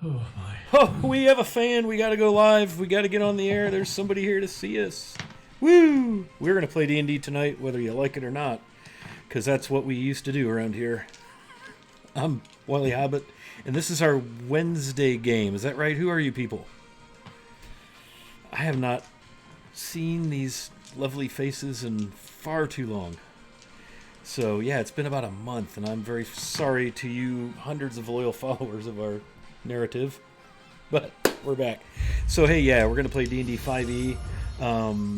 Oh my. Oh, we have a fan. We got to go live. We got to get on the air. There's somebody here to see us. Woo! We're going to play D&D tonight, whether you like it or not, because that's what we used to do around here. I'm Wily Hobbit, and this is our Wednesday game. Is that right? Who are you people? I have not seen these lovely faces in far too long. So, yeah, it's been about a month, and I'm very sorry to you hundreds of loyal followers of our narrative. But we're back. So, hey, yeah, we're going to play D&D 5e.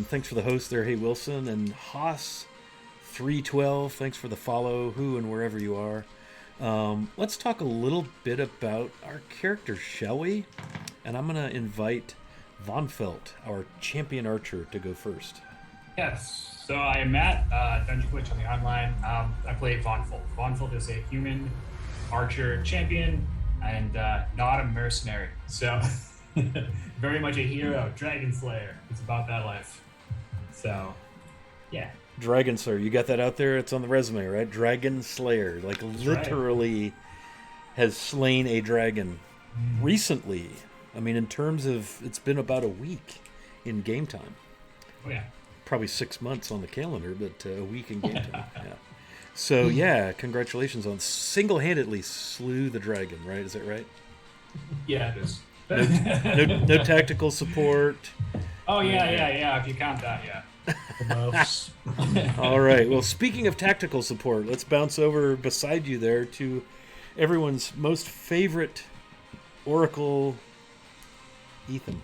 Thanks for the host there, Hey Wilson. And Haas312, thanks for the follow, who and wherever you are. Let's talk a little bit about our characters, shall we? And I'm going to invite Von Felt, our champion archer, to go first. Yes. So I am Matt, Dungeon Glitch on the online. I play Von Folt. Von Folt is a human archer champion and not a mercenary. So very much a hero, dragon slayer. It's about that life. So, yeah. Dragon Slayer, you got that out there? It's on the resume, right? Dragon Slayer, like That's literally has slain a dragon recently. I mean, in terms of, it's been about a week in game time. Oh, yeah. Probably 6 months on the calendar, but a week in game time. Yeah. So, yeah, congratulations on single-handedly slew the dragon, right? Is that right? Yeah, it is. No tactical support. Oh, yeah. If you count that, yeah. Buffs. All right. Well, speaking of tactical support, let's bounce over beside you there to everyone's most favorite Oracle, Ethan.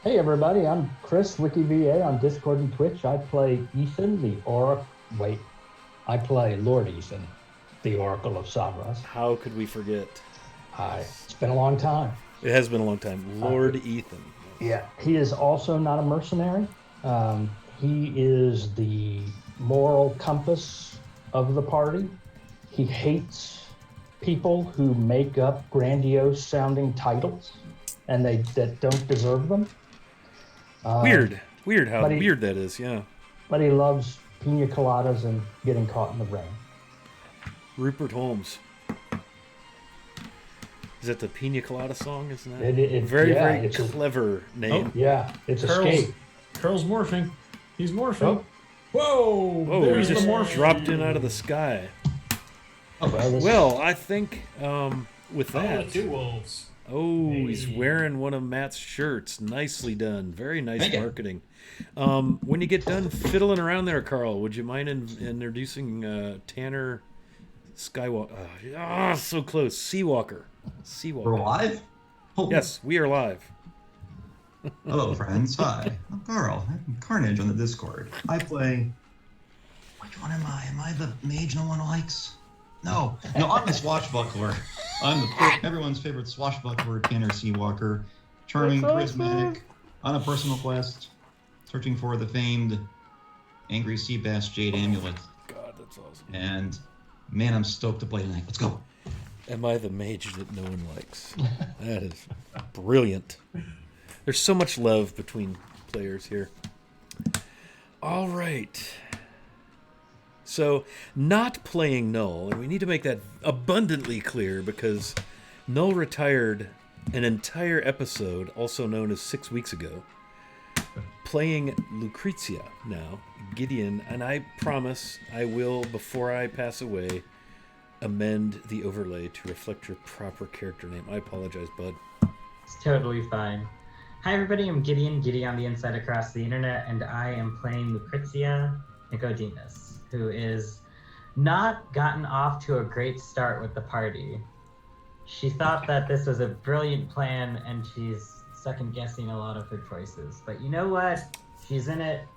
Hey everybody, I'm Chris, WikiVA on Discord and Twitch. I play Ethan, the Oracle. Wait, I play Lord Ethan, the Oracle of Savras. How could we forget? It's been a long time. It has been a long time. Lord Ethan. Yeah, he is also not a mercenary. He is the moral compass of the party. He hates people who make up grandiose sounding titles and that don't deserve them. Weird how weird that is, yeah. But he loves pina coladas and getting caught in the rain. Rupert Holmes. Is that the Pina Colada song? Isn't that? Very clever name. Oh, yeah, it's Escape. Curl's morphing. He's morphing. Oh. Whoa! Oh, he There's just the morph. dropped in out of the sky. Oh, Well, I think with Oh, that... the two wolves. Oh, Hey. he's wearing one of Matt's shirts. Nicely done. Very nice marketing. When you get done fiddling around there, Carl, would you mind introducing Tanner Skywalker? So close. Seawalker. We're live? Oh, Yes, we are live. hello, friends. Hi. I'm Carl. I'm Carnage on the Discord. I play... Which one am I? Am I the mage no one likes? No, I'm the swashbuckler. I'm everyone's favorite swashbuckler, Tanner Seawalker. Charming, charismatic, on a personal quest, searching for the famed Angry Sea Bass Jade Amulet. God, that's awesome. And, man, I'm stoked to play tonight. Let's go. Am I the mage that no one likes? That is brilliant. There's so much love between players here. All right. So, not playing Null, and we need to make that abundantly clear because Null retired an entire episode, also known as 6 weeks ago, playing Lucrezia now, Gideon, and I promise I will, before I pass away, amend the overlay to reflect your proper character name. I apologize, bud. It's totally fine. Hi everybody, I'm Gideon on the inside across the internet, and I am playing Lucrezia Nicodemus, who is not gotten off to a great start with the party. She thought that this was a brilliant plan, and she's second-guessing a lot of her choices. But you know what? She's in it.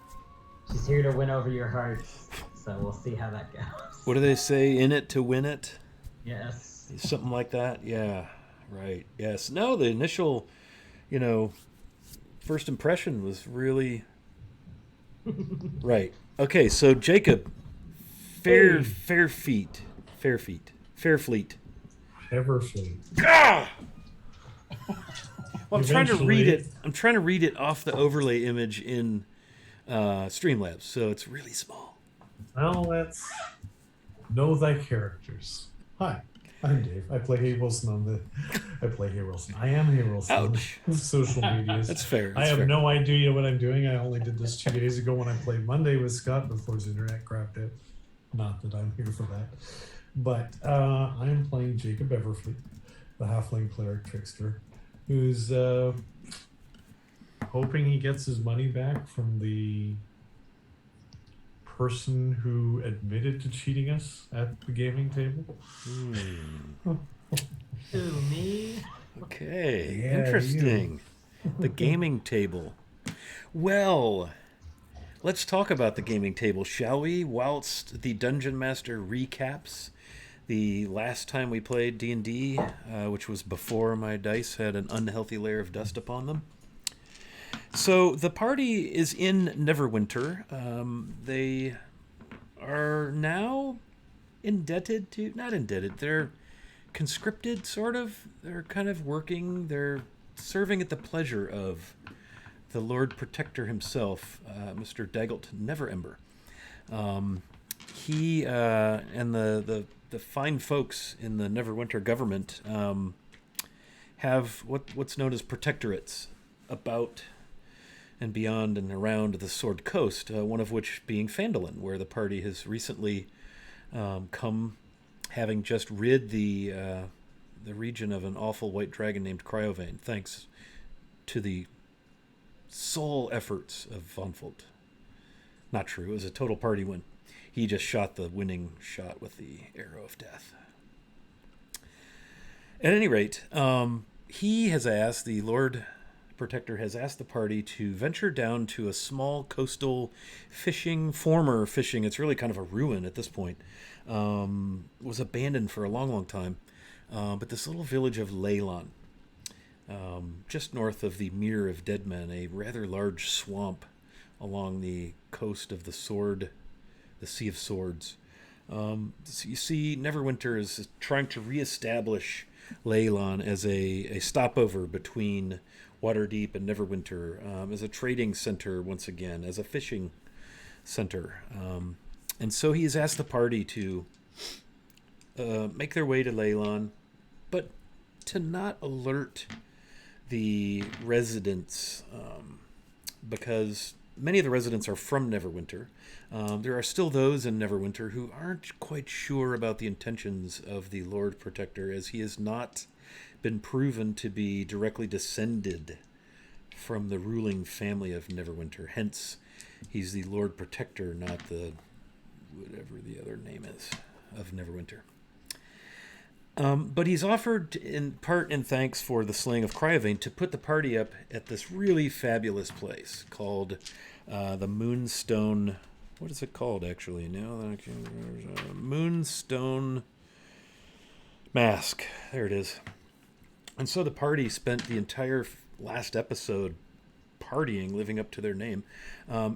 She's here to win over your hearts, so we'll see how that goes. What do they say? In it to win it? Yes. Something like that? Yeah, right. Yes. No, the initial, first impression was really... Right. Okay, so Jacob, Fairfleet. Everfleet. Ah! Well, I'm trying to Eventually. read it. I'm trying to read it off the overlay image in Streamlabs, so it's really small. Well, let's know thy characters. Hi. I'm Dave. I play Hay Wilson I play Hay Wilson. I am Hay Wilson Ouch. on social medias. That's fair. I That's have fair. no idea what I'm doing. I only did this 2 days ago when I played Monday with Scott before his internet crapped out. Not that I'm here for that. But I am playing Jacob Everfleet, the halfling cleric trickster, who's hoping he gets his money back from the person who admitted to cheating us at the gaming table. Who, me? Okay, Yeah, interesting. The gaming table. Well, let's talk about the gaming table, shall we? Whilst the Dungeon Master recaps the last time we played D&D, which was before my dice had an unhealthy layer of dust upon them. So the party is in Neverwinter. They are now indebted to... Not indebted, they're conscripted, sort of. They're kind of working. They're serving at the pleasure of the Lord Protector himself, Mr. Daggelt Neverember. He and the fine folks in the Neverwinter government have what's known as protectorates about and beyond and around the Sword Coast, one of which being Phandalin, where the party has recently come, having just rid the region of an awful white dragon named Cryovane, thanks to the sole efforts of Vonfold. Not true, it was a total party win. He just shot the winning shot with the arrow of death. At any rate, he has asked, the Lord Protector has asked the party to venture down to a small coastal former fishing, it's really kind of a ruin at this point, was abandoned for a long, long time, but this little village of Leylon, just north of the Mere of Dead Men, a rather large swamp along the coast of the Sea of Swords. So you see, Neverwinter is trying to reestablish Leylon as a stopover between Waterdeep and Neverwinter, as a trading center once again, as a fishing center. And so he has asked the party to make their way to Leylon, but to not alert the residents, because many of the residents are from Neverwinter. There are still those in Neverwinter who aren't quite sure about the intentions of the Lord Protector, as he has not been proven to be directly descended from the ruling family of Neverwinter. Hence, he's the Lord Protector, not the whatever the other name is of Neverwinter. But he's offered, in part in thanks for the slaying of Cryovane, to put the party up at this really fabulous place called the Moonstone... What is it called, actually? Now that I can... Moonstone Mask. There it is. And so the party spent the entire last episode partying, living up to their name,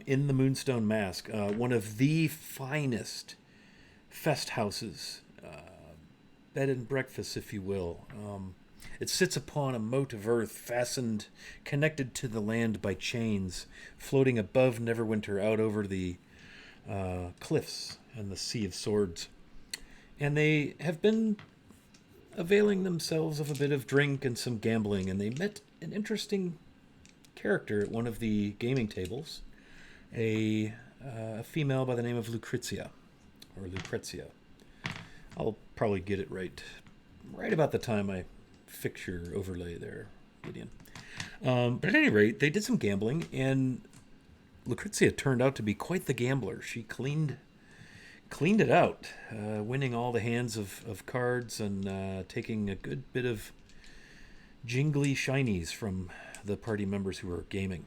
in the Moonstone Mask, one of the finest fest houses, bed and breakfast, if you will. It sits upon a moat of earth, fastened, connected to the land by chains, floating above Neverwinter out over the cliffs and the Sea of Swords. And they have been availing themselves of a bit of drink and some gambling, and they met an interesting character at one of the gaming tables, a female by the name of Lucrezia. I'll probably get it right about the time I fix your overlay there, Gideon. But at any rate, they did some gambling, and Lucrezia turned out to be quite the gambler. She cleaned it out, winning all the hands of cards and taking a good bit of jingly shinies from the party members who were gaming.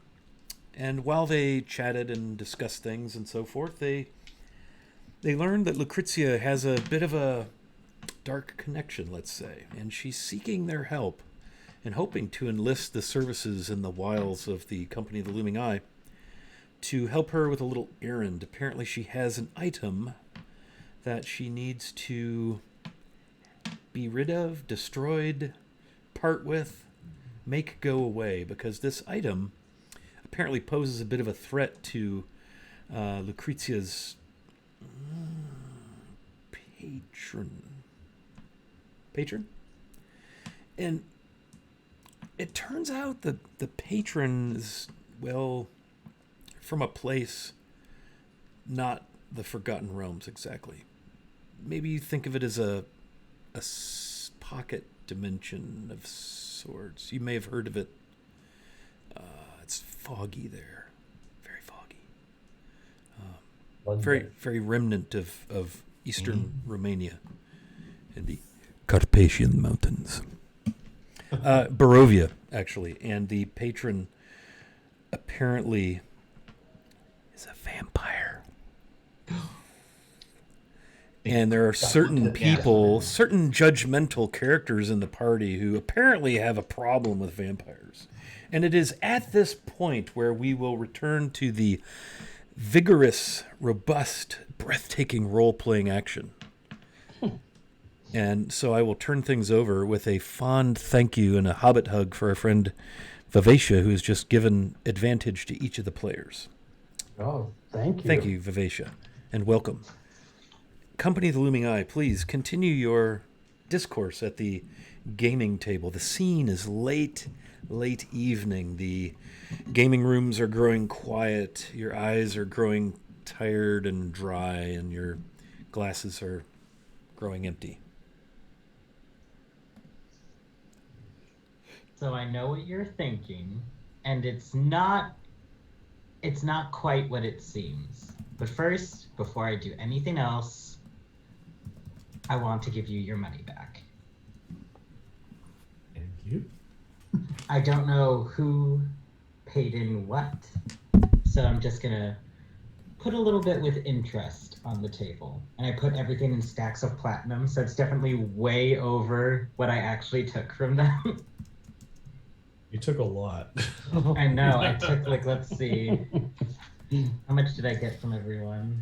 And while they chatted and discussed things and so forth, they learned that Lucrezia has a bit of a dark connection, let's say, and she's seeking their help and hoping to enlist the services in the wiles of the Company of the Looming Eye to help her with a little errand. Apparently she has an item that she needs to be rid of, destroyed, part with, make go away, because this item apparently poses a bit of a threat to Lucrezia's patron. patron. And it turns out that the patron is, well, from a place not the Forgotten Realms exactly. Maybe you think of it as a pocket dimension of sorts. You may have heard of it. It's foggy there. Very foggy. Very remnant of eastern Romania and the Carpathian Mountains. Barovia, actually, and the patron apparently is a vampire. And there are certain people, certain judgmental characters in the party who apparently have a problem with vampires. And it is at this point where we will return to the vigorous, robust, breathtaking role-playing action. And so I will turn things over with a fond thank you and a hobbit hug for our friend Vivacia, who has just given advantage to each of the players. Oh, thank you. Thank you, Vivacia, and welcome. Company of the Looming Eye, please continue your discourse at the gaming table. The scene is late evening. The gaming rooms are growing quiet. Your eyes are growing tired and dry, and your glasses are growing empty. So I know what you're thinking, and it's not quite what it seems. But first, before I do anything else, I want to give you your money back. Thank you. I don't know who paid in what, so I'm just gonna put a little bit with interest on the table. And I put everything in stacks of platinum, so it's definitely way over what I actually took from them. You took a lot. I know, I took let's see. How much did I get from everyone?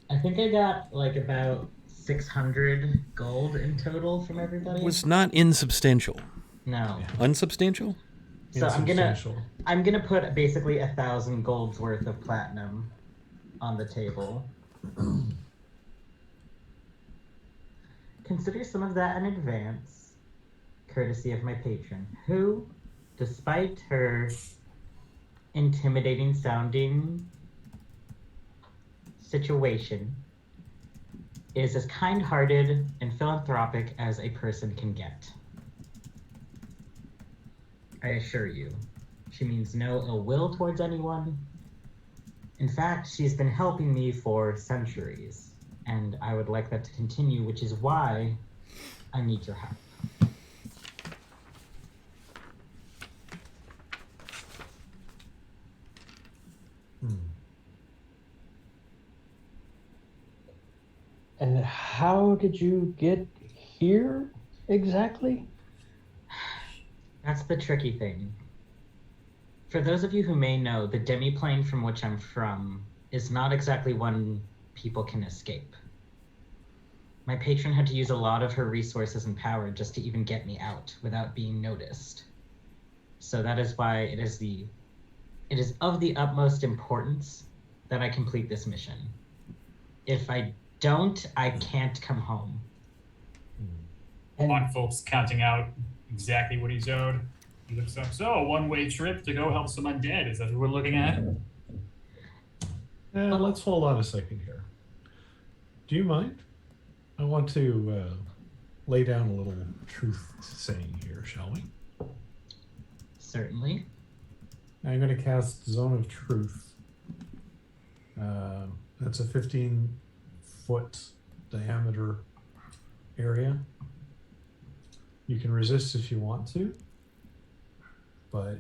I think I got about 600 gold in total from everybody. It was not insubstantial. No. Unsubstantial? So I'm gonna put basically 1,000 gold's worth of platinum on the table. Consider some of that in advance, courtesy of my patron, who, despite her intimidating sounding situation, is as kind-hearted and philanthropic as a person can get. I assure you, she means no ill will towards anyone. In fact, she's been helping me for centuries, and I would like that to continue, which is why I need your help. And how did you get here exactly? That's the tricky thing. For those of you who may know, the demiplane from which I'm from is not exactly one people can escape. My patron had to use a lot of her resources and power just to even get me out without being noticed. So that is why it is of the utmost importance that I complete this mission. If I don't, I can't come home. On folks counting out exactly what he's owed. He looks up, so a one-way trip to go help some undead. Is that what we're looking at? Let's hold on a second here. Do you mind? I want to lay down a little truth saying here, shall we? Certainly. I'm going to cast Zone of Truth. That's a 15-foot diameter area. You can resist if you want to, but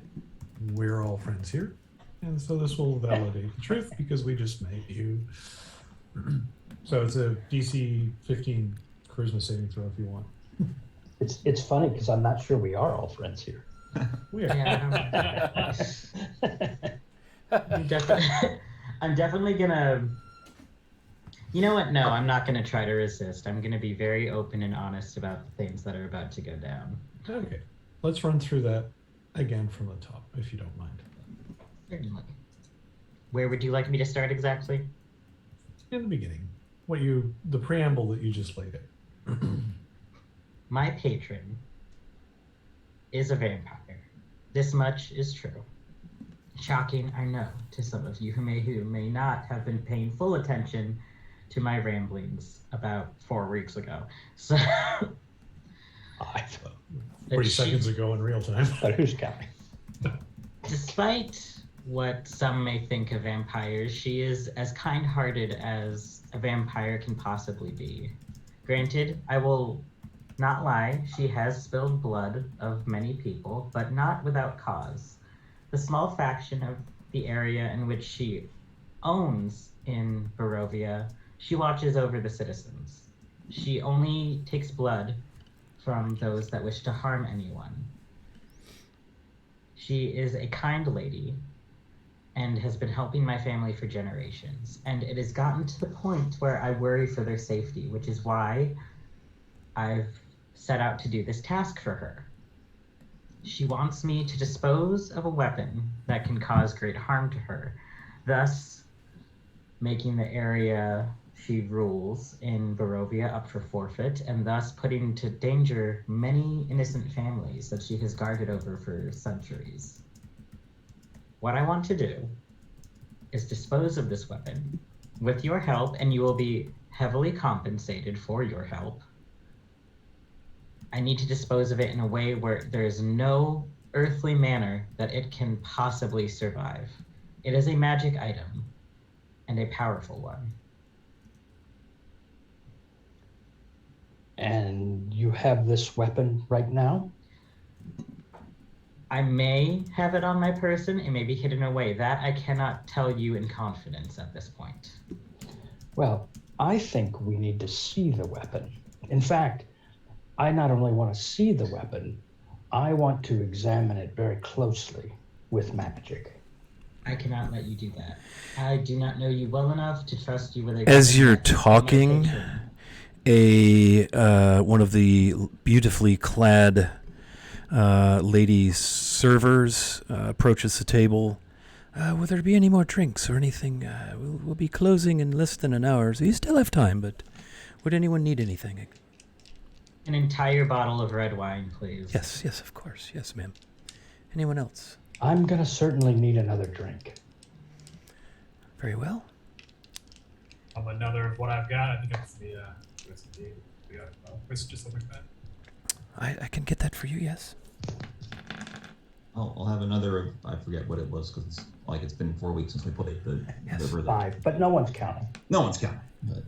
we're all friends here. And so this will validate the truth because we just met you. So it's a DC 15 charisma saving throw if you want. It's funny because I'm not sure we are all friends here. We are. Yeah. I'm definitely gonna. You know what? No, I'm not gonna try to resist. I'm gonna be very open and honest about the things that are about to go down. Okay. Let's run through that again from the top, if you don't mind. Certainly. Where would you like me to start exactly? In the beginning. The preamble that you just laid out. My patron is a vampire. This much is true. Shocking, I know, to some of you who may not have been paying full attention to my ramblings about 4 weeks ago. So, I thought, 40 seconds ago in real time. but who's counting? Despite what some may think of vampires, she is as kind-hearted as a vampire can possibly be. Granted, I will not lie, she has spilled blood of many people, but not without cause. The small faction of the area in which she owns in Barovia, she watches over the citizens. She only takes blood from those that wish to harm anyone. She is a kind lady and has been helping my family for generations. And it has gotten to the point where I worry for their safety, which is why I've set out to do this task for her. She wants me to dispose of a weapon that can cause great harm to her, thus making the area she rules in Barovia up for forfeit, and thus putting into danger many innocent families that she has guarded over for centuries. What I want to do is dispose of this weapon with your help, and you will be heavily compensated for your help. I need to dispose of it in a way where there is no earthly manner that it can possibly survive. It is a magic item, and a powerful one. And you have this weapon right now? I may have it on my person. It may be hidden away. That I cannot tell you in confidence at this point. Well, I think we need to see the weapon. In fact, I not only want to see the weapon, I want to examine it very closely with magic. I cannot let you do that. I do not know you well enough to trust you with a... As you're talking, one of the beautifully clad lady servers approaches the table. Will there be any more drinks or anything? We'll be closing in less than an hour, so you still have time, but would anyone need anything? An entire bottle of red wine, please. Yes, of course. Yes, ma'am. Anyone else? I'm going to certainly need another drink. Very well. Another of what I've got. I think it's the Chris, just like that. I can get that for you, yes. I'll have another of, I forget what it was, because it's been 4 weeks since we played the Yes. river. 5, but no one's counting. No one's counting. But,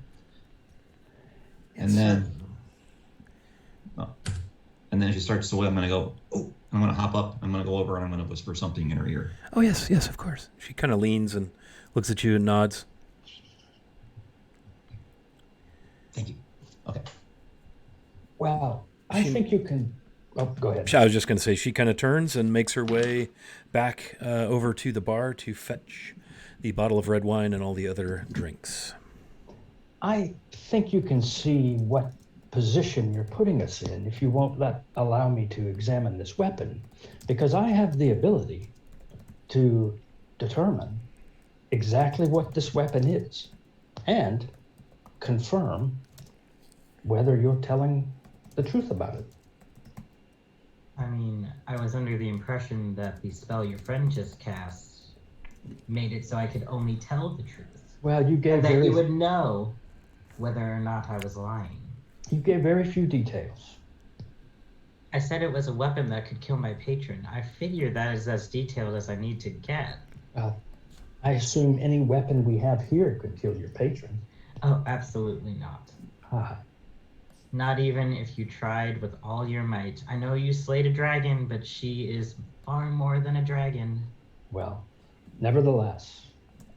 and Yes, then, as she starts to swim, I'm gonna go. Oh, I'm gonna hop up. I'm gonna go over and I'm gonna whisper something in her ear. Oh, yes, of course. She kind of leans and looks at you and nods. Thank you. Okay. Well, I think you can... Oh, go ahead. I was just going to say, she kind of turns and makes her way back over to the bar to fetch the bottle of red wine and all the other drinks. I think you can see what position you're putting us in if you won't allow me to examine this weapon, because I have the ability to determine exactly what this weapon is and confirm whether you're telling the truth about it. I mean, I was under the impression that the spell your friend just cast made it so I could only tell the truth. Well, you gave And that you would know whether or not I was lying. You gave very few details. I said it was a weapon that could kill my patron. I figure that is as detailed as I need to get. Well, I assume any weapon we have here could kill your patron. Oh, absolutely not. Ah, Not even if you tried with all your might. I know you slayed a dragon, but she is far more than a dragon. well, nevertheless,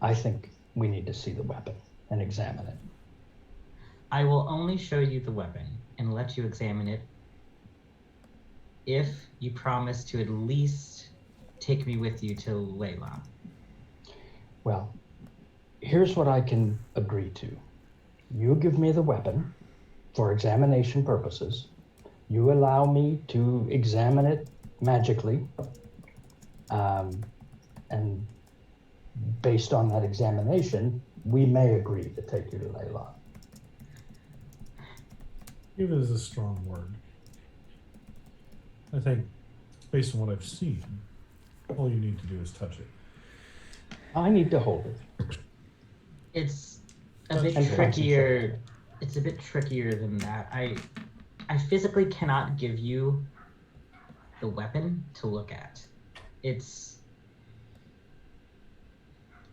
I think we need to see the weapon and examine it. I will only show you the weapon and let you examine it if you promise to at least take me with you to Layla. Well, here's what I can agree to. You give me the weapon for examination purposes. You allow me to examine it magically. And based on that examination, we may agree to take you to Layla. Give it is a strong word. I think, based on what I've seen, all you need to do is touch it. I need to hold it. It's a Touch bit and trickier. It's a bit trickier than that. I physically cannot give you the weapon to look at. It's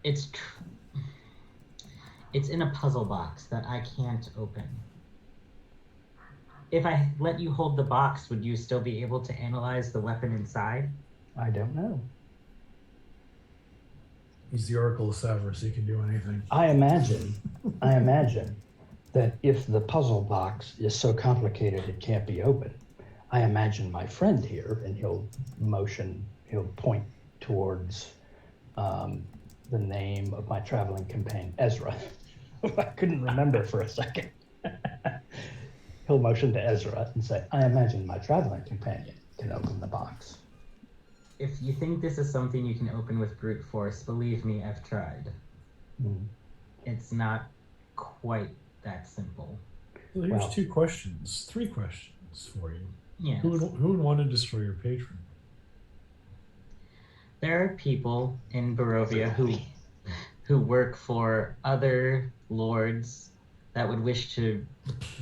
in a puzzle box that I can't open. If I let you hold the box, would you still be able to analyze the weapon inside? I don't know. He's the Oracle of Severus. He can do anything. I imagine that if the puzzle box is so complicated it can't be opened, I imagine my friend here, and he'll point towards the name of my traveling companion, Ezra. I couldn't remember for a second. He'll motion to Ezra and say, I imagine my traveling companion can open the box. If you think this is something you can open with brute force, believe me, I've tried. It's not quite that simple. Well, here's three questions for you. Yes. Who would want to destroy your patron? There are people in Barovia who work for other lords that would wish to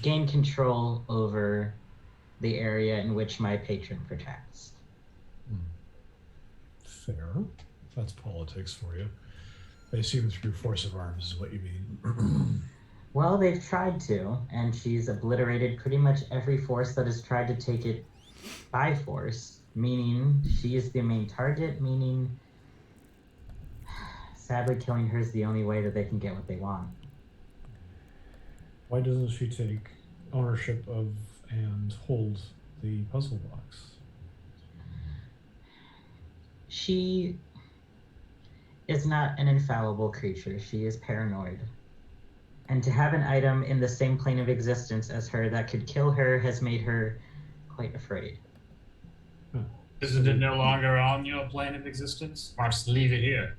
gain control over the area in which my patron protects. Fair. That's politics for you. I assume through force of arms is what you mean. Well, they've tried to, and she's obliterated pretty much every force that has tried to take it by force, meaning she is the main target, meaning sadly killing her is the only way that they can get what they want. Why doesn't she take ownership of and hold the puzzle box? She is not an infallible creature. She is paranoid. And to have an item in the same plane of existence as her that could kill her has made her quite afraid. Isn't it no longer on your plane of existence? Or just leave it here?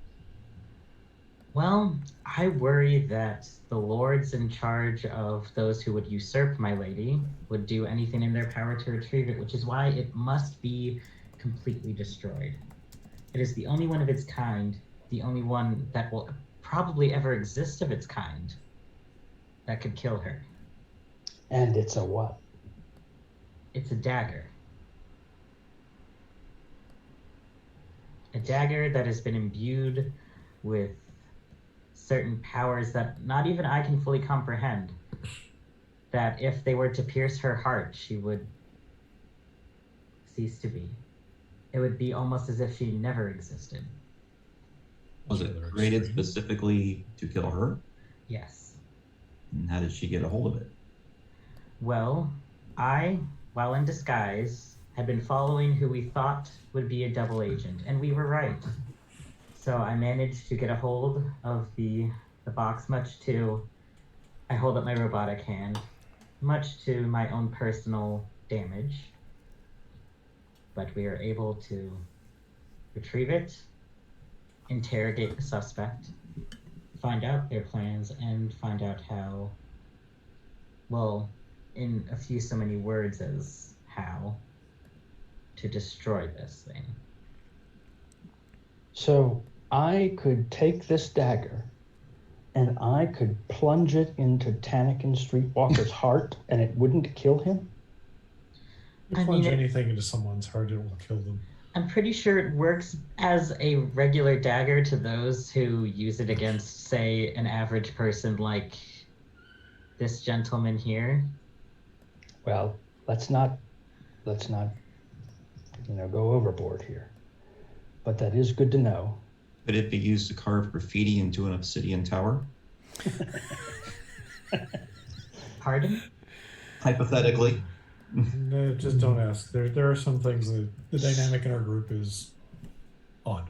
Well, I worry that the lords in charge of those who would usurp my lady would do anything in their power to retrieve it, which is why it must be completely destroyed. It is the only one of its kind, the only one that will probably ever exist of its kind, that could kill her. And it's a what? It's a dagger. A dagger that has been imbued with certain powers that not even I can fully comprehend. That if they were to pierce her heart, she would cease to be. It would be almost as if she never existed. Was it created specifically to kill her? Yes. And how did she get a hold of it? Well, I, while in disguise, had been following who we thought would be a double agent, and we were right. So I managed to get a hold of the box, much to, I hold up my robotic hand, much to my own personal damage. But we are able to retrieve it, interrogate the suspect, find out their plans, and find out how, well, in a few so many words as how, to destroy this thing. So I could take this dagger and I could plunge it into Tannikin Streetwalker's heart and it wouldn't kill him? You plunge anything into someone's heart, it will kill them. I'm pretty sure it works as a regular dagger to those who use it against, say, an average person like this gentleman here. Well, let's not, go overboard here. But that is good to know. Could it be used to carve graffiti into an obsidian tower? Pardon? Hypothetically. No, just don't ask. There are some things that the dynamic in our group is odd.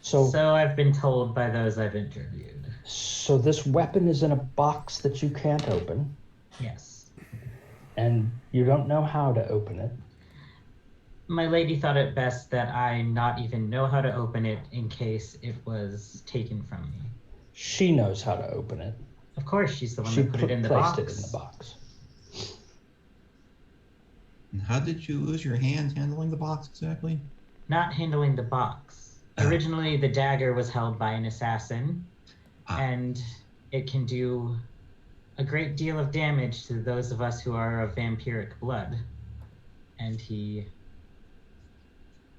So I've been told by those I've interviewed. So this weapon is in a box that you can't open. Yes. And you don't know how to open it. My lady thought it best that I not even know how to open it in case it was taken from me. She knows how to open it. Of course, she's the one She that put it in the box. placed it in the box. And how did you lose your hand handling the box exactly? Not handling the box. Originally, the dagger was held by an assassin, and it can do a great deal of damage to those of us who are of vampiric blood. And he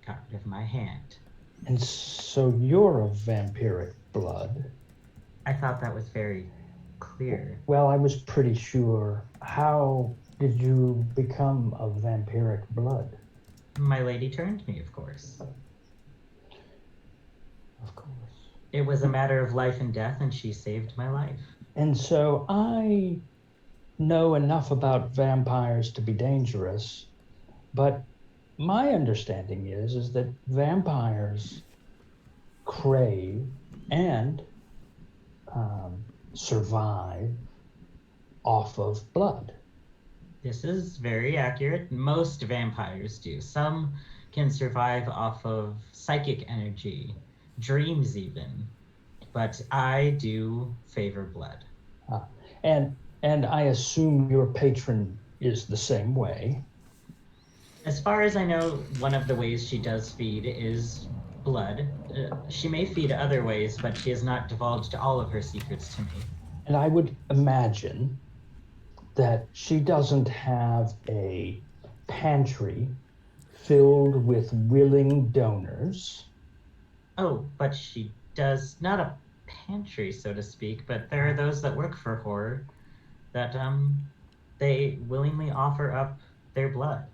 got rid of my hand. And so you're of vampiric blood. I thought that was very clear. Well, I was pretty sure. How did you become of vampiric blood? My lady turned me, of course. Of course. It was a matter of life and death, and she saved my life. And so I know enough about vampires to be dangerous, but my understanding is that vampires crave and survive off of blood. This is very accurate. Most vampires do. Some can survive off of psychic energy, dreams even. But I do favor blood. And I assume your patron is the same way. As far as I know, one of the ways she does feed is blood. She may feed other ways, but she has not divulged all of her secrets to me. And I would imagine that she doesn't have a pantry filled with willing donors. Oh, but she does, not a pantry, so to speak, but there are those that work for her that they willingly offer up their blood.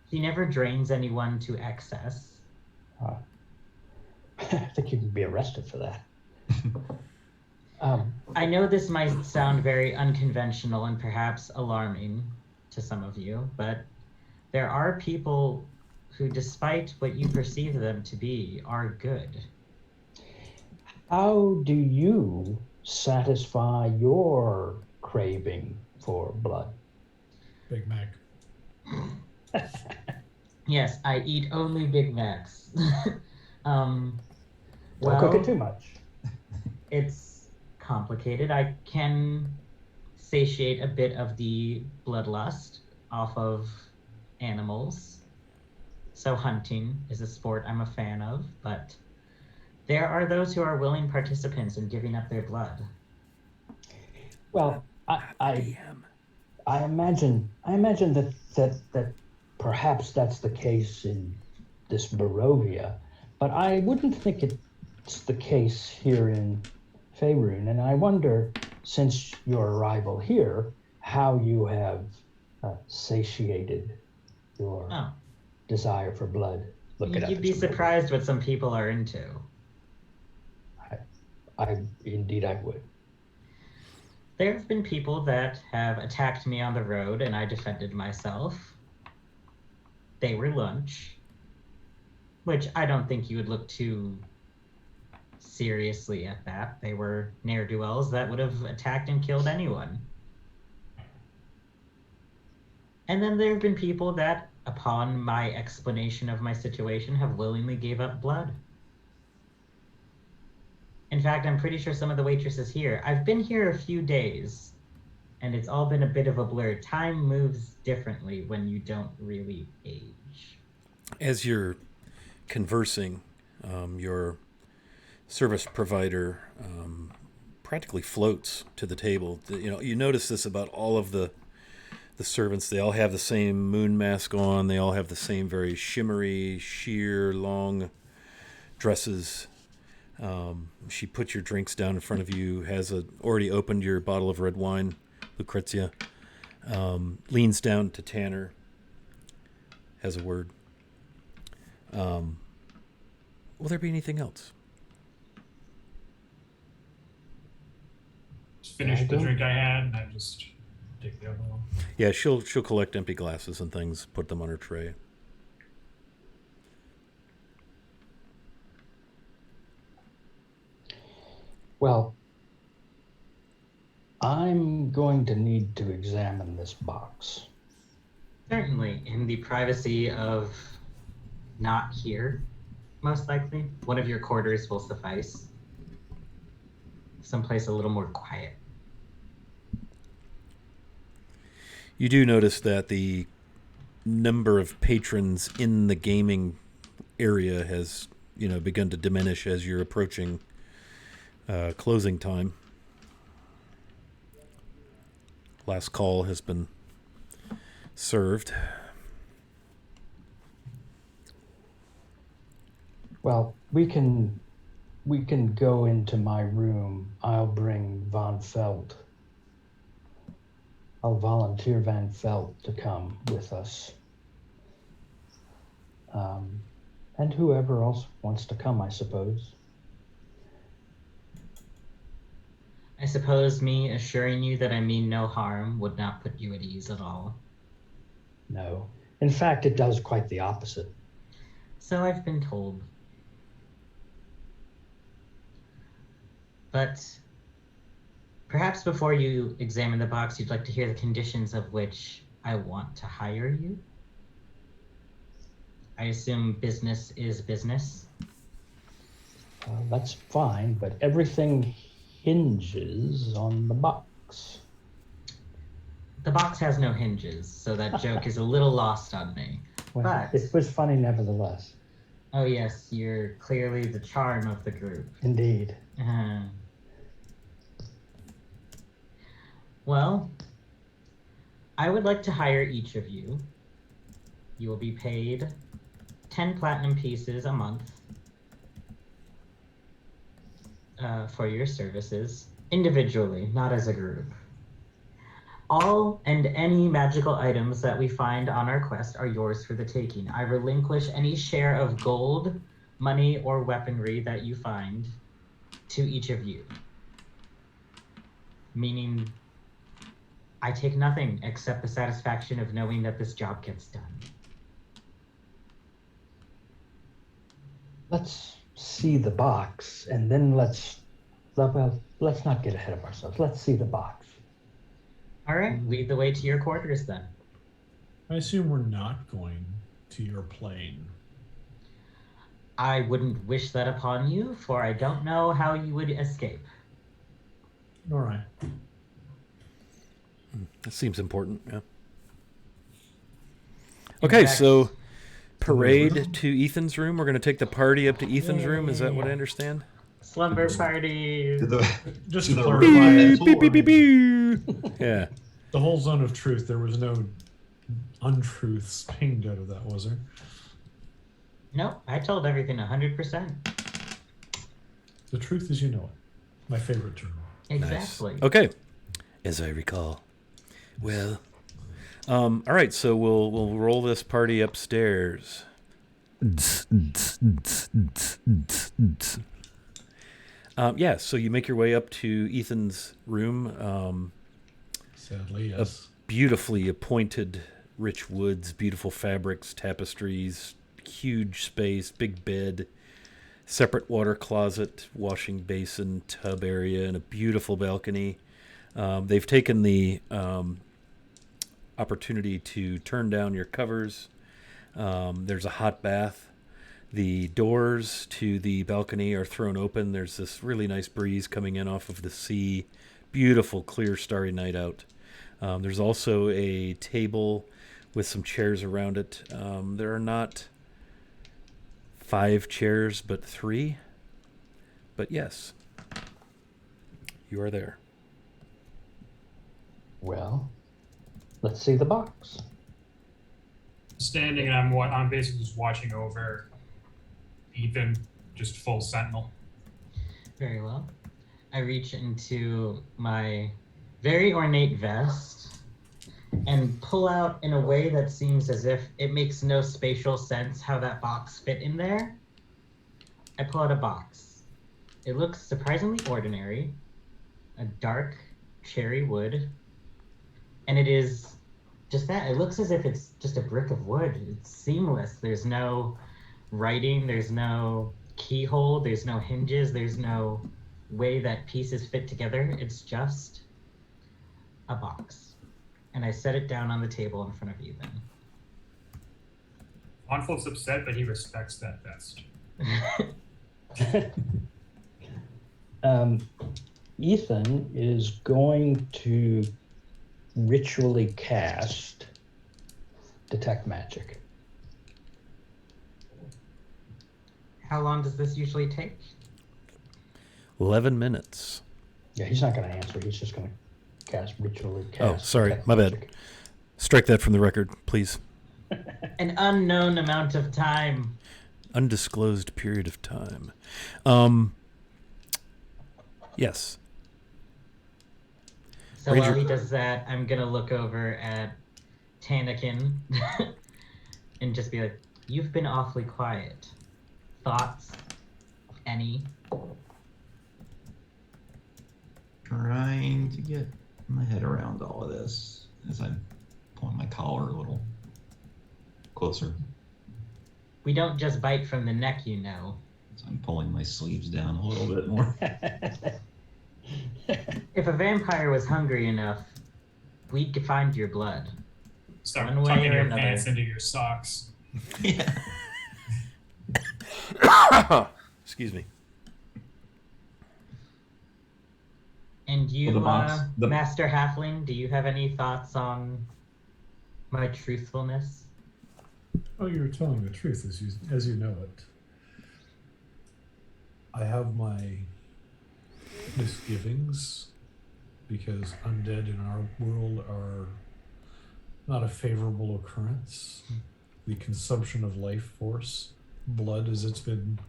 She never drains anyone to excess. I think you can be arrested for that. I know this might sound very unconventional and perhaps alarming to some of you, but there are people who, despite what you perceive them to be, are good. How do you satisfy your craving for blood? Big Mac. Yes, I eat only Big Macs. Don't cook it too much. It's complicated. I can satiate a bit of the bloodlust off of animals. So hunting is a sport I'm a fan of, but there are those who are willing participants in giving up their blood. Well, I imagine that perhaps that's the case in this Barovia, but I wouldn't think it's the case here in Faerun, and I wonder, since your arrival here, how you have satiated your desire for blood. You'd be surprised what some people are into. Indeed I would. There have been people that have attacked me on the road and I defended myself. They were lunch, which I don't think you would look too seriously at that. They were ne'er-do-wells that would have attacked and killed anyone. And then there have been people that, upon my explanation of my situation, have willingly gave up blood. In fact, I'm pretty sure some of the waitresses here, I've been here a few days, and it's all been a bit of a blur. Time moves differently when you don't really age. As you're conversing, your service provider practically floats to the table. You notice this about all of the servants. They all have the same moon mask on. They all have the same very shimmery, sheer, long dresses. She puts your drinks down in front of you, has already opened your bottle of red wine, Lucrezia, leans down to Tanner, has a word. Will there be anything else? Just finished the drink I had, and I just take the other one. Yeah, she'll collect empty glasses and things, put them on her tray. Well, I'm going to need to examine this box. Certainly, in the privacy of not here, most likely. One of your quarters will suffice. Someplace a little more quiet. You do notice that the number of patrons in the gaming area has, begun to diminish as you're approaching closing time. Last call has been served. Well, we can go into my room. I'll bring Von Feld. I'll volunteer Van Feld to come with us. And whoever else wants to come, I suppose. I suppose me assuring you that I mean no harm would not put you at ease at all. No. In fact, it does quite the opposite. So I've been told. But perhaps before you examine the box, you'd like to hear the conditions of which I want to hire you? I assume business is business? That's fine, but everything hinges on the box. The box has no hinges, so that joke is a little lost on me. Well, But, it was funny nevertheless. oh yes, you're clearly the charm of the group. Indeed. Well, I would like to hire each of you. You will be paid 10 platinum pieces a month for your services, individually, not as a group. All and any magical items that we find on our quest are yours for the taking. I relinquish any share of gold, money, or weaponry that you find to each of you. Meaning, I take nothing except the satisfaction of knowing that this job gets done. Let's see the box, and then let's not get ahead of ourselves. Let's see the box. All right, lead the way to your quarters then. I assume we're not going to your plane. I wouldn't wish that upon you, for I don't know how you would escape. All right. That seems important, yeah. Okay, so parade to Ethan's room. We're going to take the party up to Ethan's room. Is that what I understand? Slumber party. Just to the clarify, Beep, beep, beep, beep. Yeah. the whole zone of truth, there was no untruths pinged out of that, was there? No, I told everything 100%. The truth is, you know it. My favorite term. Exactly. Nice. Okay. As I recall. Well, all right, so we'll roll this party upstairs. Yeah, so you make your way up to Ethan's room. Sadly, yes. Beautifully appointed rich woods, beautiful fabrics, tapestries, huge space, big bed, separate water closet, washing basin, tub area, and a beautiful balcony. They've taken the opportunity to turn down your covers. There's a hot bath. The doors to the balcony are thrown open. There's this really nice breeze coming in off of the sea. Beautiful, clear, starry night out. There's also a table with some chairs around it. There are not 5 chairs, but 3. But yes, you are there. Well, let's see the box. Standing, and I'm basically just watching over Ethan, just full sentinel. Very well. I reach into my very ornate vest and pull out in a way that seems as if it makes no spatial sense how that box fit in there. I pull out a box. It looks surprisingly ordinary, a dark cherry wood, and it is just that. It looks as if it's just a brick of wood. It's seamless. There's no writing, there's no keyhole, there's no hinges, there's no way that pieces fit together. It's just a box. And I set it down on the table in front of you then. Onfolk's upset, but he respects that best. Ethan is going to ritually cast detect magic. How long does this usually take? 11 minutes. Yeah, he's not going to answer. He's just going to cast ritually cast. Oh, sorry, detect my bad. magic. Strike that from the record, please. An unknown amount of time. Undisclosed period of time. Yes. So Ranger- while he does that, I'm gonna look over at Tanakin and just be like, "You've been awfully quiet. Thoughts? Any?" Trying to get my head around all of this as I'm pulling my collar a little closer. We don't just bite from the neck, you know. So I'm pulling my sleeves down a little bit more. If a vampire was hungry enough, we'd find your blood. Start One way tucking or your another. pants into your socks. Yeah. Excuse me. And you, Well, the Master Halfling, do you have any thoughts on my truthfulness? Oh, you're telling the truth as you know it. I have my misgivings because undead in our world are not a favorable occurrence. The consumption of life force, blood as it's been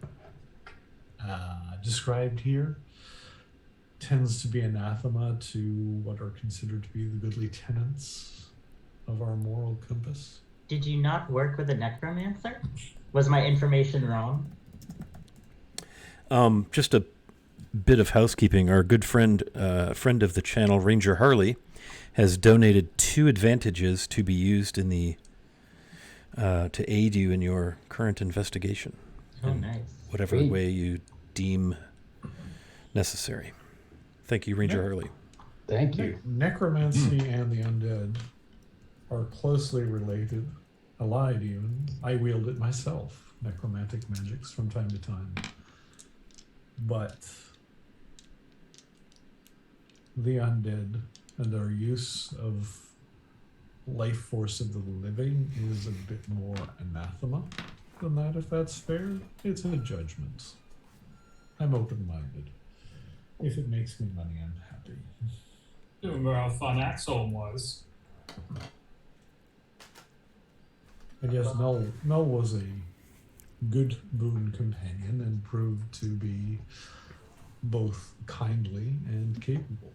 described here, tends to be anathema to what are considered to be the goodly tenets of our moral compass. Did you not work with a necromancer? Was my information wrong? Just a bit of housekeeping. Our good friend of the channel, Ranger Harley, has donated 2 advantages to be used in the to aid you in your current investigation. Oh, in nice. whatever Sweet. way you deem necessary. Thank you, Ranger Harley. Thank you. Necromancy and the undead are closely related, allied even. I wield it myself, necromantic magics from time to time. But the undead and their use of life force of the living is a bit more anathema than that, if that's fair. It's a judgment. I'm open-minded. If it makes me money, I'm happy. Remember how fun Axholm was? And yes, Mel was a good boon companion and proved to be both kindly and capable.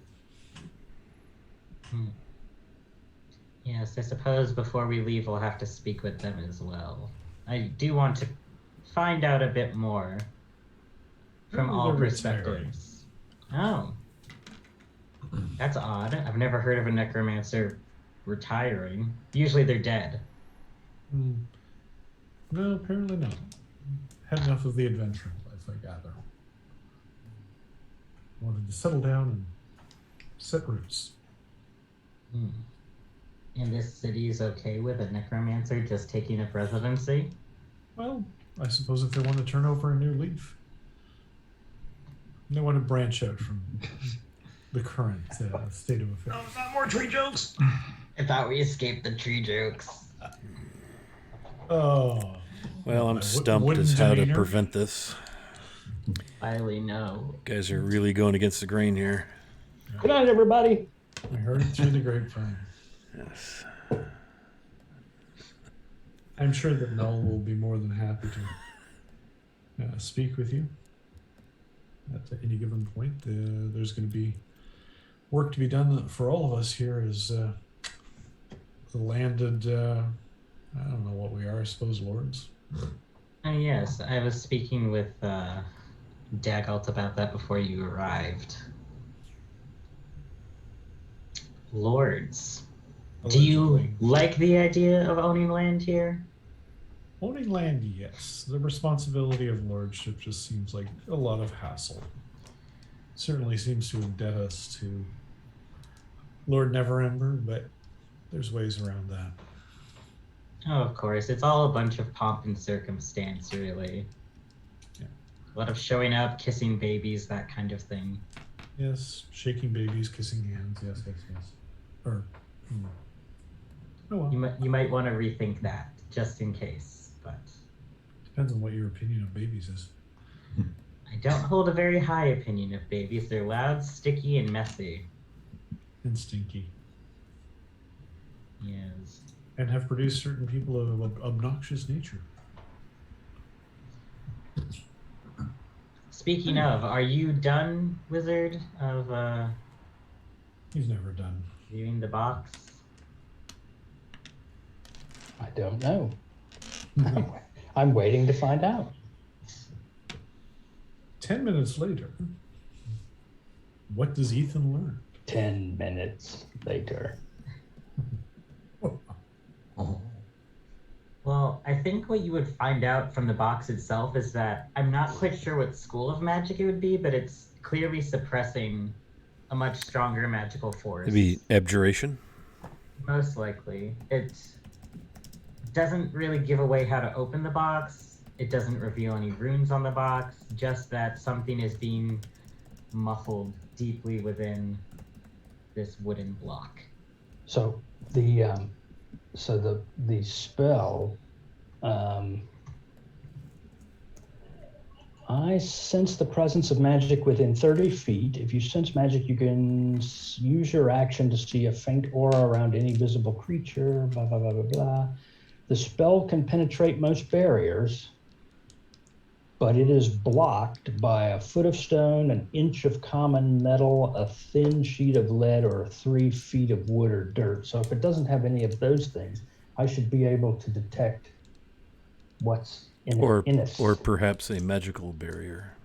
Yes, I suppose before we leave, we'll have to speak with them as well. I do want to find out a bit more from Maybe all they're retiring. perspectives. Oh. That's odd. I've never heard of a necromancer retiring. Usually they're dead. No, apparently not. Had enough of the adventuring life, I gather. Wanted to settle down and set roots. And this city is okay with a necromancer just taking up residency? Well, I suppose if they want to turn over a new leaf. They want to branch out from the current state of affairs. Not more tree jokes. I thought we escaped the tree jokes. Oh. Well, I'm My stumped wooden as how to demeanor. prevent this. Finally, no. Guys are really going against the grain here. Good night, everybody. I heard it through the grapevine. Yes. I'm sure that Mel will be more than happy to speak with you at any given point. There's going to be work to be done for all of us here as the landed, I don't know what we are, I suppose, lords. Yes, I was speaking with Dagalt about that before you arrived. Lords. Do you Allegedly. like the idea of owning land here? Owning land, yes. The responsibility of lordship just seems like a lot of hassle. Certainly seems to indebt us to Lord Neverember, but there's ways around that. Oh, of course. It's all a bunch of pomp and circumstance, really. Yeah. A lot of showing up, kissing babies, that kind of thing. Yes, shaking babies, kissing hands, yes. Or, Oh well. You might want to rethink that just in case. But Depends on what your opinion of babies is. I don't hold a very high opinion of babies. They're loud, sticky, and messy. And stinky. Yes. And have produced certain people of obnoxious nature. Speaking of, are you done, Wizard, of He's never done. viewing the box? I don't know. I'm waiting to find out. 10 minutes later, what does Ethan learn? 10 minutes later. Oh. Well, I think what you would find out from the box itself is that I'm not quite sure what school of magic it would be, but it's clearly suppressing a much stronger magical force. Maybe abjuration. Most likely. It doesn't really give away how to open the box. It doesn't reveal any runes on the box, just that something is being muffled deeply within this wooden block. So the spell, I sense the presence of magic within 30 feet. If you sense magic, you can use your action to see a faint aura around any visible creature, blah, blah, blah, blah, blah. The spell can penetrate most barriers, but it is blocked by a foot of stone, an inch of common metal, a thin sheet of lead, or 3 feet of wood or dirt. So if it doesn't have any of those things, I should be able to detect what's in it. Or perhaps a magical barrier.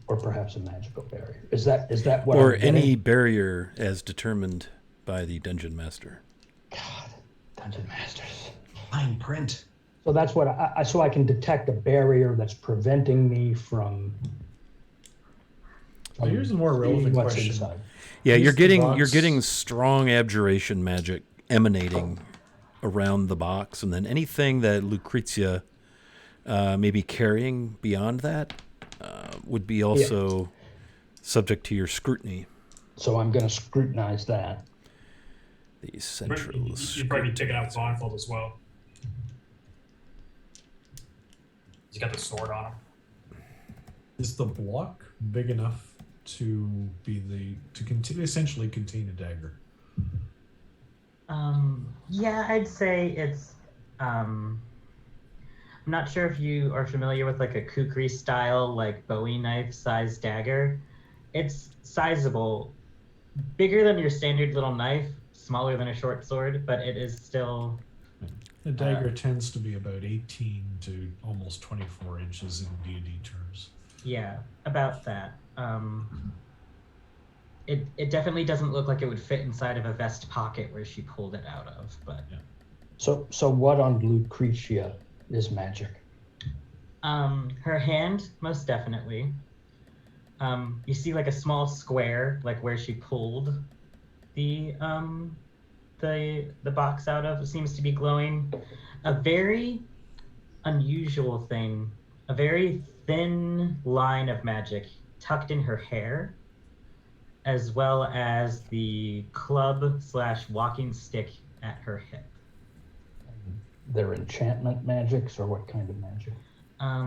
Or perhaps a magical barrier. Is that what Or I'm getting? any barrier as determined by the dungeon master. God, Dungeon Masters. Fine print. So that's what so I can detect a barrier that's preventing me from Well, here's a more seeing relevant what's question. inside. Yeah, Is you're the getting box- strong abjuration magic emanating around the box, and then anything that Lucrezia may be carrying beyond that would be also subject to your scrutiny. So I'm going to scrutinize that. The central. You'd probably be picking out Vonfold as well. He's got the sword on him. Is the block big enough to essentially contain a dagger? Yeah, I'd say it's. I'm not sure if you are familiar with like a kukri style, like Bowie knife size dagger. It's sizable, bigger than your standard little knife, smaller than a short sword, but it is still. A dagger tends to be about 18 to almost 24 inches in D&D terms. Yeah, about that. It definitely doesn't look like it would fit inside of a vest pocket where she pulled it out of, but. Yeah. So what on Lucretia is magic? Her hand, most definitely. You see like a small square, like where she pulled the box out of. It seems to be glowing. A very unusual thing, a very thin line of magic tucked in her hair, as well as the club/walking stick at her hip. They're enchantment magics, or what kind of magic? I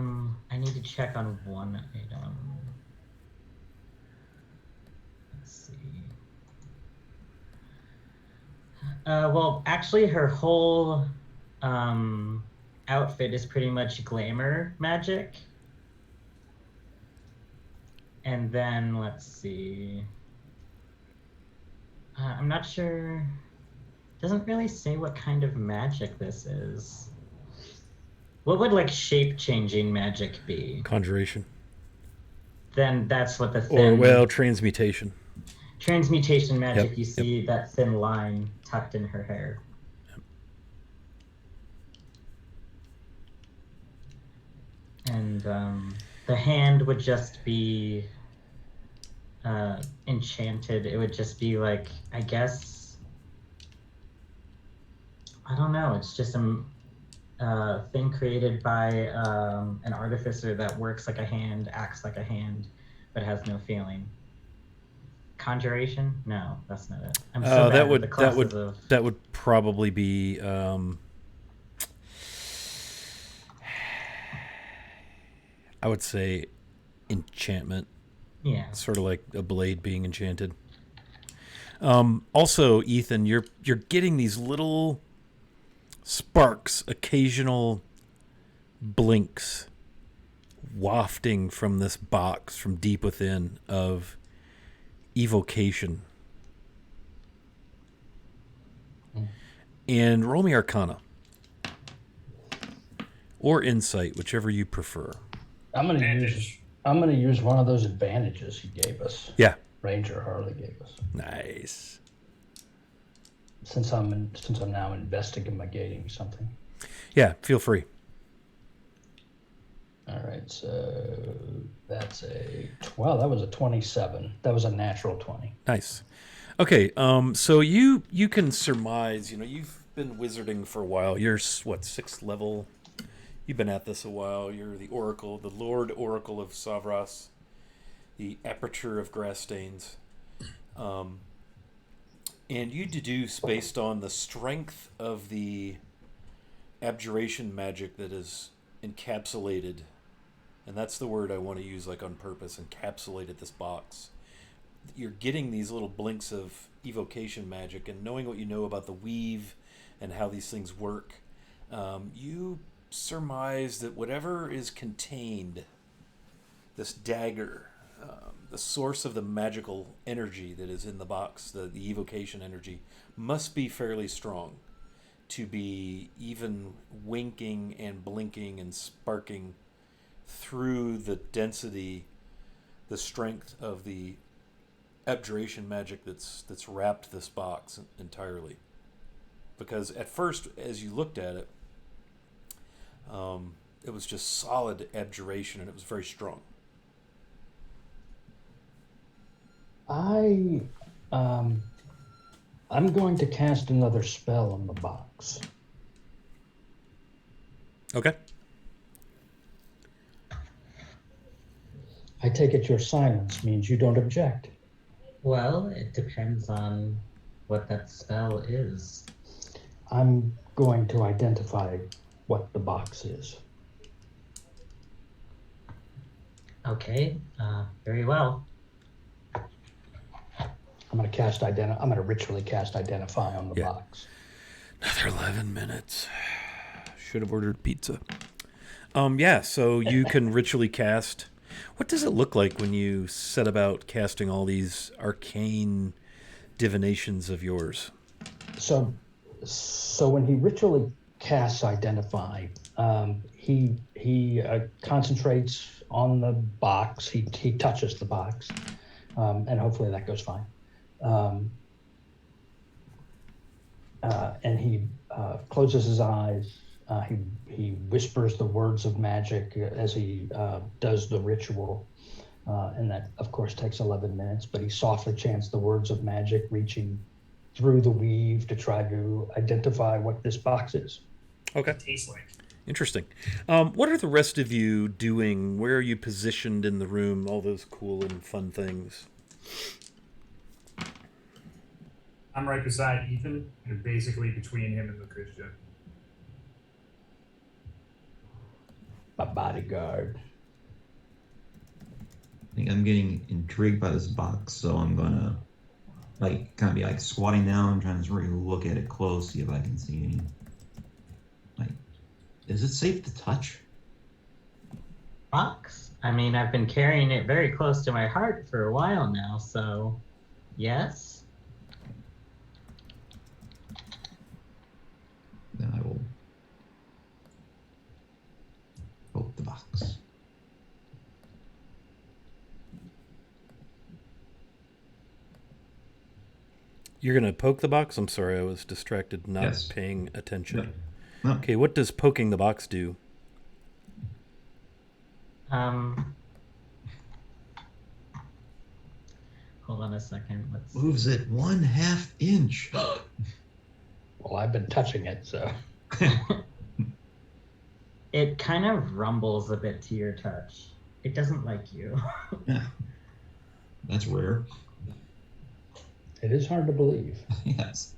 need to check on one item. Let's see. Well, actually, her whole outfit is pretty much glamour magic. And then, let's see. I'm not sure. Doesn't really say what kind of magic this is. What would like shape-changing magic be? Conjuration. Then that's what the thin... Or, well, transmutation. Transmutation magic, Yep, you see that thin line tucked in her hair. And the hand would just be enchanted. It would just be like, I guess, I don't know. It's just a thing created by an artificer that works like a hand, acts like a hand, but has no feeling. Conjuration? No, that's not it. I'm so bad that with the would classes of. that would I'm so bad with the classes would of. that would probably be I would say enchantment, Yeah. sort of like a blade being enchanted. Also, Ethan, you're getting these little sparks, occasional blinks wafting from this box from deep within of evocation. And roll me Arcana. Or Insight, whichever you prefer. I'm gonna use one of those advantages he gave us. Yeah. Ranger Harley gave us. Nice. Since I'm now investigating something. Yeah, feel free. All right, so that's a 12. That was a 27. That was a natural 20. Nice. Okay, so you can surmise, you've been wizarding for a while. You're, what, 6th level? You've been at this a while. You're the Oracle, the Lord Oracle of Savras, the Aperture of Grass Stains. And you deduce, based on the strength of the abjuration magic that is encapsulated, and that's the word I want to use on purpose, encapsulated this box. You're getting these little blinks of evocation magic, and knowing what you know about the weave and how these things work, you surmise that whatever is contained, this dagger, the source of the magical energy that is in the box, the evocation energy, must be fairly strong to be even winking and blinking and sparking through the density, the strength of the abjuration magic that's wrapped this box entirely. Because at first, as you looked at it, it was just solid abjuration, and it was very strong. I'm going to cast another spell on the box. Okay. I take it your silence means you don't object. Well, it depends on what that spell is. I'm going to identify what the box is. Okay, very well. I'm going to ritually cast identify on the box. Another 11 minutes. Should have ordered pizza. Yeah, so you can ritually cast. What does it look like when you set about casting all these arcane divinations of yours? So when he ritually casts identify, he concentrates on the box. He touches the box, and hopefully that goes fine. And he closes his eyes. He whispers the words of magic as he does the ritual, and that of course takes 11 minutes. But he softly chants the words of magic, reaching through the weave to try to identify what this box is. Okay. Tastes like. Interesting. What are the rest of you doing? Where are you positioned in the room? All those cool and fun things. I'm right beside Ethan, and basically between him and Lucretia. My bodyguard. I think I'm getting intrigued by this box, so I'm gonna kind of be squatting down, trying to really look at it close, see if I can see any. Is it safe to touch? Box? I mean, I've been carrying it very close to my heart for a while now, so yes. Then I will poke the box. You're going to poke the box? I'm sorry, I was distracted, not Yes. paying attention. No. No. Okay, what does poking the box do? Hold on a second. Let's. Moves it 1/2 inch. Well, I've been touching it, so. It kind of rumbles a bit to your touch. It doesn't like you. Yeah. That's rare. It is hard to believe. Yes.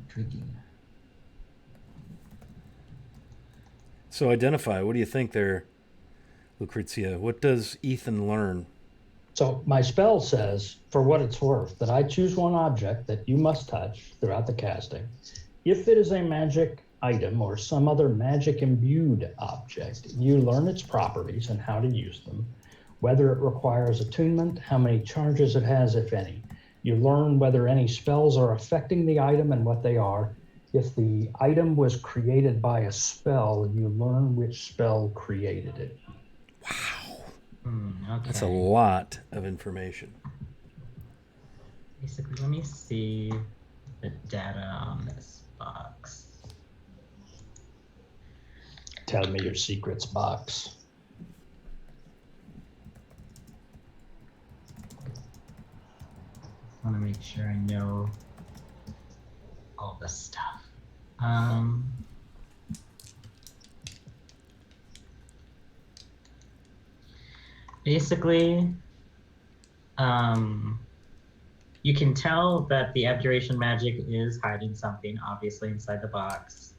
Intriguing. So identify. What do you think there, Lucrezia? What does Ethan learn? So my spell says, for what it's worth, that I choose one object that you must touch throughout the casting. If it is a magic item or some other magic imbued object, you learn its properties and how to use them, whether it requires attunement, how many charges it has, if any. You learn whether any spells are affecting the item and what they are. If the item was created by a spell, you learn which spell created it. Wow. Okay. That's a lot of information. Basically, let me see the data on this box. Tell me your secrets box. I want to make sure I know all the stuff. Basically, you can tell that the abjuration magic is hiding something, obviously, inside the box.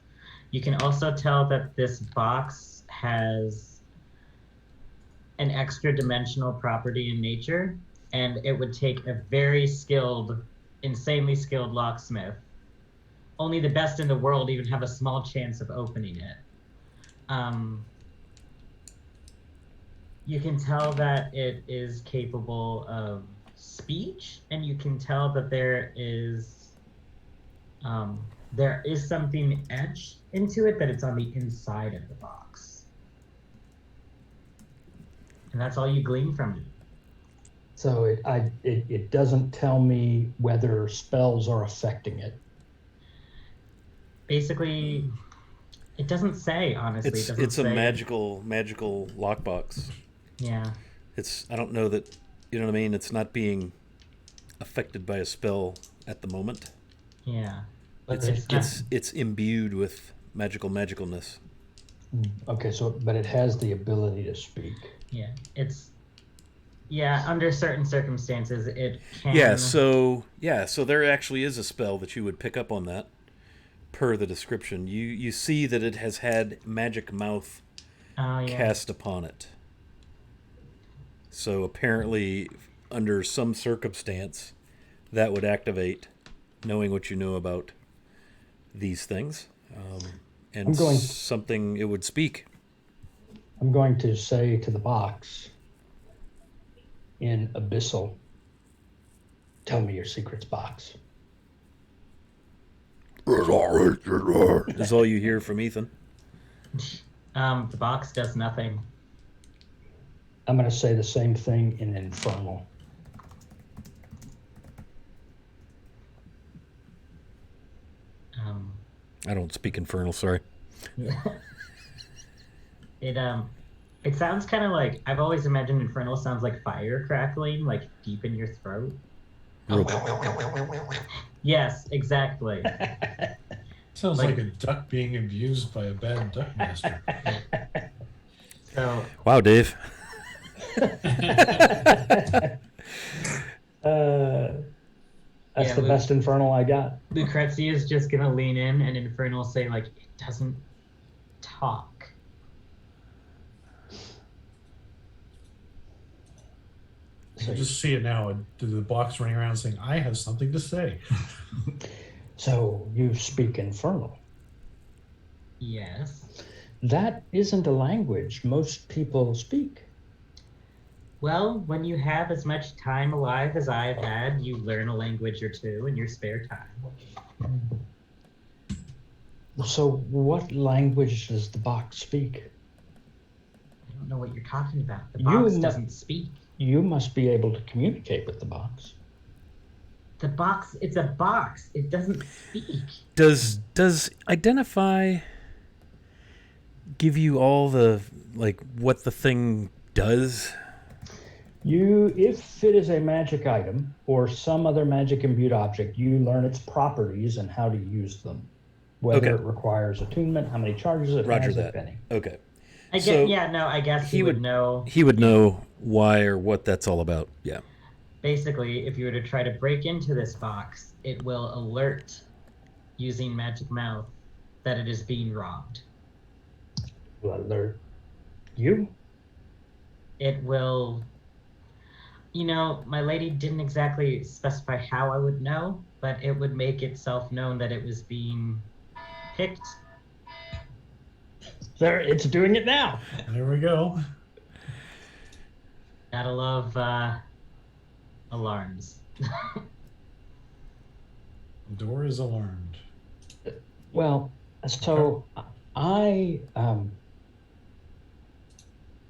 You can also tell that this box has an extra dimensional property in nature, and it would take a very skilled, insanely skilled locksmith. Only the best in the world even have a small chance of opening it. You can tell that it is capable of speech, and you can tell that there is something etched into it, that it's on the inside of the box. And that's all you glean from it. So it doesn't tell me whether spells are affecting it. Basically, it doesn't say, honestly. It's it doesn't a say. magical lockbox. Yeah. I don't know that, you know what I mean? It's not being affected by a spell at the moment. Yeah. But It's imbued with magicalness. Okay, but it has the ability to speak. Yeah, under certain circumstances it can. So there actually is a spell that you would pick up on that per the description. You see that it has had magic mouth cast upon it. So apparently under some circumstance that would activate, knowing what you know about these things, and something it would speak. I'm going to say to the box in Abyssal, tell me your secrets box. Is all you hear from Ethan. The box does nothing. I'm going to say the same thing in Infernal. I don't speak Infernal, sorry. It sounds kind of like, I've always imagined Infernal sounds like fire crackling, like deep in your throat. Yes, exactly. Sounds like a duck being abused by a bad duck master. So. Wow, Dave. That's the best Infernal I got. Lucrezia is just gonna lean in, and Infernal say, like, it doesn't talk. You just see it now. The box running around saying, "I have something to say." So you speak Infernal? Yes. That isn't a language most people speak. Well, when you have as much time alive as I've had, you learn a language or two in your spare time. So what language does the box speak? I don't know what you're talking about. The box doesn't speak. You must be able to communicate with the box. The box, it's a box. It doesn't speak. Does identify give you all the, like, what the thing does? If it is a magic item or some other magic imbued object, you learn its properties and how to use them. whether Okay. it requires attunement, how many charges it Roger has, that. if any. Okay. I guess, So I guess he he would- would know. He would know why or what that's all about. Yeah. Basically, if you were to try to break into this box, it will alert using Magic Mouth that it is being robbed. Will alert you? It will. My lady didn't exactly specify how I would know, but it would make itself known that it was being picked. There, it's doing it now. There we go. Gotta love alarms. The door is alarmed. Well, so I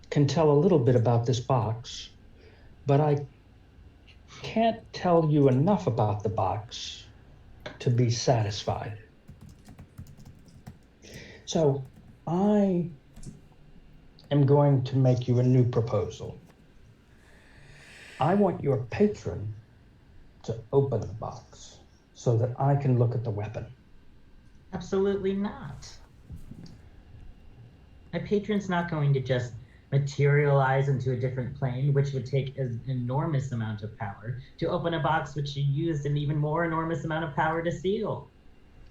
can tell a little bit about this box, but I can't tell you enough about the box to be satisfied. So I am going to make you a new proposal. I want your patron to open the box so that I can look at the weapon. Absolutely not. My patron's not going to just materialize into a different plane, which would take an enormous amount of power, to open a box which you used an even more enormous amount of power to seal.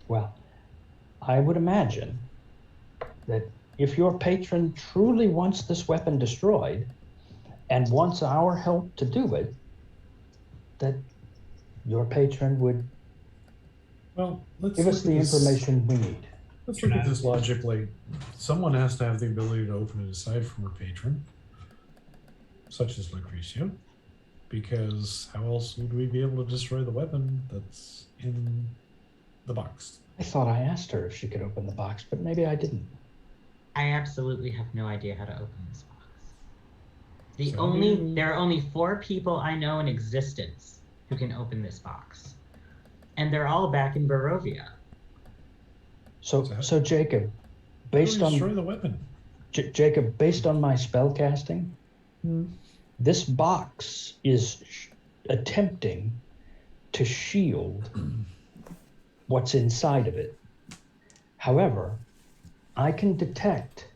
Well, I would imagine that if your patron truly wants this weapon destroyed and wants our help to do it, that your patron would Well, let's give us look the at this- information we need. Let's look at this logically. Someone has to have the ability to open it aside from her patron, such as Lucretia, because how else would we be able to destroy the weapon that's in the box? I thought I asked her if she could open the box, but maybe I didn't. I absolutely have no idea how to open this box. So- There are only 4 people I know in existence who can open this box. And they're all back in Barovia. So Jacob, How based do we destroy on the weapon? Jacob, based on my spell casting, this box is attempting to shield what's inside of it. However, I can detect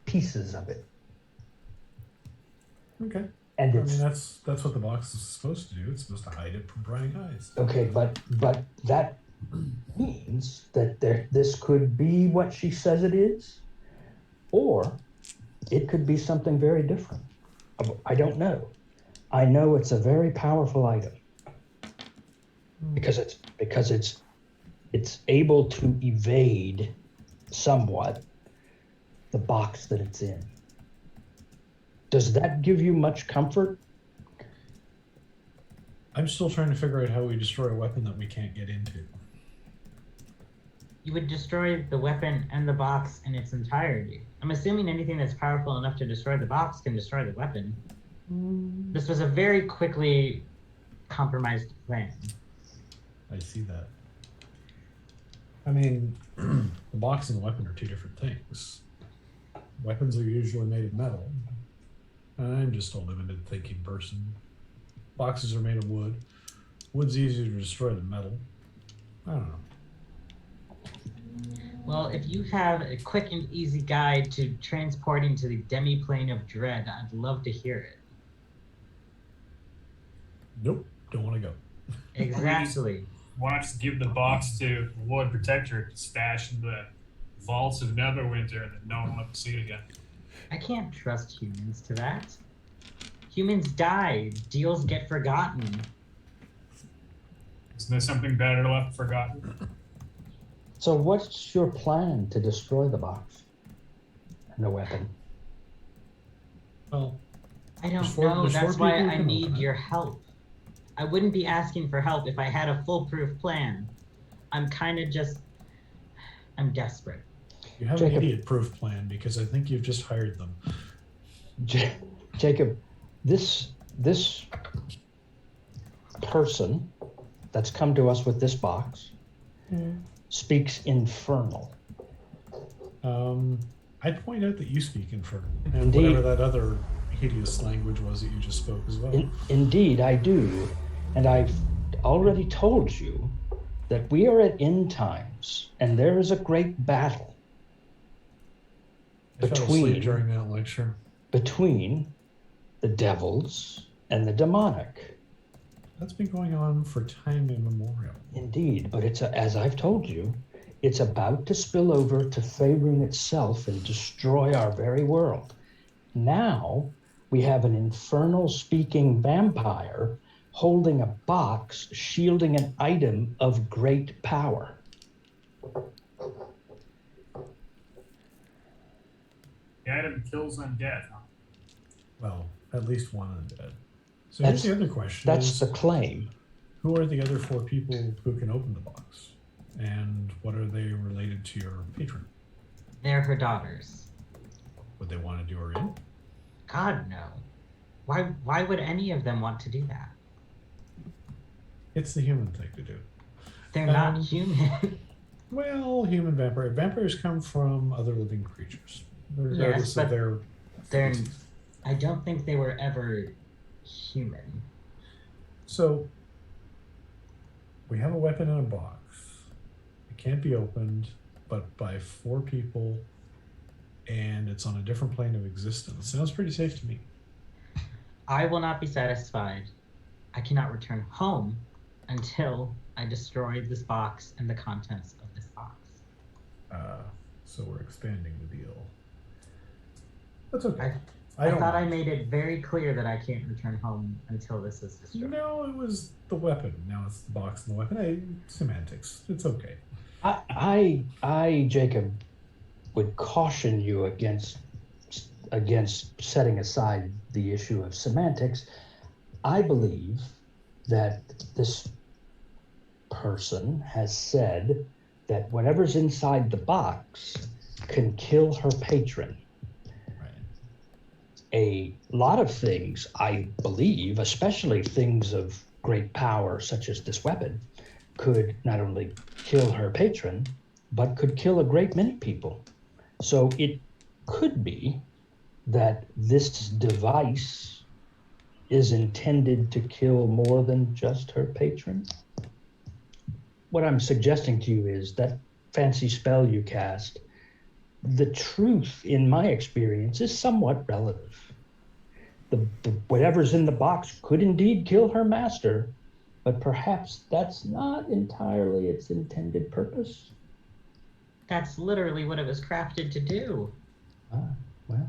pieces of it, Okay. and I it's mean, that's what the box is supposed to do. It's supposed to hide it from prying eyes. okay. But that means that this could be what she says it is, or it could be something very different. I don't know. I know it's a very powerful item because it's able to evade somewhat the box that it's in. Does that give you much comfort? I'm still trying to figure out how we destroy a weapon that we can't get into. You would destroy the weapon and the box in its entirety. I'm assuming anything that's powerful enough to destroy the box can destroy the weapon. This was a very quickly compromised plan. I see that. I mean, the box and the weapon are two different things. Weapons are usually made of metal. I'm just a limited thinking person. Boxes are made of wood. Wood's easier to destroy than metal. I don't know. Well, if you have a quick and easy guide to transporting to the demi-plane of dread, I'd love to hear it. Nope, don't want to go. Exactly. Why not just give the box to the Lord Protector to stash in the vaults of Neverwinter and then no one will ever see it again? I can't trust humans to that. Humans die. Deals get forgotten. Isn't there something better left forgotten? So what's your plan to destroy the box and the weapon? Well, I don't There's four- know. there's That's four why people who I can need open it. your help. I wouldn't be asking for help if I had a foolproof plan. I'm desperate. you have Jacob. an idiot-proof plan because I think you've just hired them. Jacob, this person that's come to us with this box speaks infernal. I'd point out that you speak Infernal and Indeed. whatever that other hideous language was that you just spoke as well. Indeed, I do. And I've already told you that we are at end times and there is a great battle I fell asleep between during that lecture. between the devils and the demonic. That's been going on for time immemorial. Indeed, but as I've told you, it's about to spill over to Faerun itself and destroy our very world. Now we have an infernal speaking vampire holding a box shielding an item of great power. The item kills undead, huh? Well, at least one undead. So here's the other question. That's the claim. Who are the other 4 people who can open the box? And what are they related to your patron? They're her daughters. Would they want to do her in? God, no. Why would any of them want to do that? It's the human thing to do. They're not human. Well, human vampire. Vampires come from other living creatures. Regardless of their... I don't think they were ever human. So, we have a weapon in a box. It can't be opened but by 4 people, and it's on a different plane of existence. Sounds pretty safe to me. I will not be satisfied. I cannot return home until I destroy this box and the contents of this box. So we're expanding the deal. That's okay. I don't thought I mind. made it very clear that I can't return home until this is destroyed. No, it was the weapon. Now it's the box and the weapon. Semantics. It's okay. I, Jacob, would caution you against setting aside the issue of semantics. I believe that this person has said that whatever's inside the box can kill her patron. Right. A lot of things, I believe, especially things of great power such as this weapon, could not only kill her patron, but could kill a great many people. So it could be that this device is intended to kill more than just her patron. What I'm suggesting to you is that fancy spell you cast, the truth, in my experience, is somewhat relative. The whatever's in the box could indeed kill her master, but perhaps that's not entirely its intended purpose. That's literally what it was crafted to do. Well,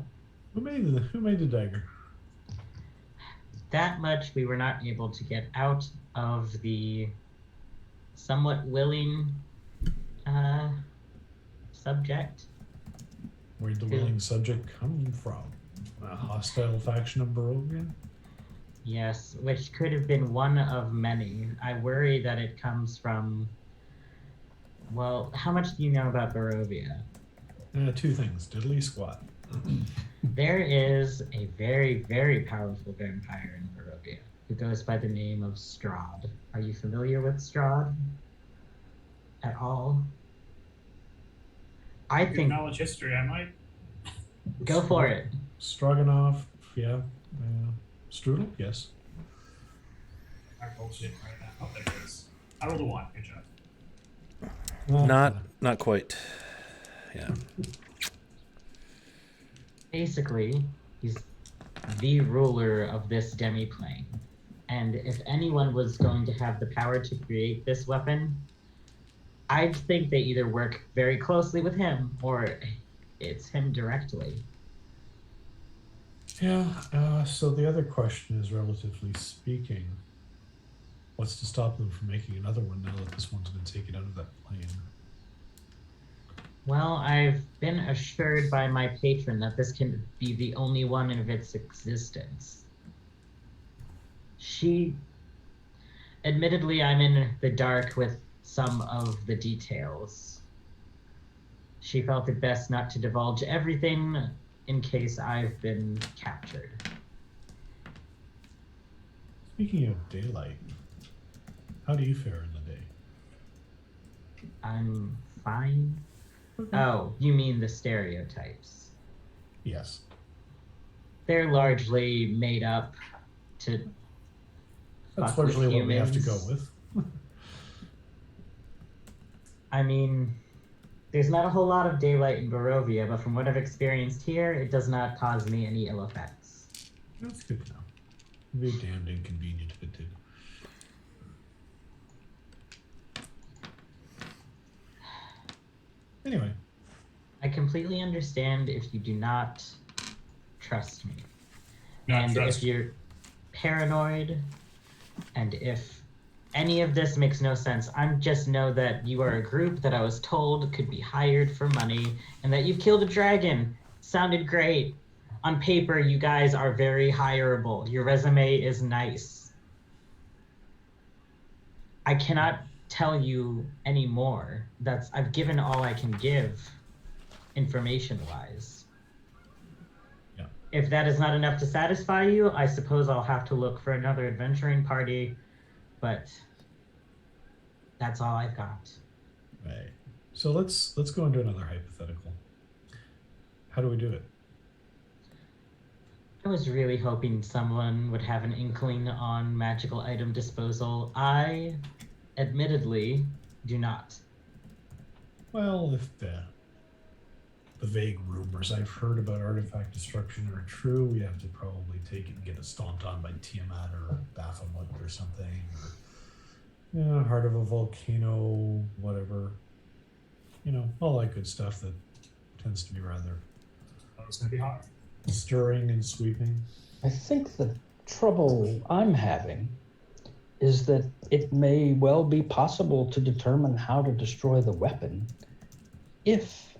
Who made the dagger? That much we were not able to get out of the somewhat willing subject. Where'd the willing subject come from? A hostile faction of Barovia? Yes, which could have been one of many. I worry that it comes from... Well, how much do you know about Barovia? 2 things. Diddly squat. There is a very, very powerful vampire in Barovia who goes by the name of Strahd. Are you familiar with Strahd at all? I Good think... knowledge history, I might. Go for it. Stroganoff, yeah. Strudel, yes. I bullshit right now. Oh, there it is. I rolled a 1. Good job. Not quite. Yeah. Basically, he's the ruler of this demi-plane. And if anyone was going to have the power to create this weapon, I think they either work very closely with him or it's him directly. Yeah, so the other question is, relatively speaking, what's to stop them from making another one now that this one's been taken out of that plane? Well, I've been assured by my patron that this can be the only one of its existence. Admittedly, I'm in the dark with some of the details. She felt it best not to divulge everything in case I've been captured. Speaking of daylight, how do you fare in the day? I'm fine. Oh, you mean the stereotypes? Yes. They're largely made up to That's fuck with largely what we have to go humans. with. I mean, there's not a whole lot of daylight in Barovia, but from what I've experienced here, it does not cause me any ill effects. That's good to know. It'd be damned inconvenient if it did. Anyway. I completely understand if you do not trust me. Not And trust. if you're paranoid, and if any of this makes no sense, I just know that you are a group that I was told could be hired for money, and that you've killed a dragon. Sounded great. On paper, you guys are very hireable. Your resume is nice. I cannot tell you any more. I've given all I can give, information-wise. Yeah. If that is not enough to satisfy you, I suppose I'll have to look for another adventuring party, but that's all I've got. Right. So let's go into another hypothetical. How do we do it? I was really hoping someone would have an inkling on magical item disposal. I, admittedly, do not. Well, if the vague rumors I've heard about artifact destruction are true, we have to probably take it and get it stomped on by Tiamat or Baphomet or something. Or, heart of a volcano, whatever. All that good stuff that tends to be rather It's gonna be hot. stirring and sweeping. I think the trouble I'm having is that it may well be possible to determine how to destroy the weapon if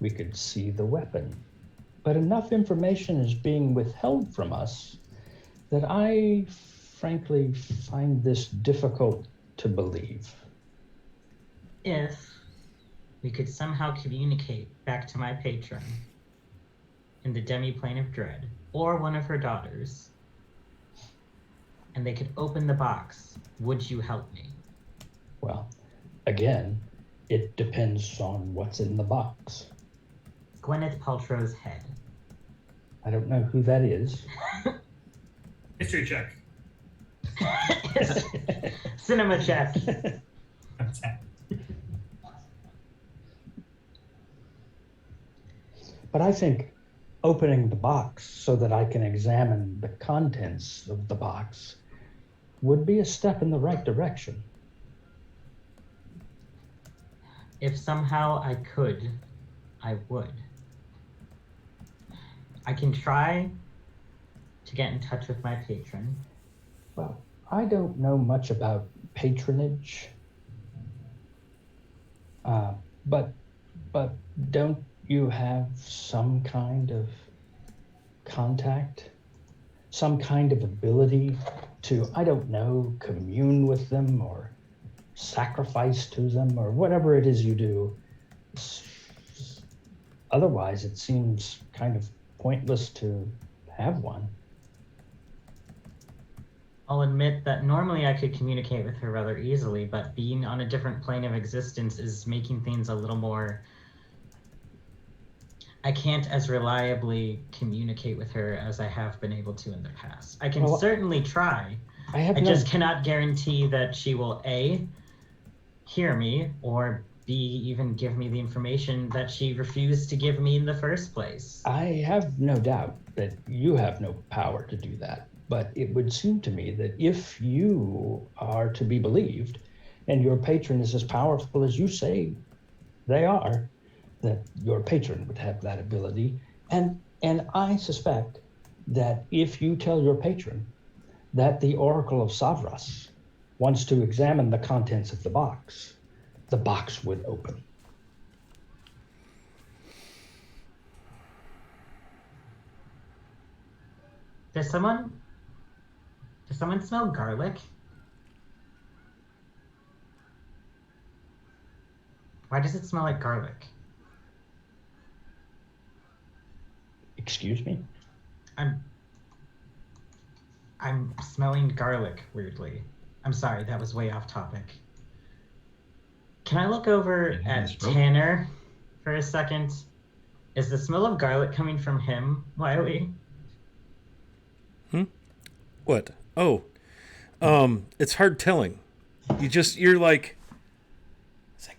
we could see the weapon. But enough information is being withheld from us that I frankly find this difficult to believe. If we could somehow communicate back to my patron in the demi-plane of dread, or one of her daughters, and they could open the box, would you help me? Well, again, it depends on what's in the box. Gwyneth Paltrow's head. I don't know who that is. History check. Cinema check. But I think opening the box so that I can examine the contents of the box would be a step in the right direction. If somehow I could, I would. I can try to get in touch with my patron. Well, I don't know much about patronage, but don't you have some kind of contact, some kind of ability to, I don't know, commune with them or sacrifice to them or whatever it is you do? Otherwise, it seems kind of pointless to have one. I'll admit that normally I could communicate with her rather easily, but being on a different plane of existence is making things a little more... I can't as reliably communicate with her as I have been able to in the past. I can certainly try. I just cannot guarantee that she will A, hear me, or B, even give me the information that she refused to give me in the first place. I have no doubt that you have no power to do that. But it would seem to me that if you are to be believed, and your patron is as powerful as you say they are, that your patron would have that ability. And I suspect that if you tell your patron that the Oracle of Savras wants to examine the contents of the box would open. Does someone smell garlic? Why does it smell like garlic? Excuse me? I'm smelling garlic weirdly. I'm sorry, that was way off topic. Can I look over at Tanner for a second? Is the smell of garlic coming from him, Wiley? What? Oh. It's hard telling. You're like, is that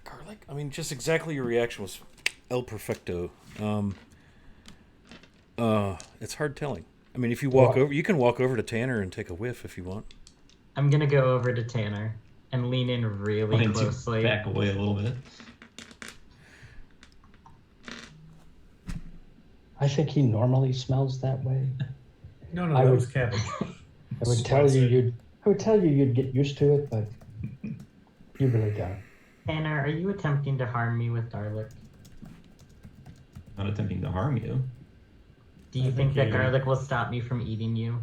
I mean, just exactly your reaction was El Perfecto. It's hard telling. I mean, if you walk over, you can walk over to Tanner and take a whiff if you want. I'm gonna go over to Tanner and lean in really Wanting to closely. back away a little bit. I think he normally smells that way. No, I that would- was cabbage. I would tell you you'd get used to it, but you really don't. Tanner, are you attempting to harm me with garlic? Not attempting to harm you. Do you I think think that you- garlic will stop me from eating you?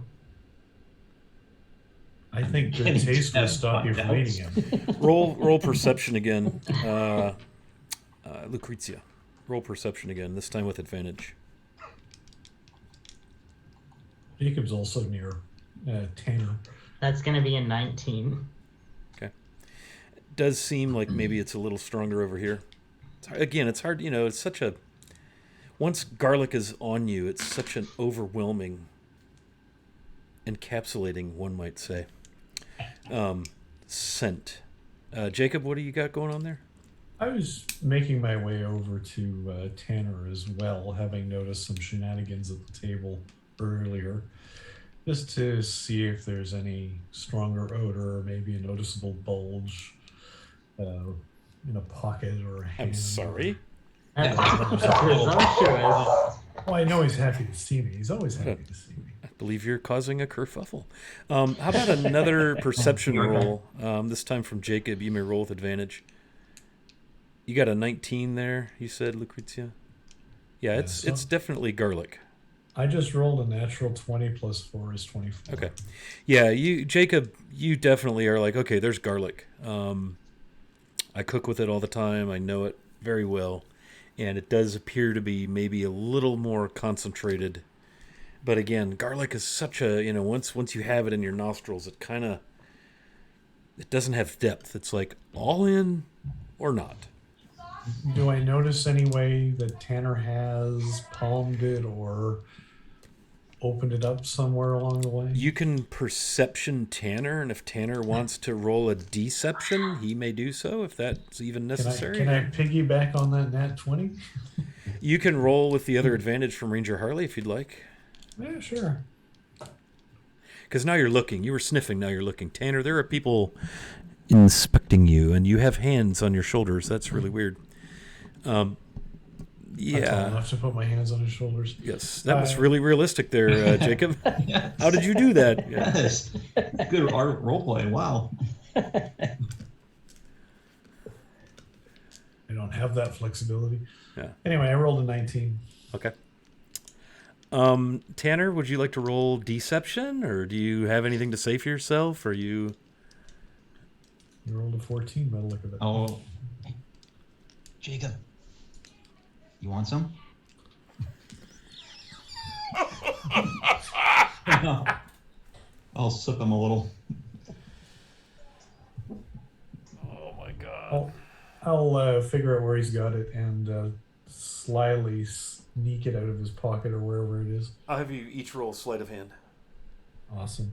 I think the Getting taste will to stop you find from out. eating him. Roll perception again, Lucrezia. Roll perception again. This time with advantage. Jacob's also near Tanner. That's gonna be a 19. Does seem like maybe it's a little stronger over here. Again, it's hard. It's such a. Once garlic is on you, it's such an overwhelming, encapsulating, one might say, scent. Jacob, what do you got going on there? I was making my way over to Tanner as well, having noticed some shenanigans at the table earlier, just to see if there's any stronger odor or maybe a noticeable bulge in a pocket or a hand. I'm sorry. That's Yeah. presumptuous. Well, I know he's happy to see me. He's always happy to see me. I believe you're causing a kerfuffle. How about another perception roll? This time from Jacob. You may roll with advantage. You got a 19 there, you said, Lucrezia? Yeah, it's definitely garlic. I just rolled a natural 20 plus 4 is 24. Okay. Yeah, Jacob, you definitely are like, okay, there's garlic. I cook with it all the time. I know it very well. And it does appear to be maybe a little more concentrated. But again, garlic is such a, once you have it in your nostrils, it doesn't have depth. It's like all in or not. Do I notice any way that Tanner has palmed it or opened it up somewhere along the way? You can perception Tanner, and if Tanner wants to roll a deception, he may do so, if that's even necessary. Can I piggyback on that nat 20? You can roll with the other advantage from Ranger Harley if you'd like. Yeah, sure. Because now you're looking. You were sniffing, now you're looking. Tanner, there are people inspecting you, and you have hands on your shoulders. That's really weird. That's all enough to put my hands on his shoulders. Yes, that was really realistic there, Jacob. Yes. How did you do that? Yeah. Yes. Good art roleplay. Wow. I don't have that flexibility. Yeah. Anyway, I rolled a 19. Okay. Tanner, would you like to roll deception, or do you have anything to say for yourself? Or you rolled a 14 by the look of it. Oh, hey, Jacob, you want some? I'll sip him a little. Oh my God. I'll figure out where he's got it and slyly sneak it out of his pocket or wherever it is. I'll have you each roll sleight of hand. Awesome.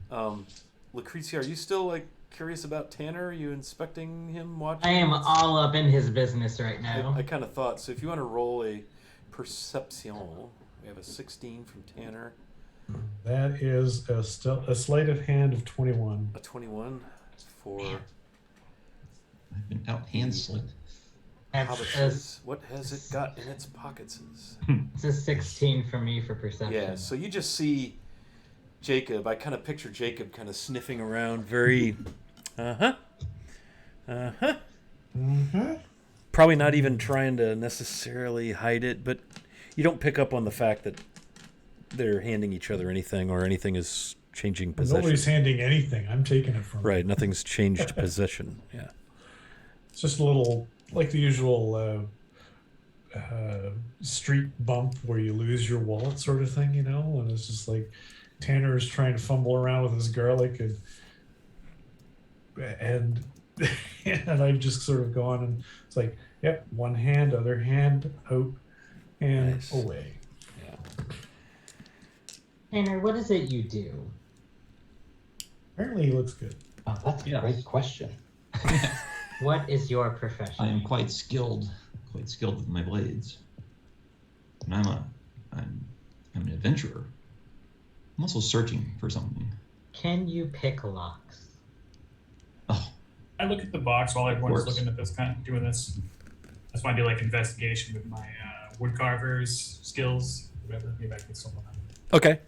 Lucrezia, are you still curious about Tanner? Are you inspecting him, watching? I am all up in his business right now. I kind of thought. So if you want to roll a perception, we have a 16 from Tanner, That is a sleight of hand of 21. a 21 for I've been out hand slipped. That's what has it got in its pockets? it's a 16 for me for perception. Yeah, so you just see Jacob. I kind of picture Jacob kind of sniffing around, very, probably not even trying to necessarily hide it, but you don't pick up on the fact that they're handing each other anything or anything is changing possession. Nobody's handing anything. I'm taking it from him. Right, nothing's changed possession. Yeah. It's just a little, like the usual street bump where you lose your wallet sort of thing, And it's just like Tanner's trying to fumble around with his garlic and I've just sort of gone and it's like, yep, one hand, other hand, out and Nice. away. Yeah. Tanner, what is it you do? Apparently he looks good. Oh, that's a Yes. great question. What is your I profession? am quite skilled with my blades. And I'm an adventurer. I'm also searching for something. Can you pick locks? Oh, I look at the box while everyone's course. looking at this, kind of doing this. That's why I do like investigation with my wood carver's skills. Whatever. Maybe I can someone out. Okay.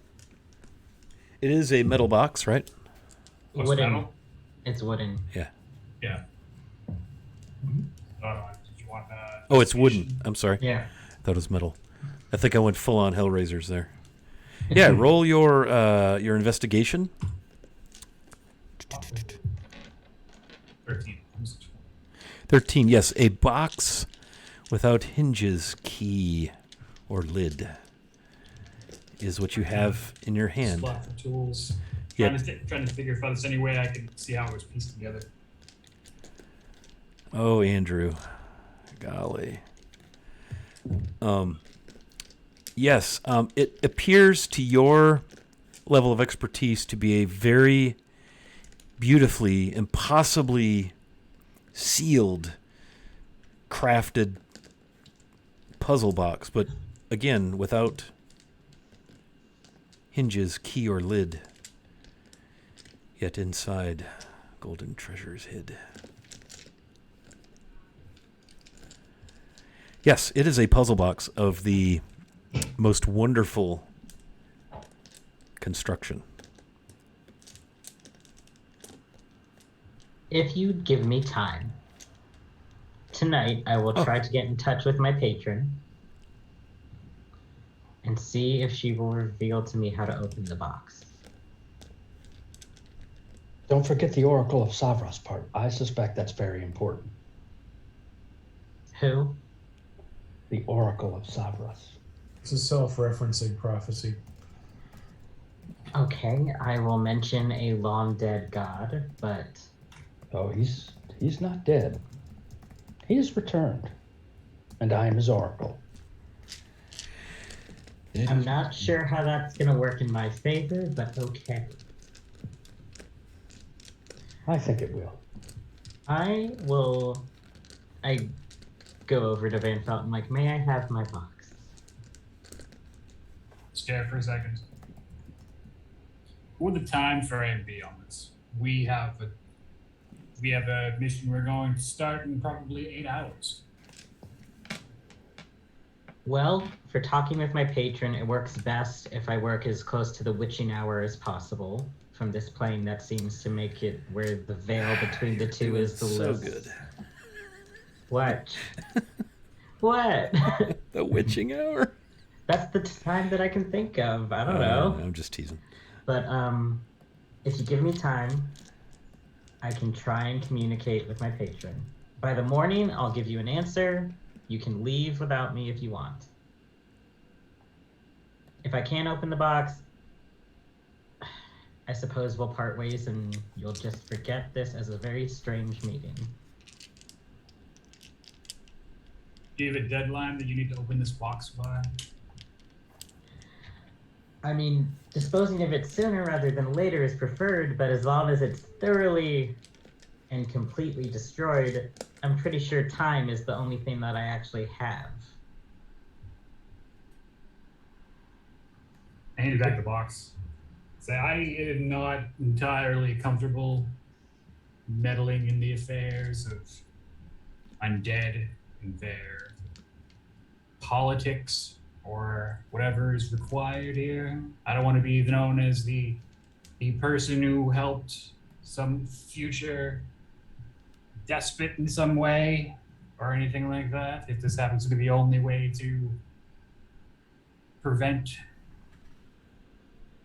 It is a metal box, right? What's Wooden. metal? It's wooden. Yeah. Did you want? Oh, it's wooden. investigation? I'm sorry. Yeah. I thought it was metal. I think I went full on Hellraisers there. Yeah, roll your investigation. 13. 13. Yes, a box without hinges, key, or lid is what you have in your hand. Slot for tools. Yep. Trying to figure if there's any way I can see how it was pieced together. Oh, Andrew. Golly. Yes, it appears to your level of expertise to be a very beautifully, impossibly sealed, crafted puzzle box, but again, without hinges, key, or lid. Yet inside, golden treasures hid. Yes, it is a puzzle box of the most wonderful construction. If you'd give me time, tonight I will try to get in touch with my patron and see if she will reveal to me how to open the box. Don't forget the Oracle of Savras part. I suspect that's very important. Who? The Oracle of Savras. It's a self-referencing prophecy. Okay, I will mention a long dead god, but Oh, he's not dead. He has returned, and I am his oracle. I'm not sure how that's going to work in my favor, but okay. I think it will. I go over to Van Felton like, may I have my box? Stare for a second. What would the time frame be on this? We have a mission we're going to start in probably 8 hours. Well, for talking with my patron, it works best if I work as close to the witching hour as possible. From this plane, that seems to make it where the veil between the two is the so least. good. What? What? The witching hour? That's the time that I can think of. I don't know. I'm just teasing. But if you give me time, I can try and communicate with my patron. By the morning, I'll give you an answer. You can leave without me if you want. If I can't open the box, I suppose we'll part ways and you'll just forget this as a very strange meeting. Do you have a deadline that you need to open this box by? I mean, disposing of it sooner rather than later is preferred, but as long as it's thoroughly and completely destroyed, I'm pretty sure time is the only thing that I actually have. I handed back the box. Say, I am not entirely comfortable meddling in the affairs of undead and their politics or whatever is required here. I don't want to be known as the person who helped some future despot in some way or anything like that. If this happens to be the only way to prevent,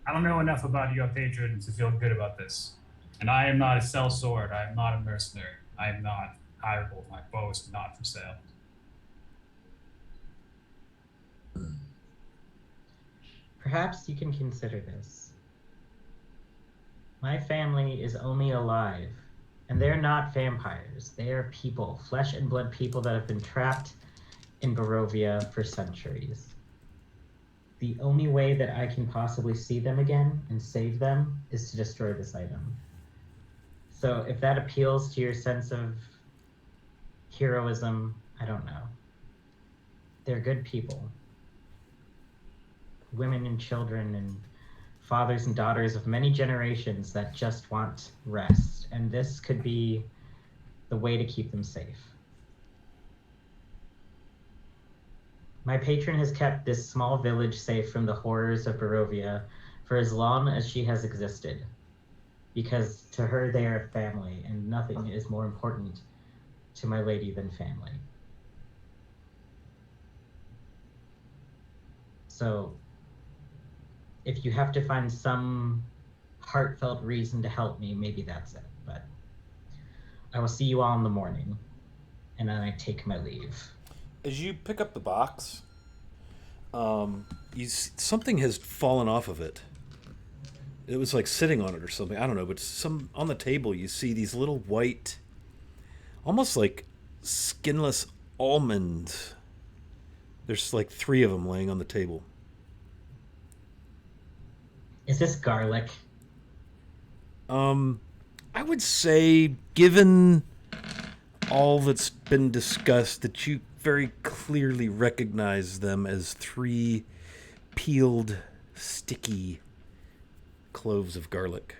I don't know enough about your patron to feel good about this. And I am not a sellsword. I am not a mercenary. I am not hireable. My bow is not for sale. Perhaps you can consider this. My family is only alive, and they're not vampires. They are people, flesh and blood people that have been trapped in Barovia for centuries. The only way that I can possibly see them again and save them is to destroy this item. So if that appeals to your sense of heroism. I don't know. They're good people. Women and children and fathers and daughters of many generations that just want rest. And this could be the way to keep them safe. My patron has kept this small village safe from the horrors of Barovia for as long as she has existed, because to her they are family, and nothing is more important to my lady than family. So, if you have to find some heartfelt reason to help me, maybe that's it. But I will see you all in the morning, and then I take my leave. As you pick up the box, something has fallen off of it. It was like sitting on it or something. I don't know, but on the table you see these little white, almost like skinless almonds. There's like 3 of them laying on the table. Is this garlic? I would say, given all that's been discussed, that you very clearly recognize them as 3 peeled, sticky cloves of garlic.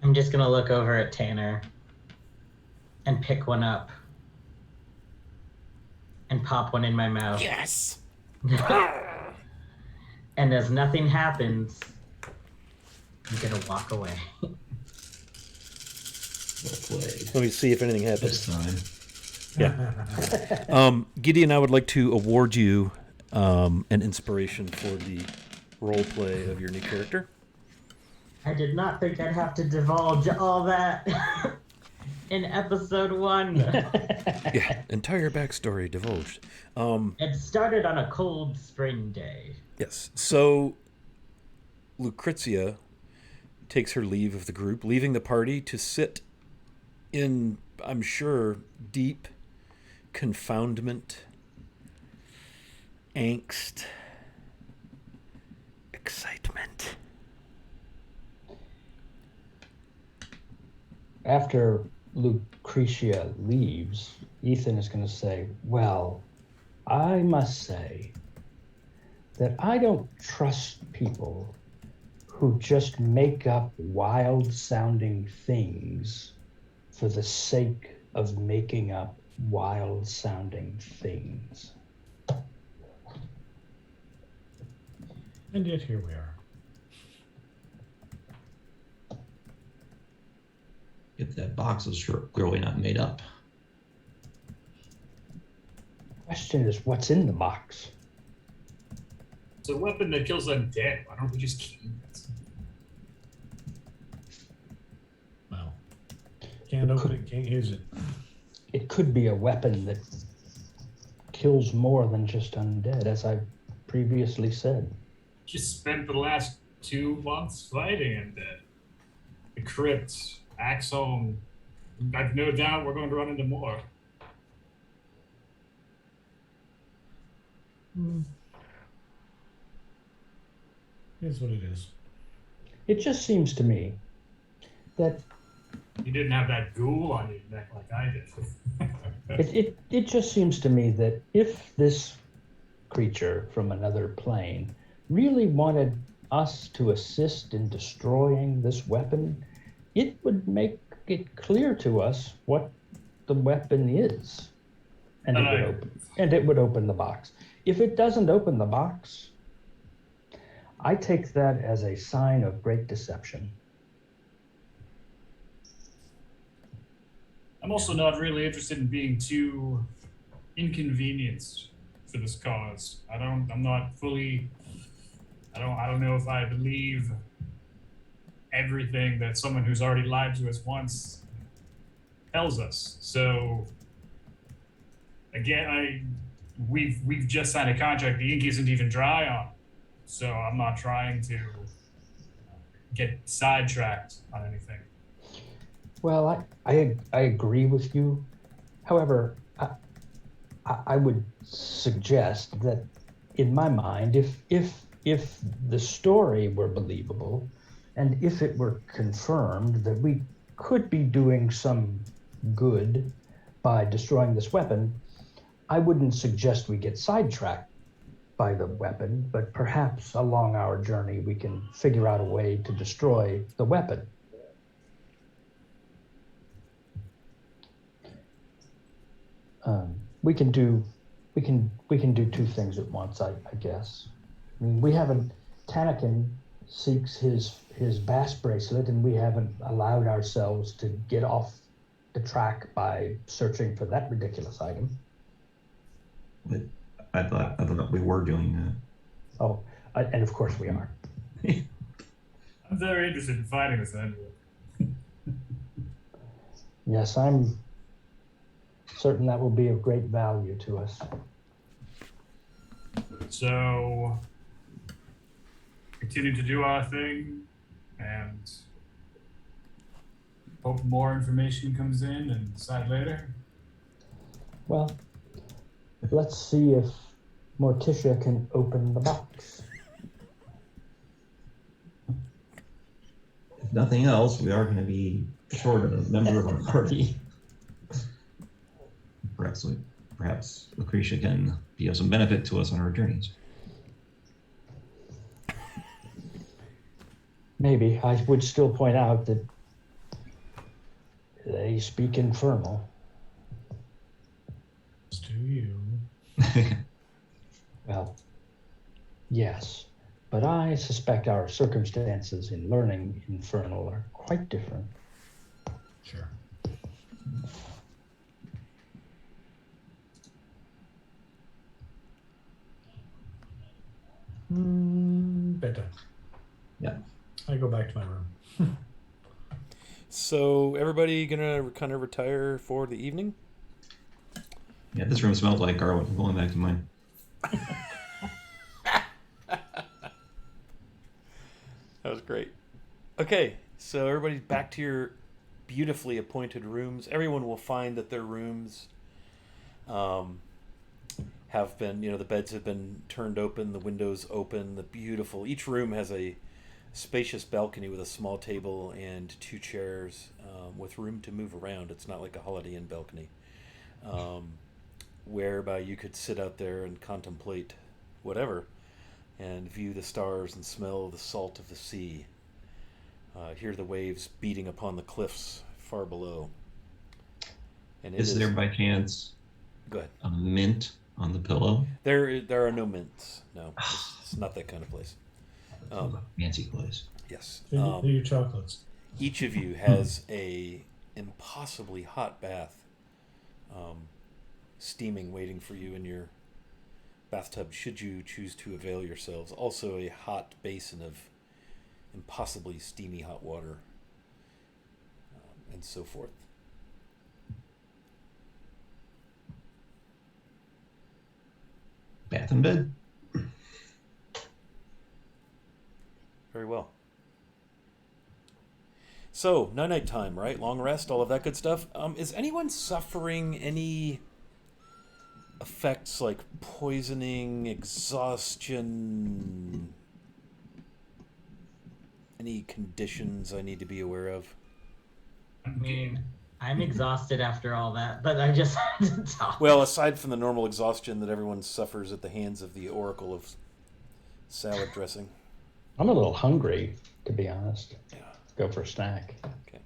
I'm just gonna look over at Tanner and pick one up and pop one in my mouth. Yes! And as nothing happens, I'm gonna walk away. Well played. Let me see if anything happens. This time. Yeah. Gideon, I would like to award you an inspiration for the role play of your new character. I did not think I'd have to divulge all that in episode 1. Yeah, entire backstory divulged. It started on a cold spring day. Yes. So Lucrezia takes her leave of the group, leaving the party to sit in, I'm sure, deep confoundment, angst, excitement. After Lucretia leaves, Ethan is going to say, well, I must say that I don't trust people who just make up wild-sounding things for the sake of making up wild-sounding things. And yet here we are. If that box is clearly not made up. Question is, what's in the box? It's a weapon that kills undead. Why don't we just keep it? Well, can't open it, can't use it. It could be a weapon that kills more than just undead, as I previously said. Just spent the last 2 months fighting undead. The crypt, Axholm. I've no doubt we're going to run into more. Here's what it is. It just seems to me that You didn't have that ghoul on your neck like I did. it just seems to me that if this creature from another plane really wanted us to assist in destroying this weapon, it would make it clear to us what the weapon is. And it would open the box. If it doesn't open the box, I take that as a sign of great deception. I'm also not really interested in being too inconvenienced for this cause. I'm not fully. I don't know if I believe everything that someone who's already lied to us once tells us. So again, we've just signed a contract. The ink isn't even dry on. So I'm not trying to get sidetracked on anything. Well, I agree with you. However, I would suggest that, in my mind, if the story were believable, and if it were confirmed that we could be doing some good by destroying this weapon, I wouldn't suggest we get sidetracked by the weapon, but perhaps along our journey we can figure out a way to destroy the weapon. We can do two things at once, I guess. I mean, we haven't. Tanakin seeks his bass bracelet, and we haven't allowed ourselves to get off the track by searching for that ridiculous item. But I thought that we were doing that. Oh, and of course we are. I'm very interested in finding this anyway. Yes, I'm certain that will be of great value to us. So, continue to do our thing and hope more information comes in and decide later. Well, let's see if Morticia can open the box. If nothing else, we are going to be short of a member of our party. Perhaps Lucretia can be of some benefit to us on our journeys. Maybe. I would still point out that they speak infernal. Do you? Well, yes, but I suspect our circumstances in learning infernal are quite different. Sure. Bedtime. Yeah. I go back to my room. So everybody gonna kind of retire for the evening? Yeah, this room smelled like garlic. I'm going back to mine. That was great. Okay, so everybody's back to your beautifully appointed rooms. Everyone will find that their rooms have been, the beds have been turned open, the windows open, each room has a spacious balcony with a small table and 2 chairs with room to move around. It's not like a Holiday Inn balcony, whereby you could sit out there and contemplate whatever and view the stars and smell the salt of the sea, hear the waves beating upon the cliffs far below. And Is there by chance Go ahead. a mint on the pillow? There are no mints. No, it's not that kind of place. Fancy place. Yes. Do your chocolates. Each of you has a impossibly hot bath, steaming, waiting for you in your bathtub should you choose to avail yourselves. Also a hot basin of impossibly steamy hot water, and so forth. Bath and bed. Very well. So, night time, right? Long rest, all of that good stuff. Is anyone suffering any effects like poisoning, exhaustion? Any conditions I need to be aware of? I mean, I'm exhausted after all that, but I just had to talk. Well, aside from the normal exhaustion that everyone suffers at the hands of the Oracle of salad dressing. I'm a little hungry, to be honest. Yeah. Go for a snack. Okay.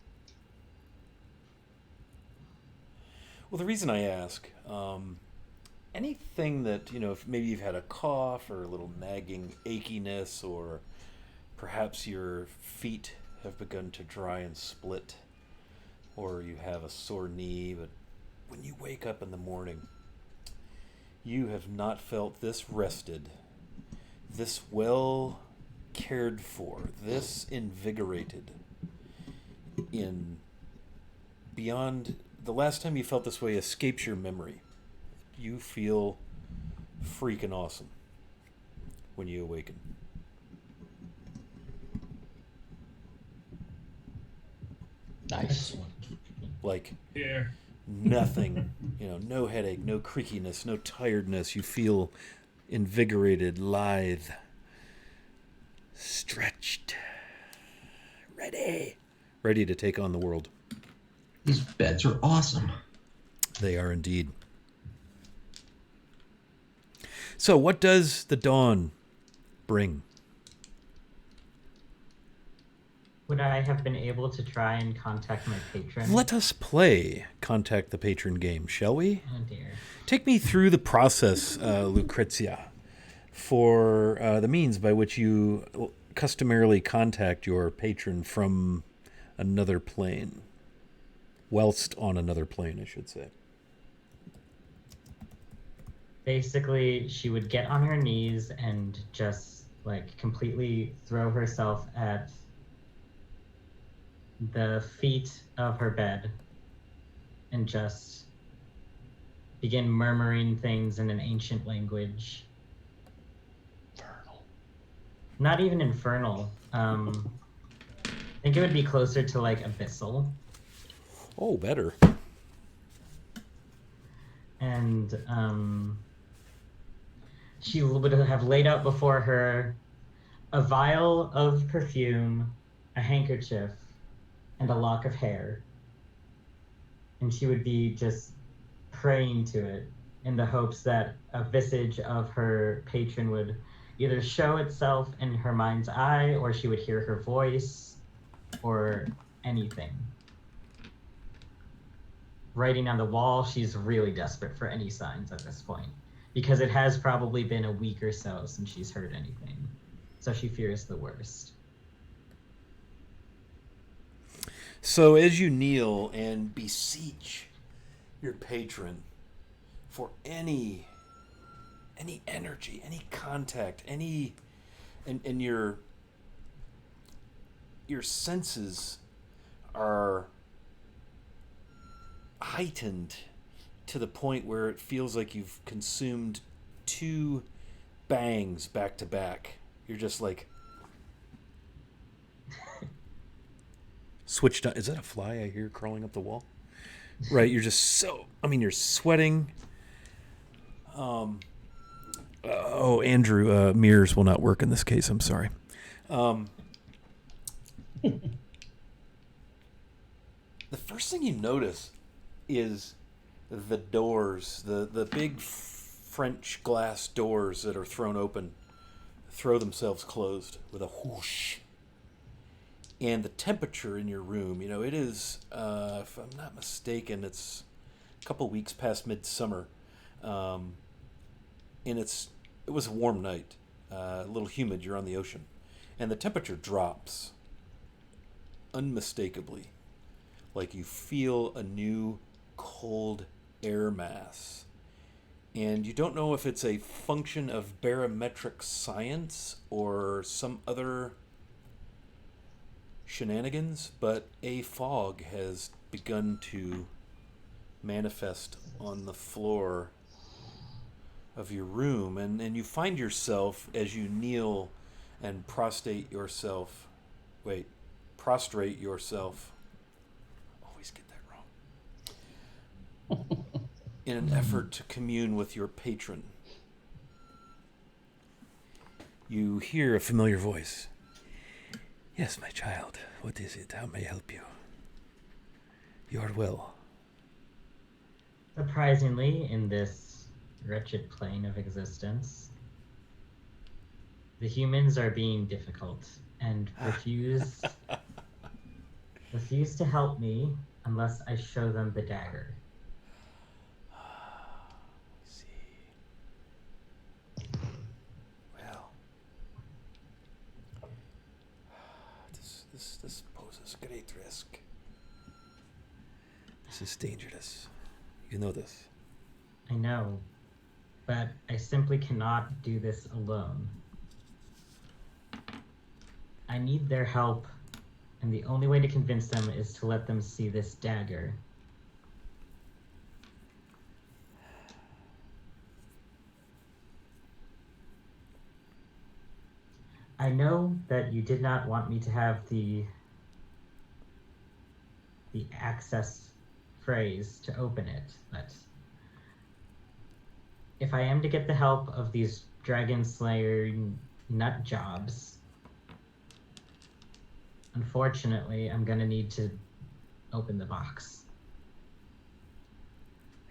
Well, the reason I ask, anything that, if maybe you've had a cough or a little nagging achiness, or perhaps your feet have begun to dry and split, or you have a sore knee, but when you wake up in the morning, you have not felt this rested, this well cared for, this invigorated in beyond the last time you felt this way escapes your memory. You feel freaking awesome when you awaken. Nice. Excellent. Like Here. nothing, no headache, no creakiness, no tiredness. You feel invigorated, lithe, stretched, ready to take on the world. These beds are awesome. They are indeed. So, what does the dawn bring? Would I have been able to try and contact my patron? Let us play Contact the Patron game, shall we? Oh dear. Take me through the process, Lucrezia, for the means by which you customarily contact your patron from another plane. Whilst on another plane, I should say. Basically, she would get on her knees and just like completely throw herself at the feet of her bed and just begin murmuring things in an ancient language. Infernal. Not even infernal. I think it would be closer to like abyssal. Oh, better. And she would have laid out before her a vial of perfume, a handkerchief, and a lock of hair. And she would be just praying to it in the hopes that a visage of her patron would either show itself in her mind's eye, or she would hear her voice, or anything. Writing on the wall, she's really desperate for any signs at this point, because it has probably been a week or so since she's heard anything. So she fears the worst. So as you kneel and beseech your patron for any energy, any contact, and your senses are heightened to the point where it feels like you've consumed 2 bangs back to back. You're just like switched on. Is that a fly I hear crawling up the wall? Right, you're just so, you're sweating. Andrew, mirrors will not work in this case. I'm sorry. The first thing you notice is the doors, the big French glass doors that are thrown open, throw themselves closed with a whoosh. And the temperature in your room, it is, if I'm not mistaken, it's a couple weeks past midsummer. And it was a warm night, a little humid, you're on the ocean. And the temperature drops unmistakably. Like you feel a new cold air mass. And you don't know if it's a function of barometric science or some other shenanigans, but a fog has begun to manifest on the floor of your room, and you find yourself as you kneel and prostrate yourself. Always get that wrong. In an effort to commune with your patron. You hear a familiar voice. Yes, my child. What is it? How may I help you? You are well. Surprisingly, in this wretched plane of existence, the humans are being difficult and refuse to help me unless I show them the dagger. See. Well, this poses great risk. This is dangerous. You know this. I know, but I simply cannot do this alone. I need their help, and the only way to convince them is to let them see this dagger. I know that you did not want me to have the access phrase to open it, but if I am to get the help of these dragon slayer nut jobs, unfortunately, I'm gonna need to open the box.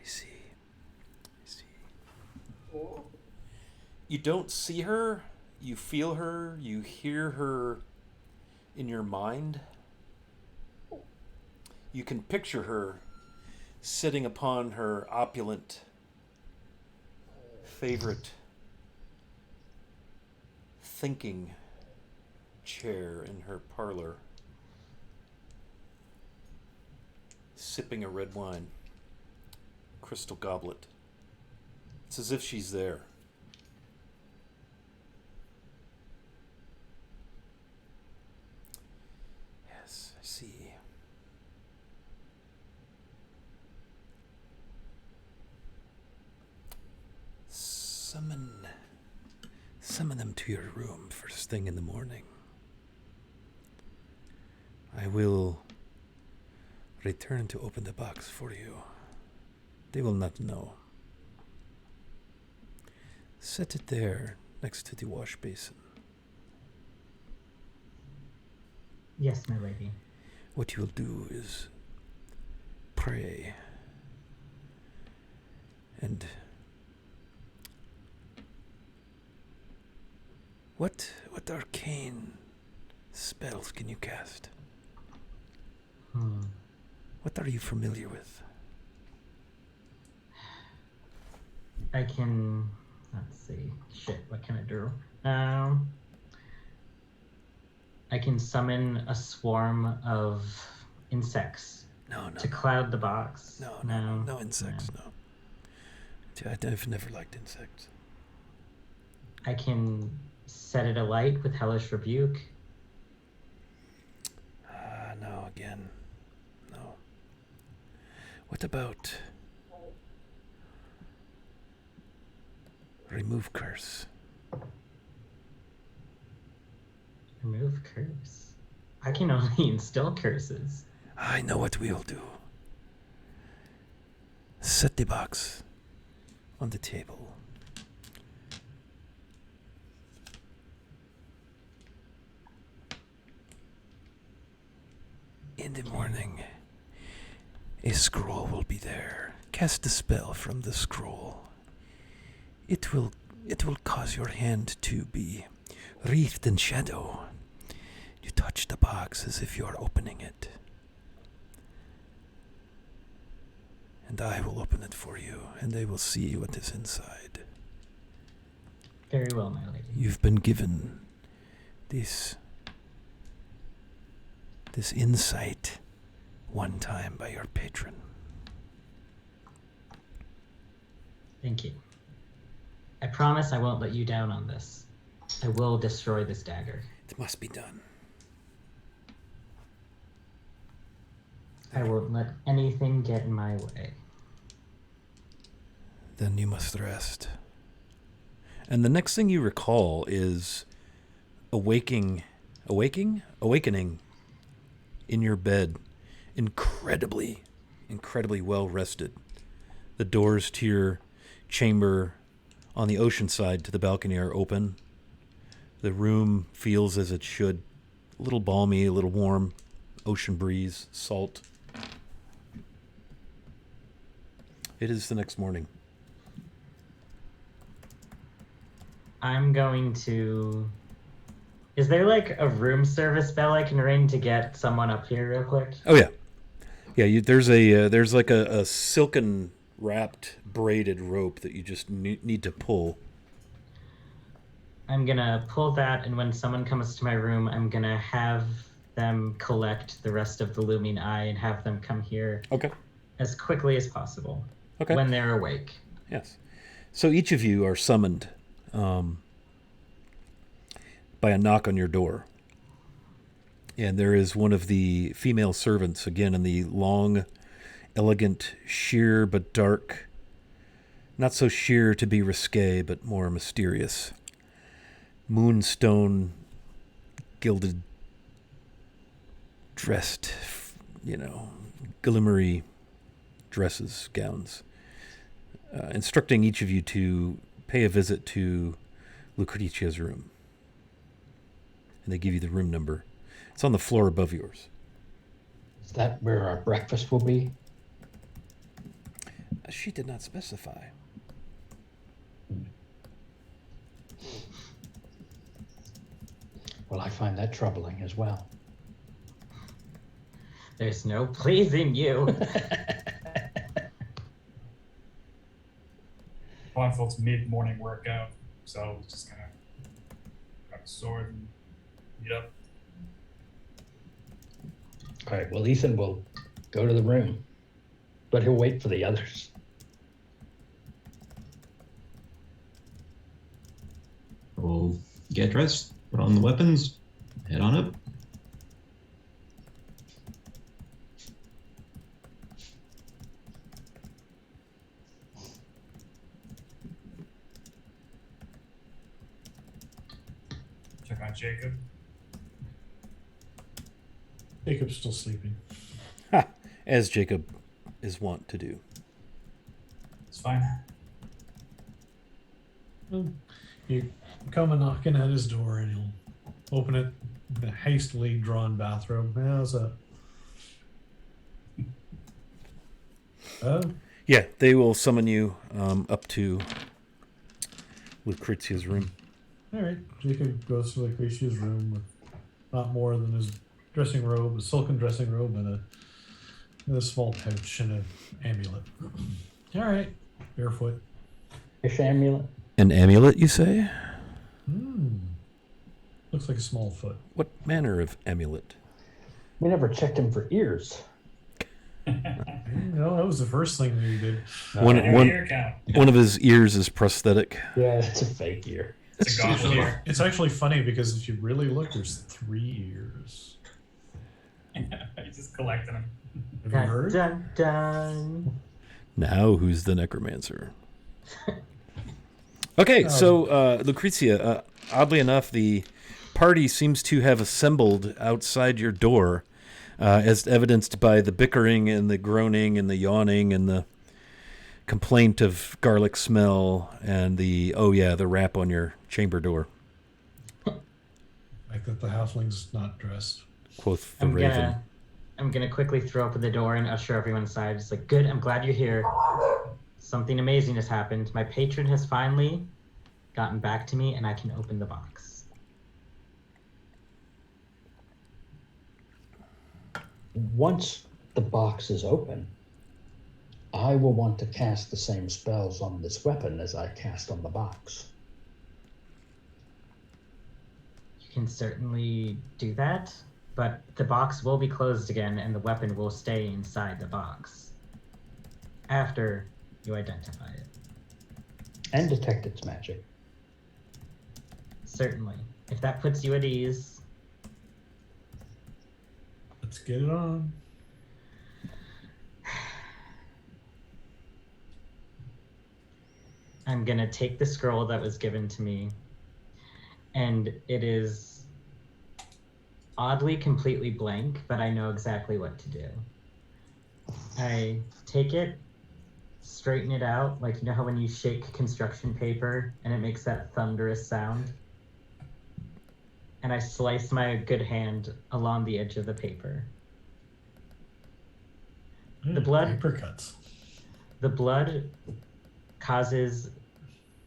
me see. You don't see her. You feel her. You hear her in your mind. You can picture her sitting upon her opulent favorite thinking chair in her parlor, sipping a red wine, crystal goblet. It's as if she's there. Yes, I see. Summon them to your room first thing in the morning. I will return to open the box for you. They will not know. Set it there next to the wash basin. Yes, my lady. What you will do is pray and what arcane spells can you cast? What are you familiar with? I can. Let's see. Shit, what can I do? I can summon a swarm of insects No. to cloud the box. No insects, no. I've never liked insects. I can set it alight with hellish rebuke. No, again. No. What about remove curse? Remove curse. I can only instill curses. I know what we'll do. Set the box on the table. In the morning, a scroll will be there. Cast the spell from the scroll. It will cause your hand to be wreathed in shadow. You touch the box as if you are opening it. And I will open it for you, and they will see what is inside. Very well, my lady. You've been given this insight one time by your patron. Thank you. I promise I won't let you down on this. I will destroy this dagger. It must be done. I won't let anything get in my way. Then you must rest. And the next thing you recall is awakening in your bed, incredibly well rested. The doors to your chamber on the ocean side to the balcony are open. The room feels as it should. A little balmy, a little warm. Ocean breeze, salt. It is the next morning. I'm going to... Is there like a room service bell I can ring to get someone up here real quick? Oh yeah, yeah. There's like a silken wrapped braided rope that you just need to pull. I'm gonna pull that, and when someone comes to my room, I'm gonna have them collect the rest of the looming eye and have them come here. Okay. As quickly as possible. Okay. When they're awake. Yes. So each of you are summoned by a knock on your door. And there is one of the female servants, again, in the long, elegant, sheer but dark, not so sheer to be risque, but more mysterious, moonstone, gilded, dressed, glimmery dresses, gowns, instructing each of you to pay a visit to Lucretia's room. And they give you the room number. It's on the floor above yours. Is that where our breakfast will be? She did not specify. Well, I find that troubling as well. There's no pleasing you. Bonfilt's mid-morning workout, so just gonna grab a sword and meet up. All right, well, Ethan will go to the room, but he'll wait for the others. We'll get dressed, put on the weapons, head on up. Check on Jacob. Jacob's still sleeping. Ha! As Jacob is wont to do. It's fine. You come a knocking at his door, and he'll open it in a hastily drawn bathrobe. How's that? Oh, Yeah, they will summon you up to Lucrezia's room. all right. Jacob goes to Lucretia's room with not more than his dressing robe, a silken dressing robe, and a small pouch and an amulet. All right, barefoot. Fish amulet. An amulet, you say? Looks like a small foot. What manner of amulet? We never checked him for ears. No, that was the first thing that he did. Your ear count. One of his ears is prosthetic. Yeah, it's a fake ear. It's a gobble ear. It's actually funny because if you really look, there's 3 ears. He's just collecting them. Have you heard? Dun, dun. Now, who's the necromancer? Okay, so Lucrezia, oddly enough, the party seems to have assembled outside your door, as evidenced by the bickering and the groaning and the yawning and the complaint of garlic smell and the rap on your chamber door, Like that the halfling's not dressed. quoth the raven. I'm gonna quickly throw open the door and usher everyone inside. It's like, good, I'm glad you're here. Something amazing has happened. My patron has finally gotten back to me, and I can open the box. Once the box is open, I will want to cast the same spells on this weapon as I cast on the box. You can certainly do that, but the box will be closed again, and the weapon will stay inside the box after you identify it. And detect its magic. Certainly. If that puts you at ease. Let's get it on. I'm gonna take the scroll that was given to me, and it is oddly completely blank, but I know exactly what to do. I take it, straighten it out, like you know how when you shake construction paper and it makes that thunderous sound? And I slice my good hand along the edge of the paper. The blood- Paper cuts. The blood causes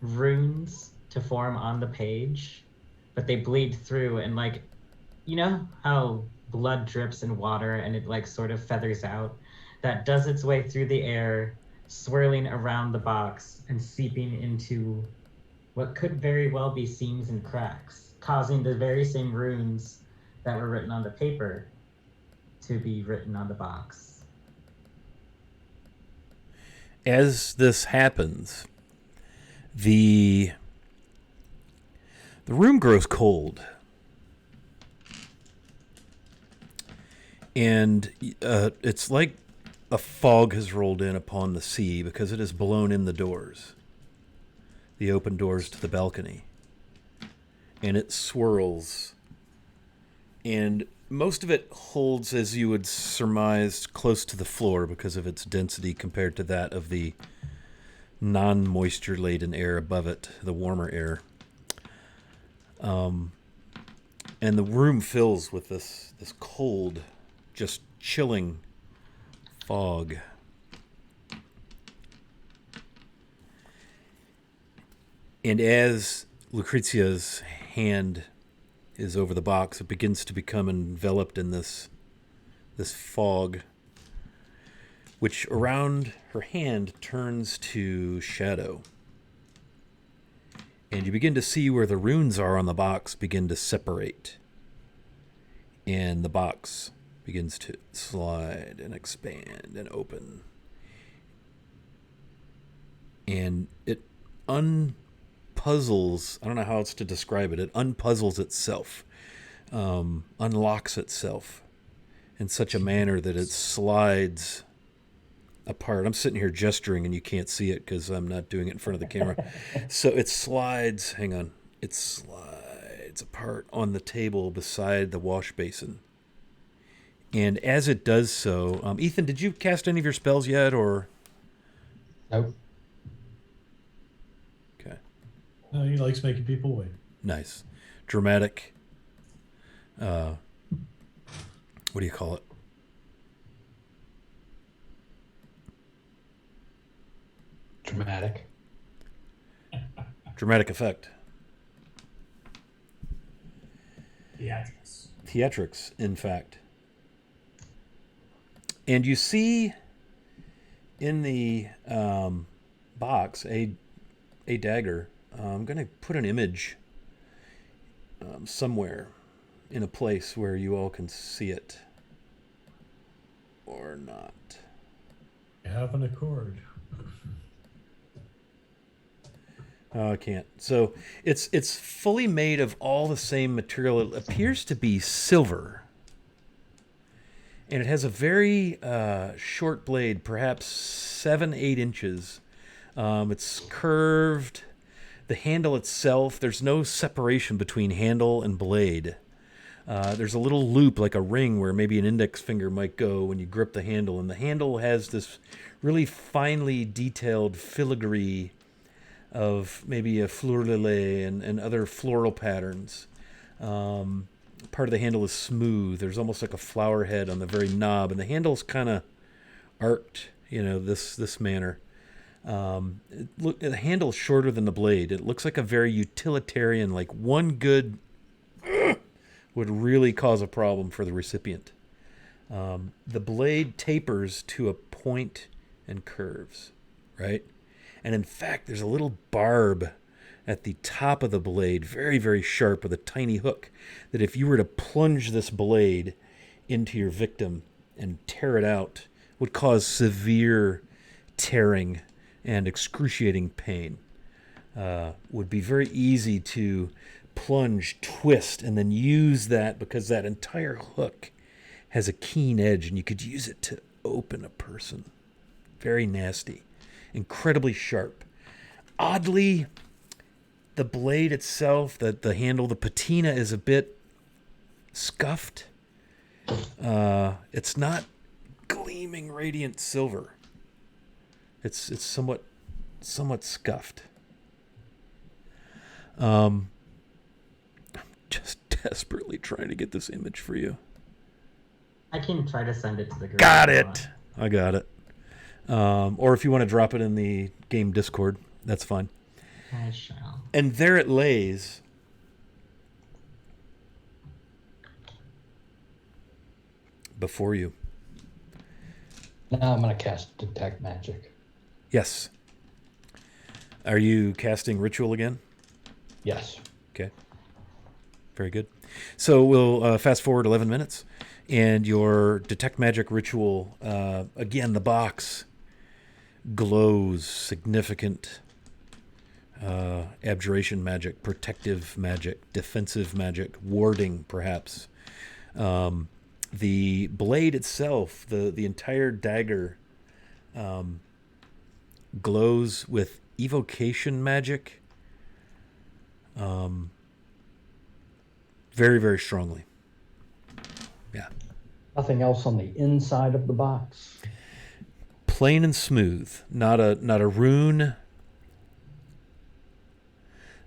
runes to form on the page, but they bleed through, and like, you know how blood drips in water and it like sort of feathers out? That does its way through the air, swirling around the box and seeping into what could very well be seams and cracks, causing the very same runes that were written on the paper to be written on the box. As this happens, the room grows cold, and it's like a fog has rolled in upon the sea because it has blown in the doors, the open doors to the balcony, and it swirls, and most of it holds, as you would surmise, close to the floor because of its density compared to that of the non-moisture laden air above it, the warmer air. And the room fills with this cold, just chilling fog. And as Lucrezia's hand is over the box, it begins to become enveloped in this fog, which around her hand turns to shadow. And you begin to see where the runes are on the box begin to separate. And the box begins to slide and expand and open. And it unpuzzles, I don't know how else to describe it, it unpuzzles itself, unlocks itself in such a manner that it slides apart. I'm sitting here gesturing and you can't see it because I'm not doing it in front of the camera. So it slides, hang on, it slides apart on the table beside the wash basin. And as it does so, Ethan, did you cast any of your spells yet, or? Nope. Okay. No, he likes making people wait. Nice. Dramatic. What do you call it? Dramatic. Dramatic effect. Theatrics. Theatrics, in fact. And you see in the box a dagger. I'm going to put an image somewhere in a place where you all can see it. Or not. You have an accord. Oh, I can't. So it's fully made of all the same material. It appears to be silver. And it has a very short blade, perhaps 7-8 inches. It's curved. The handle itself, there's no separation between handle and blade. There's a little loop, like a ring, where maybe an index finger might go when you grip the handle. And the handle has this really finely detailed filigree of maybe a fleur-de-lis and other floral patterns. Part of the handle is smooth. There's almost like a flower head on the very knob, and the handle's kind of arced, this manner. The handle's shorter than the blade. It looks like a very utilitarian, like one good would really cause a problem for the recipient. The blade tapers to a point and curves, right? And in fact, there's a little barb at the top of the blade, very, very sharp, with a tiny hook, that if you were to plunge this blade into your victim and tear it out, would cause severe tearing and excruciating pain. Would be very easy to plunge, twist, and then use that, because that entire hook has a keen edge, and you could use it to open a person. Very nasty. Incredibly sharp. Oddly, the blade itself, the handle, the patina is a bit scuffed. It's not gleaming radiant silver. It's somewhat scuffed. I'm just desperately trying to get this image for you. I can try to send it to the group. Got it. I got it. Or if you want to drop it in the game Discord, that's fine. I shall. And there it lays. Before you. Now I'm going to cast Detect Magic. Yes. Are you casting Ritual again? Yes. Okay. Very good. So we'll fast forward 11 minutes. And your Detect Magic Ritual, again, the box glows significant abjuration magic, protective magic, defensive magic, warding, perhaps. The blade itself, the entire dagger, glows with evocation magic, very, very strongly. Yeah. Nothing else on the inside of the box. Plain and smooth. Not a rune.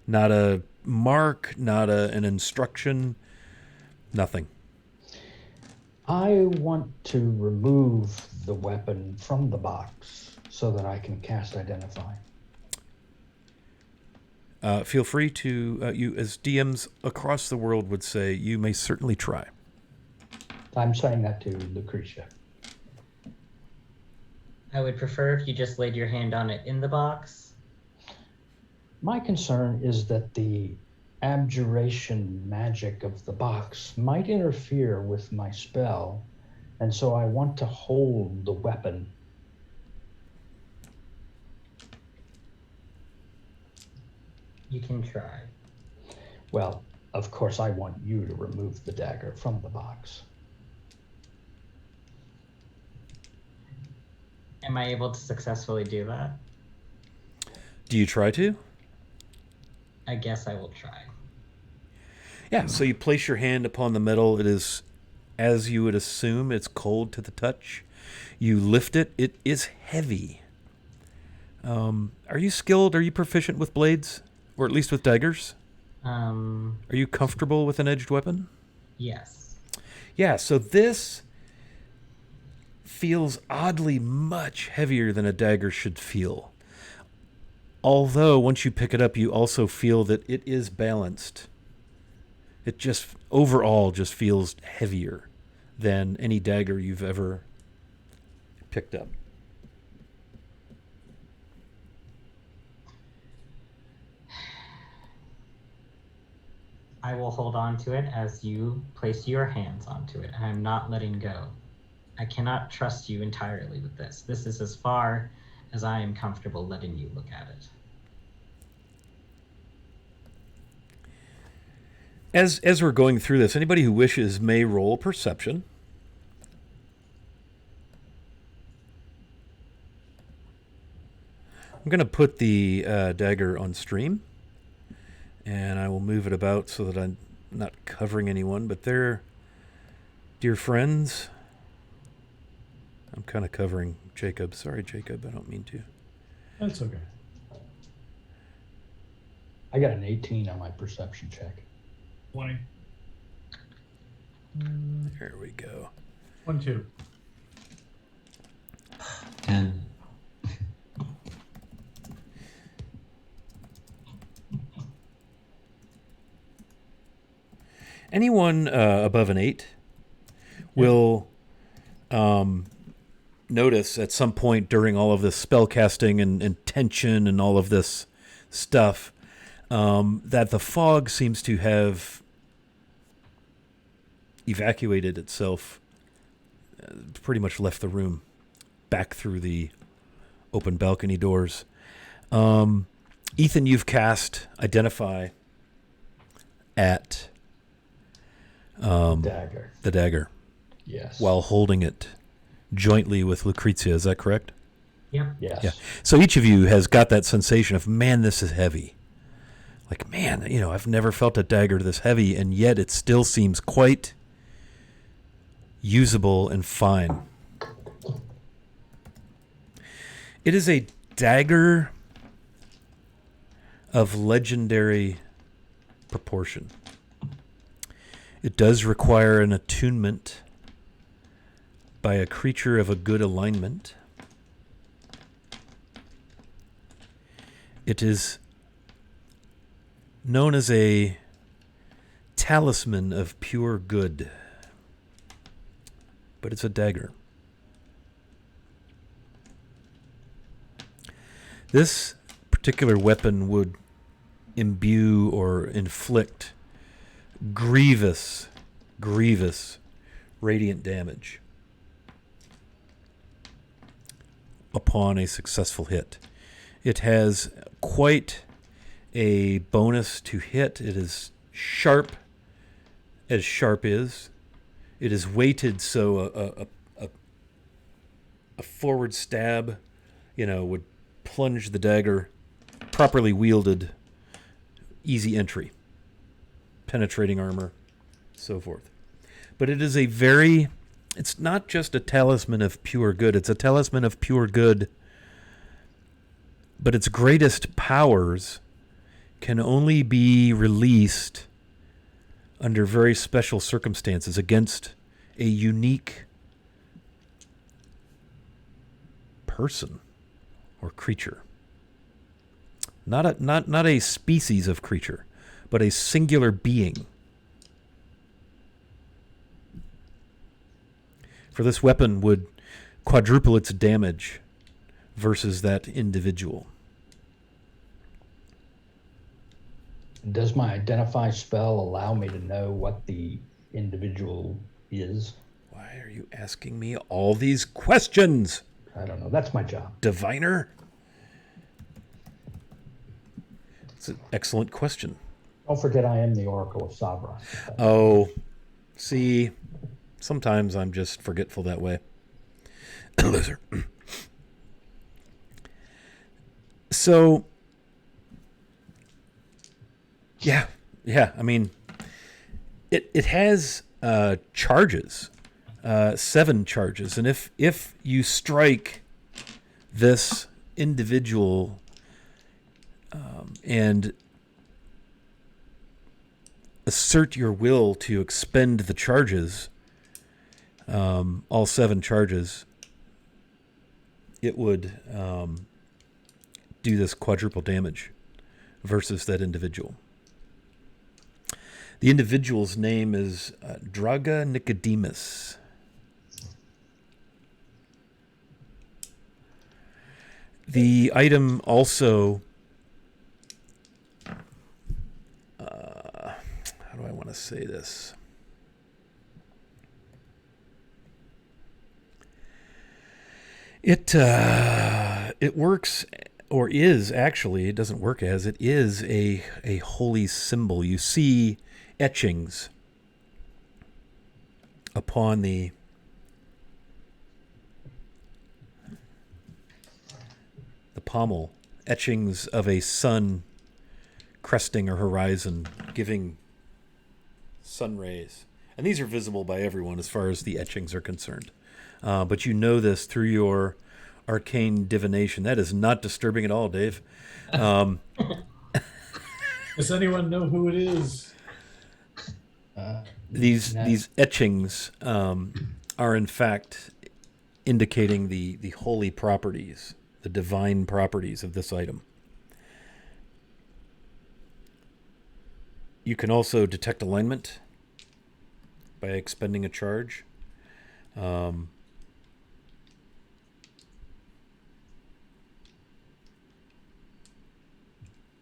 Not a mark. Not an instruction. Nothing. I want to remove the weapon from the box so that I can cast Identify. Feel free to, you as DMs across the world would say, you may certainly try. I'm saying that to Lucretia. I would prefer if you just laid your hand on it in the box. My concern is that the abjuration magic of the box might interfere with my spell, and so I want to hold the weapon. You can try. Well, of course, I want you to remove the dagger from the box. Am I able to successfully do that? Do you try to? I guess I will try. Yeah, so you place your hand upon the metal. It is, as you would assume, it's cold to the touch. You lift it. It is heavy. Are you skilled? Are you proficient with blades? Or at least with daggers? Are you comfortable with an edged weapon? Yes. Yeah, so this feels oddly much heavier than a dagger should feel. Although, once you pick it up, you also feel that it is balanced. It just, overall, just feels heavier than any dagger you've ever picked up. I will hold on to it as you place your hands onto it. I'm not letting go. I cannot trust you entirely with this. This is as far as I am comfortable letting you look at it. As we're going through this, anybody who wishes may roll perception. I'm going to put the dagger on stream, and I will move it about so that I'm not covering anyone, but they're dear friends. I'm kind of covering Jacob. Sorry, Jacob, I don't mean to. That's okay. I got an 18 on my perception check. 20. There we go. 1, 2. 10. Anyone above an 8 will notice at some point during all of this spell casting and tension and all of this stuff that the fog seems to have evacuated itself, pretty much left the room, back through the open balcony doors. Ethan, you've cast Identify at Dagger. the dagger Yes. while holding it jointly with Lucrezia. Is that correct? Yep. Yes. Yeah. So each of you has got that sensation of, man, this is heavy. Like, man, I've never felt a dagger this heavy, and yet it still seems quite usable and fine. It is a dagger of legendary proportion. It does require an attunement by a creature of a good alignment. It is known as a talisman of pure good, but it's a dagger. This particular weapon would imbue or inflict grievous radiant damage upon a successful hit. It has quite a bonus to hit. It is sharp as sharp is. It is weighted so a forward stab, would plunge the dagger, properly wielded, easy entry, penetrating armor, so forth. But it is it's not just a talisman of pure good, it's a talisman of pure good, but its greatest powers can only be released under very special circumstances against a unique person or creature. Not a species of creature, but a singular being. For this weapon would quadruple its damage versus that individual. Does my identify spell allow me to know what the individual is? Why are you asking me all these questions, I don't know. That's my job. diviner? It's an excellent question. Don't forget I am the Oracle of Sabra. Oh, see, sometimes I'm just forgetful that way. Loser. So, yeah. I mean, it has charges, 7 charges, and if you strike this individual and assert your will to expend the charges, all 7 charges, it would do this quadruple damage versus that individual. The individual's name is Draga Nicodemus. The item also, how do I want to say this? It works, or is actually, it doesn't work as, it is a holy symbol. You see etchings upon the pommel, etchings of a sun cresting a horizon, giving sun rays. And these are visible by everyone as far as the etchings are concerned. But you know this through your arcane divination. That is not disturbing at all, Dave. Does anyone know who it is? These etchings are in fact indicating the holy properties, the divine properties of this item. You can also detect alignment by expending a charge.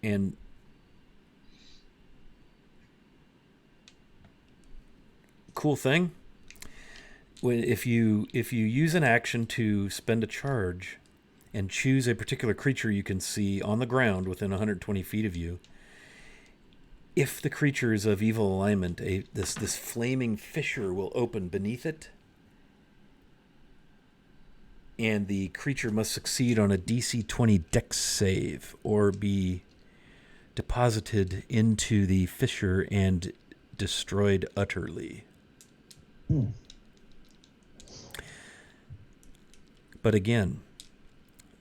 And cool thing, if you use an action to spend a charge and choose a particular creature you can see on the ground within 120 feet of you, if the creature is of evil alignment, this flaming fissure will open beneath it, and the creature must succeed on a DC 20 Dex save or be deposited into the fissure and destroyed utterly. But again,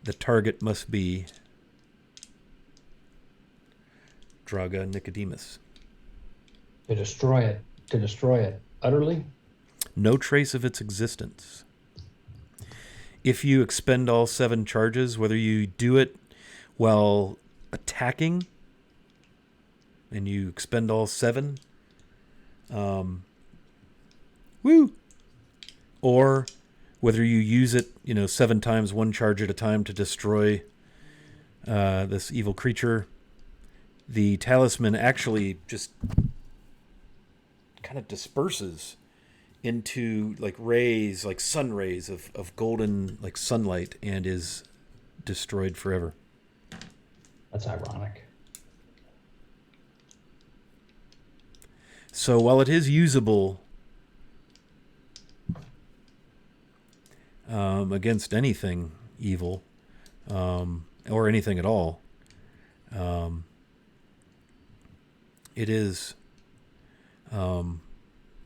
the target must be Draga Nicodemus. To destroy it utterly? No trace of its existence. If you expend all 7 charges, whether you do it while attacking and you expend all 7, or whether you use it, 7 times, 1 charge at a time to destroy this evil creature, the talisman actually just kind of disperses into like rays, like sun rays of golden like sunlight, and is destroyed forever. That's ironic. So while it is usable against anything evil, or anything at all, it is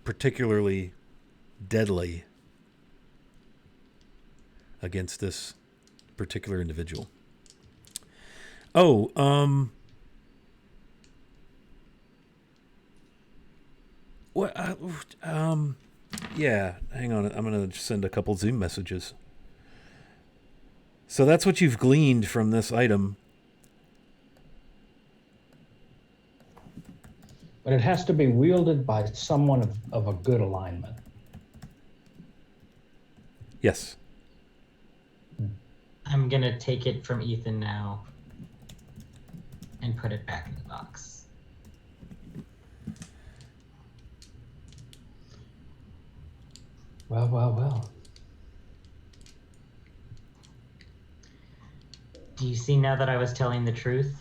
particularly deadly against this particular individual. What? Yeah, hang on. I'm going to send a couple Zoom messages. So that's what you've gleaned from this item. But it has to be wielded by someone of a good alignment. Yes. I'm gonna take it from Ethan now and put it back in the box. Well, well, well. Do you see now that I was telling the truth?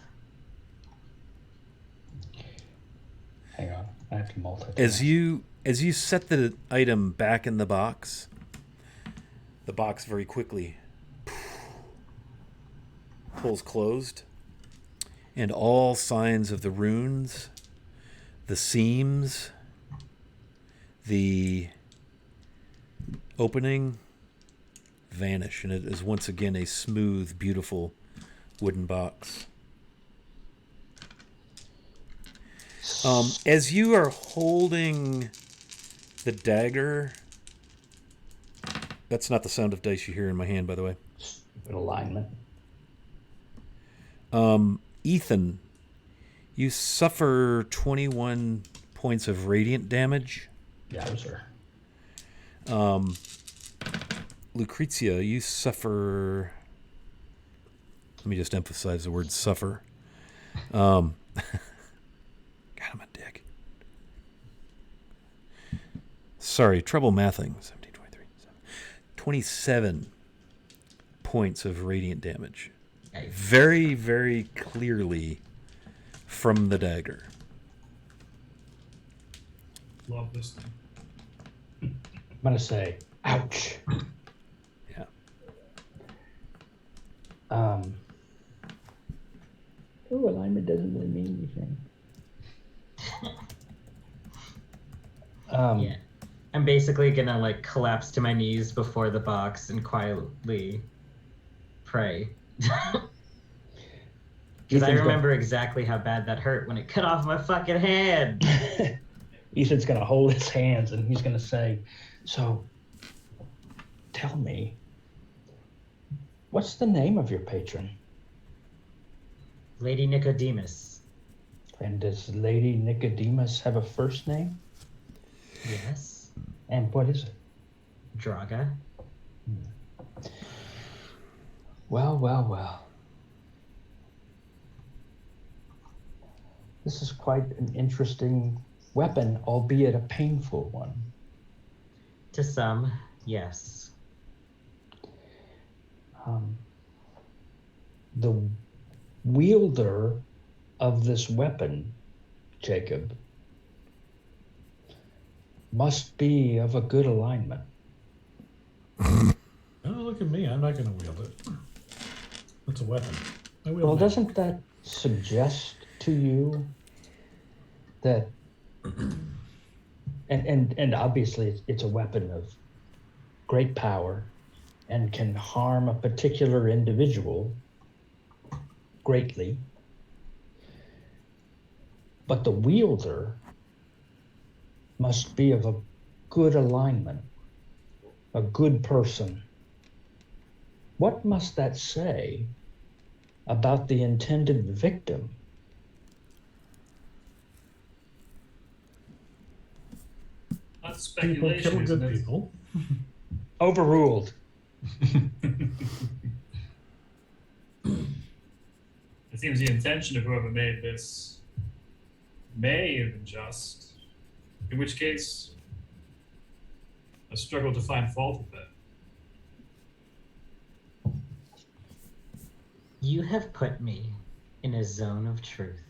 Hang on, I have to multitask. As you set the item back in the box very quickly pulls closed, and all signs of the runes, the seams, the opening vanish, and it is once again a smooth, beautiful wooden box. As you are holding the dagger, that's not the sound of dice you hear in my hand, by the way. Good alignment. Ethan, you suffer 21 points of radiant damage. Yeah, sir. Lucrezia, you suffer... Let me just emphasize the word suffer. God, I'm a dick. Sorry, trouble mathing. 17, 23, 27 points of radiant damage. Very, very clearly from the dagger. Love this thing. I'm going to say, ouch. Yeah. Alignment doesn't really mean anything. Yeah. I'm basically gonna like collapse to my knees before the box and quietly pray. Because I remember exactly how bad that hurt when it cut off my fucking hand. Ethan's going to hold his hands and he's going to say, so, tell me, what's the name of your patron? Lady Nicodemus. And does Lady Nicodemus have a first name? Yes. And what is it? Draga. Well, well, well. This is quite an interesting weapon, albeit a painful one. To some, yes. The wielder of this weapon, Jacob, must be of a good alignment. Oh, look at me. I'm not going to wield it. It's a weapon. I wield Well, magic. doesn't that suggest to you that, and obviously it's a weapon of great power and can harm a particular individual greatly, but the wielder must be of a good alignment, a good person. What must that say about the intended victim? That's People speculation, kill isn't good it? people. Overruled. It seems the intention of whoever made this may have been just. In which case, I struggle to find fault with that. You have put me in a zone of truth.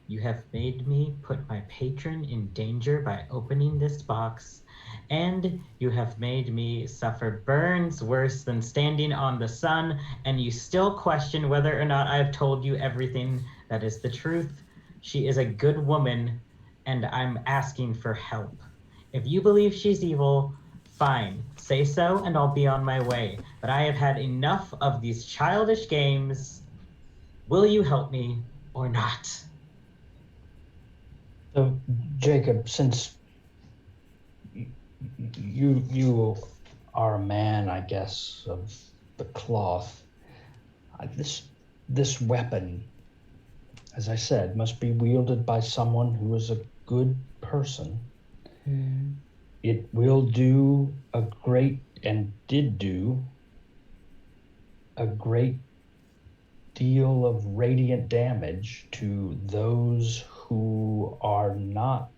You have made me put my patron in danger by opening this box, and you have made me suffer burns worse than standing on the sun, and you still question whether or not I've told you everything that is the truth. She is a good woman, and I'm asking for help. If you believe she's evil, fine, say so, and I'll be on my way. But I have had enough of these childish games. Will you help me or not? So, Jacob, since you are a man, I guess, of the cloth, this weapon, as I said, must be wielded by someone who is a good person. It will do a great, and did do, a great deal of radiant damage to those who are not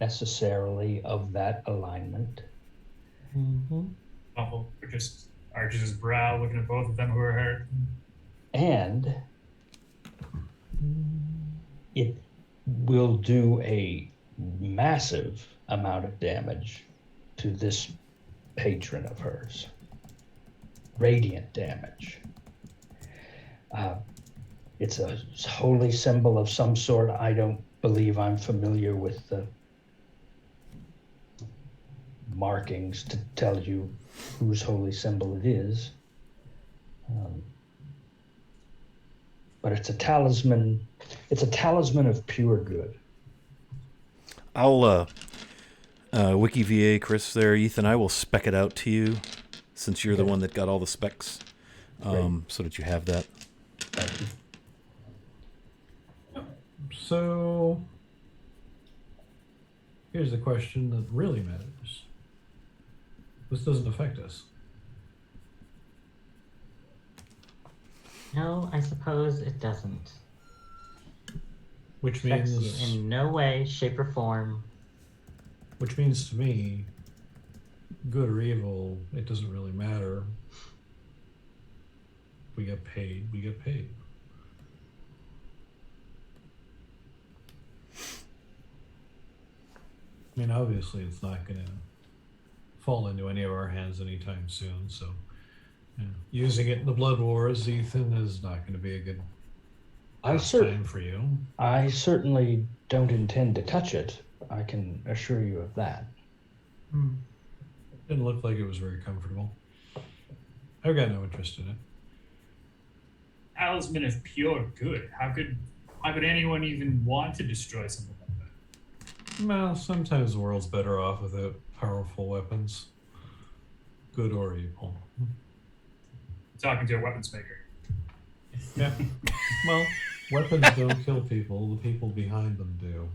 necessarily of that alignment. Awful. Just arches his brow, looking at both of them who are hurt. And it will do a massive amount of damage to this patron of hers. Radiant damage. It's a holy symbol of some sort. I don't believe I'm familiar with the markings to tell you whose holy symbol it is. But it's a talisman. It's a talisman of pure good. I'll wiki VA Chris there, Ethan. I will spec it out to you since you're the one that got all the specs, so that you have that. Thank you. So here's the question that really matters. This doesn't affect us. No, I suppose it doesn't. Which Affects means you in no way, shape, or form. Which means to me, good or evil, it doesn't really matter. We get paid, we get paid. I mean, obviously, it's not going to fall into any of our hands anytime soon, so using it in the Blood Wars, Ethan, is not going to be a good time for you. I certainly don't intend to touch it. I can assure you of that. Didn't look like it was very comfortable. I've got no interest in it. Talisman of pure good. How could anyone even want to destroy something like that? Well, sometimes the world's better off without powerful weapons, good or evil. Talking to a weapons maker. Yeah. Well, weapons don't kill people, the people behind them do.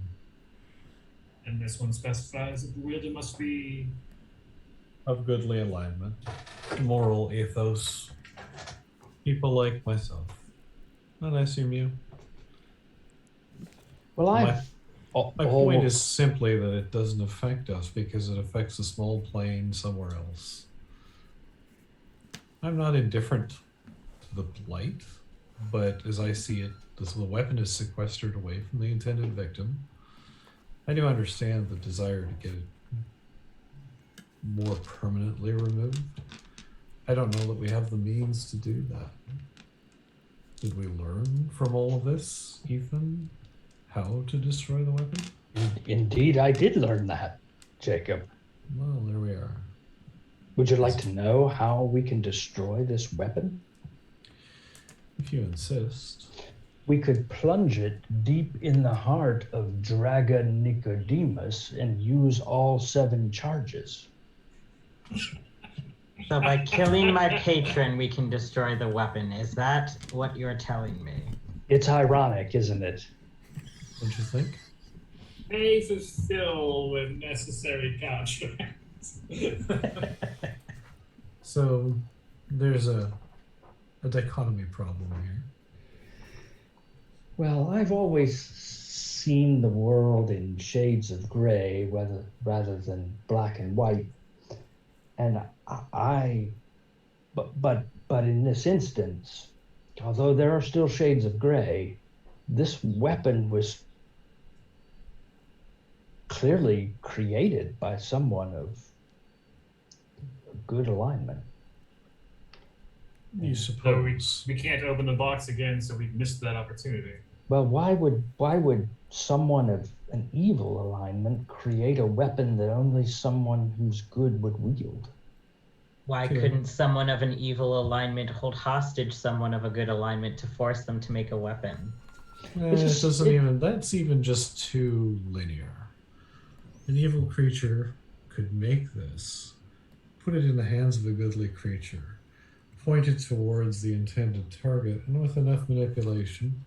And this one specifies that the wielder must be Of goodly alignment, moral ethos, people like myself. And I assume you. Well, My point is simply that it doesn't affect us because it affects a small plane somewhere else. I'm not indifferent to the blight, but as I see it, the weapon is sequestered away from the intended victim. I do understand the desire to get it more permanently removed. I don't know that we have the means to do that. Did we learn from all of this, Ethan, how to destroy the weapon? Indeed, I did learn that, Jacob. Well, there we are. Would you like to know how we can destroy this weapon? If you insist. We could plunge it deep in the heart of Dragon Nicodemus and use all 7 charges. So by killing my patron, we can destroy the weapon. Is that what you're telling me? It's ironic, isn't it? Don't you think? Maze is filled with necessary contracts. So there's a dichotomy problem here. Well, I've always seen the world in shades of gray, rather than black and white. And but in this instance, although there are still shades of gray, this weapon was clearly created by someone of good alignment. You So suppose. we can't open the box again, so we've missed that opportunity. Well, why would someone of an evil alignment create a weapon that only someone who's good would wield? Why couldn't someone of an evil alignment hold hostage someone of a good alignment to force them to make a weapon? That's even just too linear. An evil creature could make this, put it in the hands of a goodly creature, point it towards the intended target, and with enough manipulation,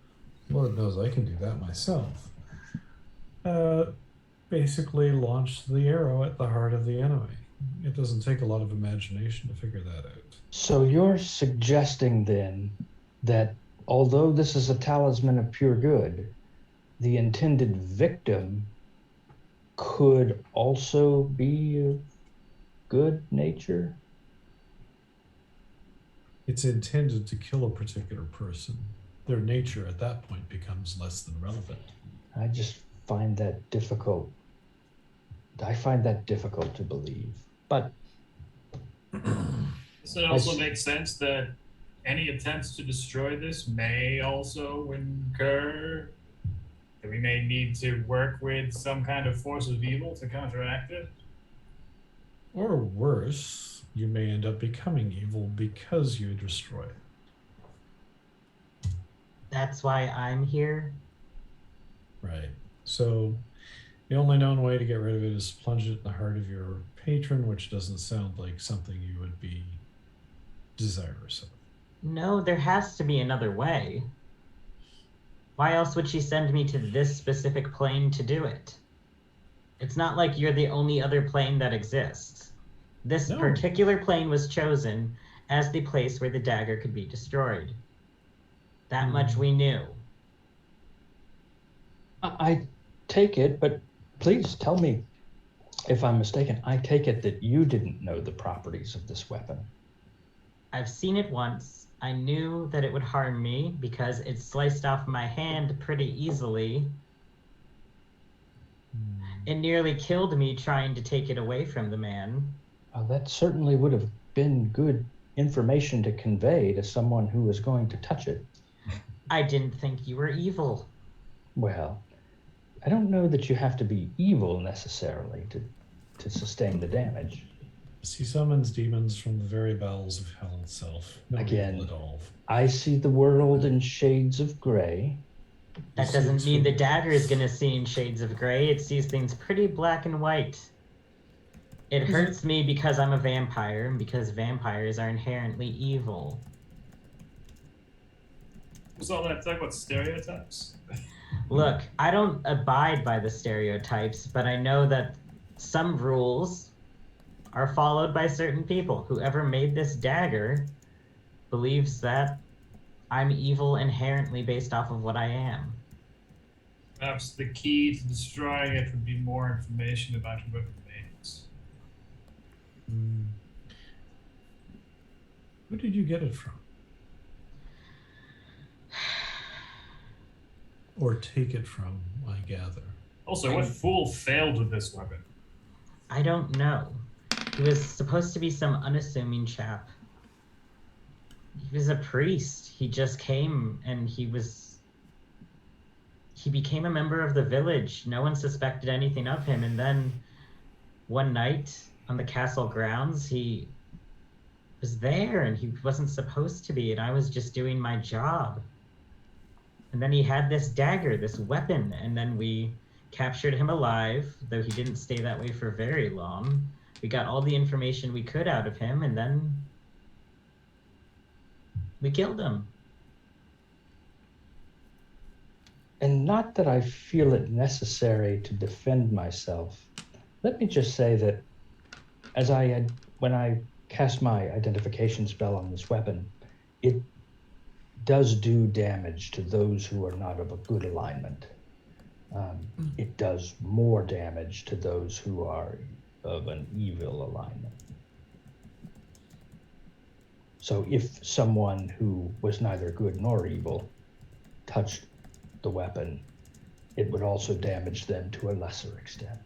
Lord knows I can do that myself. Basically launch the arrow at the heart of the enemy. It doesn't take a lot of imagination to figure that out. So you're suggesting then that although this is a talisman of pure good, the intended victim could also be of good nature? It's intended to kill a particular person. Their nature at that point becomes less than relevant. I just find that difficult. I find that difficult to believe. But Does it also make sense that any attempts to destroy this may also incur that we may need to work with some kind of force of evil to counteract it? Or worse, you may end up becoming evil because you destroy it. That's why I'm here. Right. So the only known way to get rid of it is plunge it in the heart of your patron, which doesn't sound like something you would be desirous of. No, there has to be another way. Why else would she send me to this specific plane to do it? It's not like you're the only other plane that exists. This No. particular plane was chosen as the place where the dagger could be destroyed. That much we knew. I take it, but please tell me if I'm mistaken. I take it that you didn't know the properties of this weapon. I've seen it once. I knew that it would harm me because it sliced off my hand pretty easily. It nearly killed me trying to take it away from the man. That certainly would have been good information to convey to someone who was going to touch it. I didn't think you were evil. Well, I don't know that you have to be evil necessarily to sustain the damage. He summons demons from the very bowels of hell itself. No Again. evil at all. I see the world in shades of gray. That You doesn't see mean the it's dagger is going to see in shades of gray. It sees things pretty black and white. It hurts me because I'm a vampire and because vampires are inherently evil. Was all that talk about stereotypes? Look, I don't abide by the stereotypes, but I know that some rules are followed by certain people. Whoever made this dagger believes that I'm evil inherently based off of what I am. Perhaps the key to destroying it would be more information about whoever made it. Who did you get it from? Or take it from, I gather. Also, what fool failed with this weapon? I don't know. He was supposed to be some unassuming chap. He was a priest. He just came and he became a member of the village. No one suspected anything of him. And then one night on the castle grounds, he was there and he wasn't supposed to be. And I was just doing my job. And then he had this dagger, this weapon. And then we captured him alive, though he didn't stay that way for very long. We got all the information we could out of him, and then we killed him. And not that I feel it necessary to defend myself. Let me just say that when I cast my identification spell on this weapon, it does do damage to those who are not of a good alignment. It does more damage to those who are of an evil alignment. So if someone who was neither good nor evil touched the weapon, it would also damage them to a lesser extent.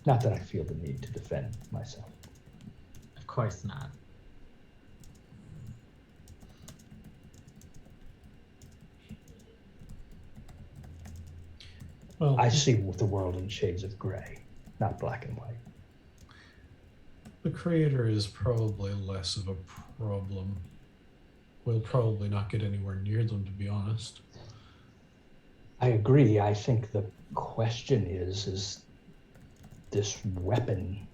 Not that I feel the need to defend myself. Of course not. Well, I see the world in shades of gray, not black and white. the creator is probably less of a problem. We'll probably not get anywhere near them, to be honest. I agree. I think the question is this weapon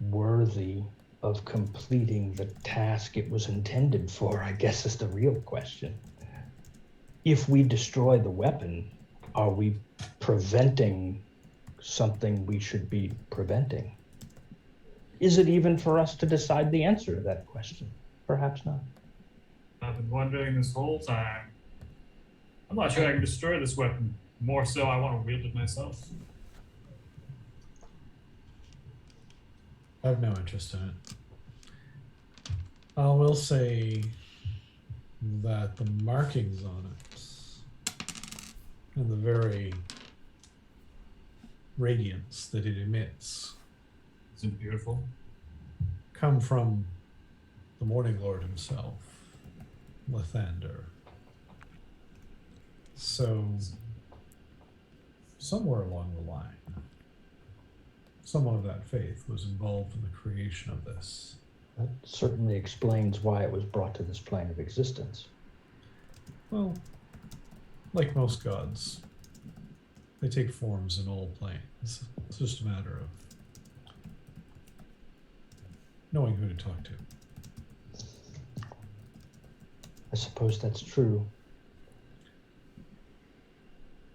worthy of completing the task it was intended for, I guess, is the real question. If we destroy the weapon, are we preventing something we should be preventing? Is it even for us to decide the answer to that question? Perhaps not. I've been wondering this whole time. I'm not sure I can destroy this weapon. More so, I want to wield it myself. I have no interest in it. I will say that the markings on it and the very radiance that it emits Isn't it beautiful? come from the Morning Lord himself, Lathander. So, somewhere along the line, someone of that faith was involved in the creation of this. That certainly explains why it was brought to this plane of existence. Well, like most gods, they take forms in all planes. It's just a matter of knowing who to talk to. I suppose that's true.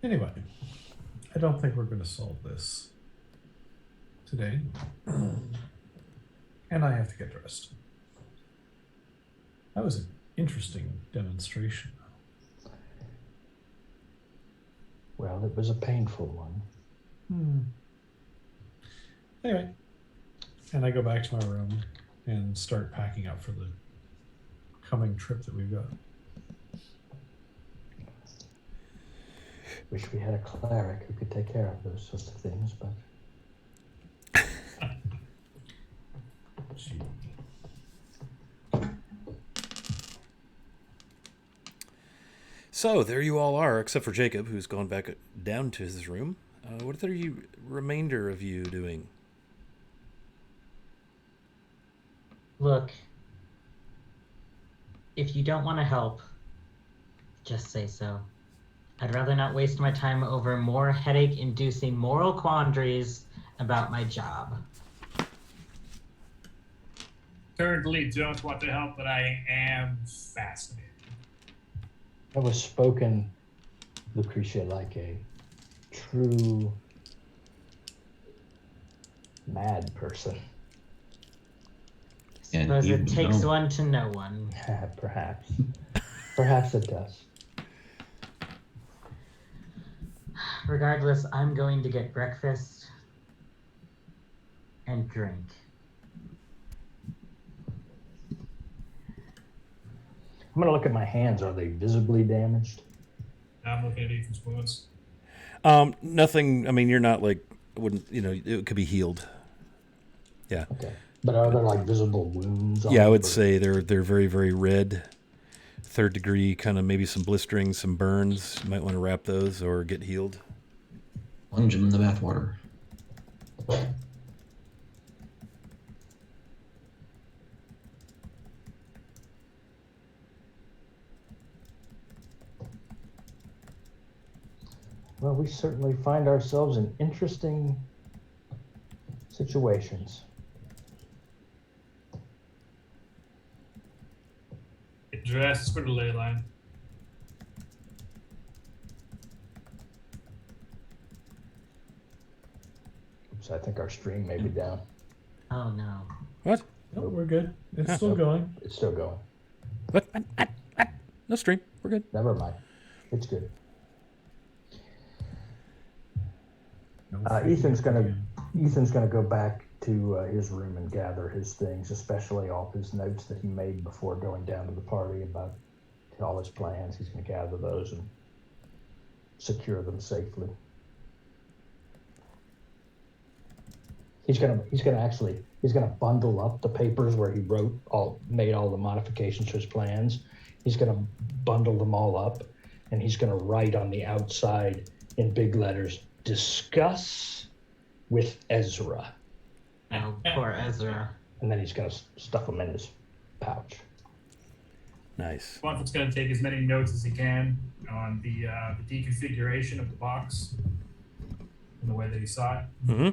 Anyway, I don't think we're going to solve this today. And I have to get dressed. That was an interesting demonstration. Well, it was a painful one. Anyway, and I go back to my room and start packing up for the coming trip that we've got. Wish we had a cleric who could take care of those sorts of things, but Gee. So there you all are, except for Jacob, who's gone back down to his room. What are you remainder of you doing? Look, if you don't want to help, just say so. I'd rather not waste my time over more headache-inducing moral quandaries about my job. Currently don't want to help, but I am fascinated. that was spoken, Lucretia, like a true mad person. And Suppose you it takes don't. one to know one. Perhaps. Perhaps it does. Regardless, I'm going to get breakfast and drink. I'm going to look at my hands. Are they visibly damaged? I'm looking at Ethan's wounds. Nothing. I mean, you're not like wouldn't it could be healed. Yeah. Okay. But are there like visible wounds on Yeah, I them, would or- say they're very, very red, 3rd degree, kind of maybe some blistering, some burns. You might want to wrap those or get healed. Plunge him in the bathwater. Well, we certainly find ourselves in interesting situations. Get dressed for the ley line. Oops, I think our stream may be down. Oh no. What? No, we're good. It's Yeah. still going. It's still going. What? No stream. We're good. Never mind. It's good. No Ethan's gonna again. Ethan's gonna go back to his room and gather his things, especially all his notes that he made before going down to the party about all his plans. He's gonna gather those and secure them safely. He's gonna bundle up the papers where he made all the modifications to his plans. He's gonna bundle them all up, and he's gonna write on the outside in big letters, "Discuss with Ezra," Oh, poor Ezra. and then he's gonna stuff them in his pouch. Nice. Bonfit's going to take as many notes as he can on the deconfiguration of the box in the way that he saw it. Mm-hmm.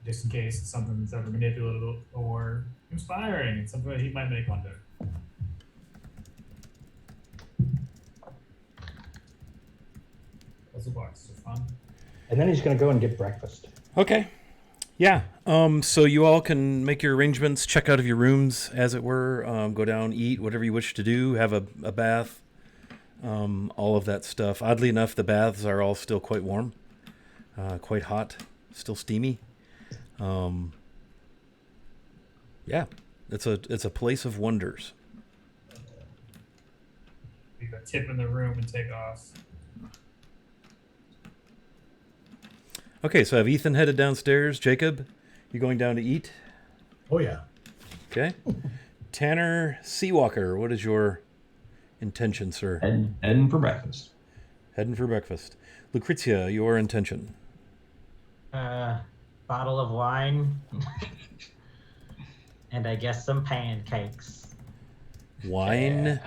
just in case it's something that's ever manipulative or inspiring, and something that he might make one day. Puzzle boxes are fun. And then he's going to go and get breakfast. Okay. Yeah. So you all can make your arrangements, check out of your rooms, as it were. Go down, eat, whatever you wish to do. Have a bath. All of that stuff. Oddly enough, the baths are all still quite warm, quite hot, still steamy. Yeah, it's a place of wonders. Leave a tip in the room and take off. Okay, so I have Ethan headed downstairs. Jacob, you going down to eat? Oh yeah. Okay. Tanner Seawalker, what is your intention, sir? Heading for breakfast. Heading for breakfast. Lucrezia, your intention? Bottle of wine. And I guess some pancakes. Wine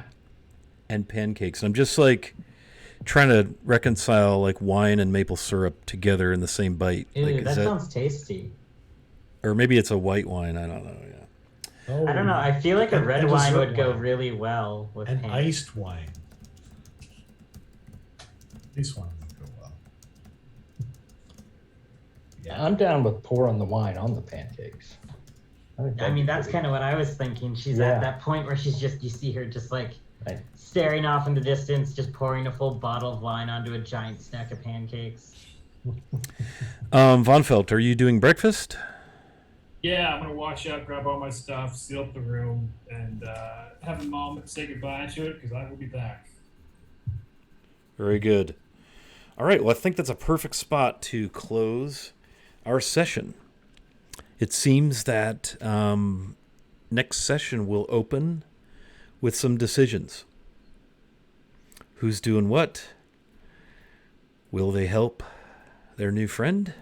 and pancakes. I'm just like trying to reconcile like wine and maple syrup together in the same bite. Ew, Like, that sounds tasty. or maybe it's a white wine. I don't know. Yeah. Oh, I don't know. I feel like a red and wine dessert would go wine. really well with And pancakes. iced wine. This one would go well. Yeah, I'm down with pouring the wine on the pancakes. I mean, that's kind of what I was thinking. She's Yeah. at that point where she's just, you see her just like Right. staring off in the distance, just pouring a full bottle of wine onto a giant stack of pancakes. Von Felt, are you doing breakfast? Yeah, I'm gonna wash up, grab all my stuff, seal up the room, and have a moment say goodbye to it because I will be back. Very good. All right. Well, I think that's a perfect spot to close our session. It seems that next session will open with some decisions. Who's doing what? Will they help their new friend?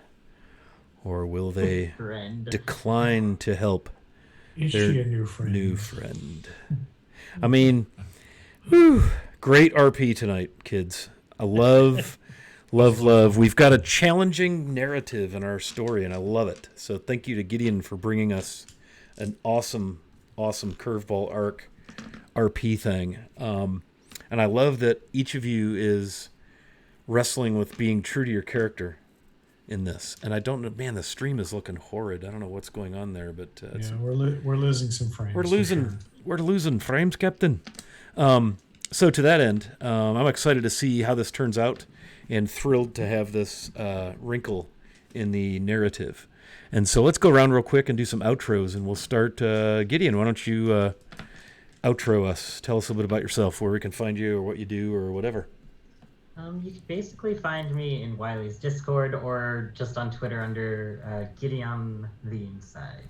Or will they Friend. decline to help Is their she a new friend? new friend? I mean, whew, great RP tonight, kids. I love, love. We've got a challenging narrative in our story, and I love it. So thank you to Gideon for bringing us an awesome curveball arc RP thing. And I love that each of you is wrestling with being true to your character in this. And I don't know, man, the stream is looking horrid. I don't know what's going on there, but Yeah, we're losing some frames. we're for losing sure. we're losing frames, Captain. So to that end, I'm excited to see how this turns out, and thrilled to have this wrinkle in the narrative. And so let's go around real quick and do some outros, and we'll start. Gideon, why don't you outro us? Tell us a little bit about yourself, where we can find you, or what you do, or whatever. You can basically find me in Wiley's Discord or just on Twitter under Gideon the Inside.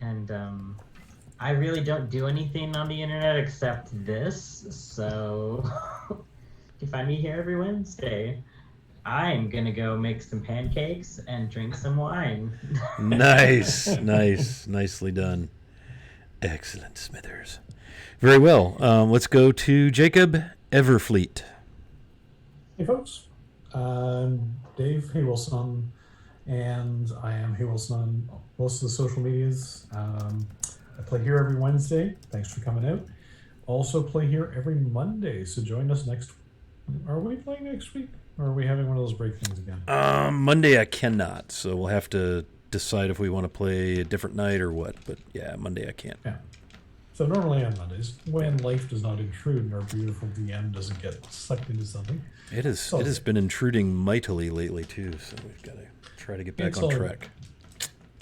And I really don't do anything on the internet except this, so you find me here every Wednesday. I'm gonna go make some pancakes and drink some wine. Nicely done. Excellent, Smithers. Very well. Let's go to Jacob Everfleet. Hey folks, Dave Haywilson, and I am Haywilson on most of the social medias. I play here every Wednesday. Thanks for coming out. Also play here every Monday, so join us next. Are we playing next week, or are we having one of those break things again? Monday I cannot, so we'll have to decide if we want to play a different night or what. But yeah, Monday I can't. Yeah. So normally on Mondays, when life does not intrude and our beautiful DM doesn't get sucked into something. It has been intruding mightily lately too, so we've got to try to get back It's on all track.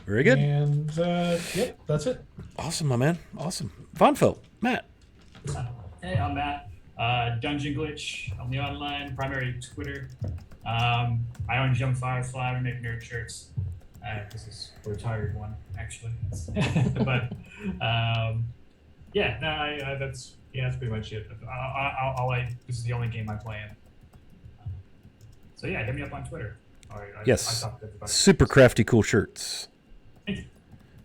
Very good. And yep, that's it. Awesome, my man. Awesome. Von Felt, Matt. Hey, I'm Matt. Dungeon Glitch on the online, primary Twitter. I own Jump Firefly. We make nerd shirts. This is a retired one, actually. But yeah, that's pretty much it. This is the only game I play in. So yeah, hit me up on Twitter. Yes. I talk to everybody. Super crafty, cool shirts. Thank you.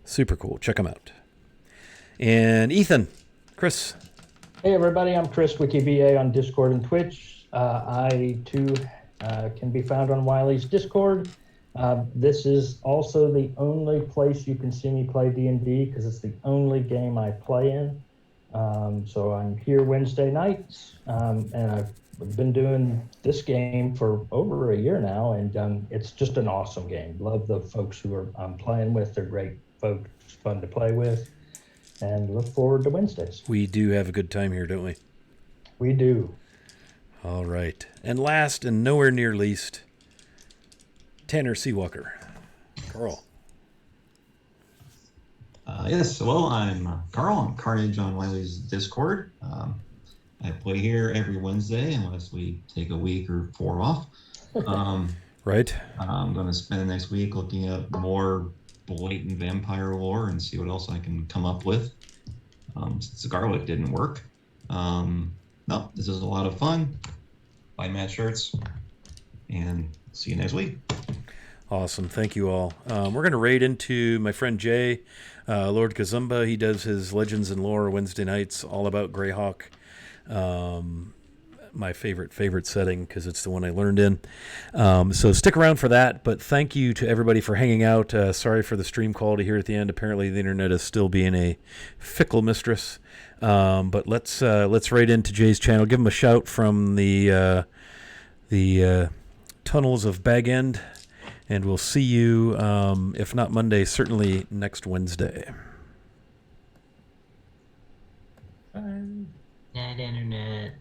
Super cool. Check them out. And Ethan, Chris. Hey everybody, I'm Chris WikiVA on Discord and Twitch. I too can be found on Wiley's Discord. This is also the only place you can see me play D&D because it's the only game I play in. So I'm here Wednesday nights, and I've been doing this game for over a year now, and it's just an awesome game. Love the folks who I'm playing with. They're great folks, fun to play with, and look forward to Wednesdays. We do have a good time here, don't we? We do. All right. And last and nowhere near least, Tanner Seawalker. Carl. Yes, well, I'm Carl. I'm Carnage on Wiley's Discord. I play here every Wednesday unless we take a week or 4 off. Right. I'm going to spend the next week looking at more blatant vampire lore and see what else I can come up with. Since the garlic didn't work. No, this is a lot of fun. Buy Matt shirts, and see you next week. Awesome. Thank you all. We're going to raid into my friend Jay, Lord Kazumba. He does his Legends and Lore Wednesday nights, all about Greyhawk. My favorite setting because it's the one I learned in. So stick around for that. But thank you to everybody for hanging out. Sorry for the stream quality here at the end. Apparently the internet is still being a fickle mistress. But let's raid into Jay's channel. Give him a shout from the tunnels of Bag End. And we'll see you, if not Monday, certainly next Wednesday. Night, internet.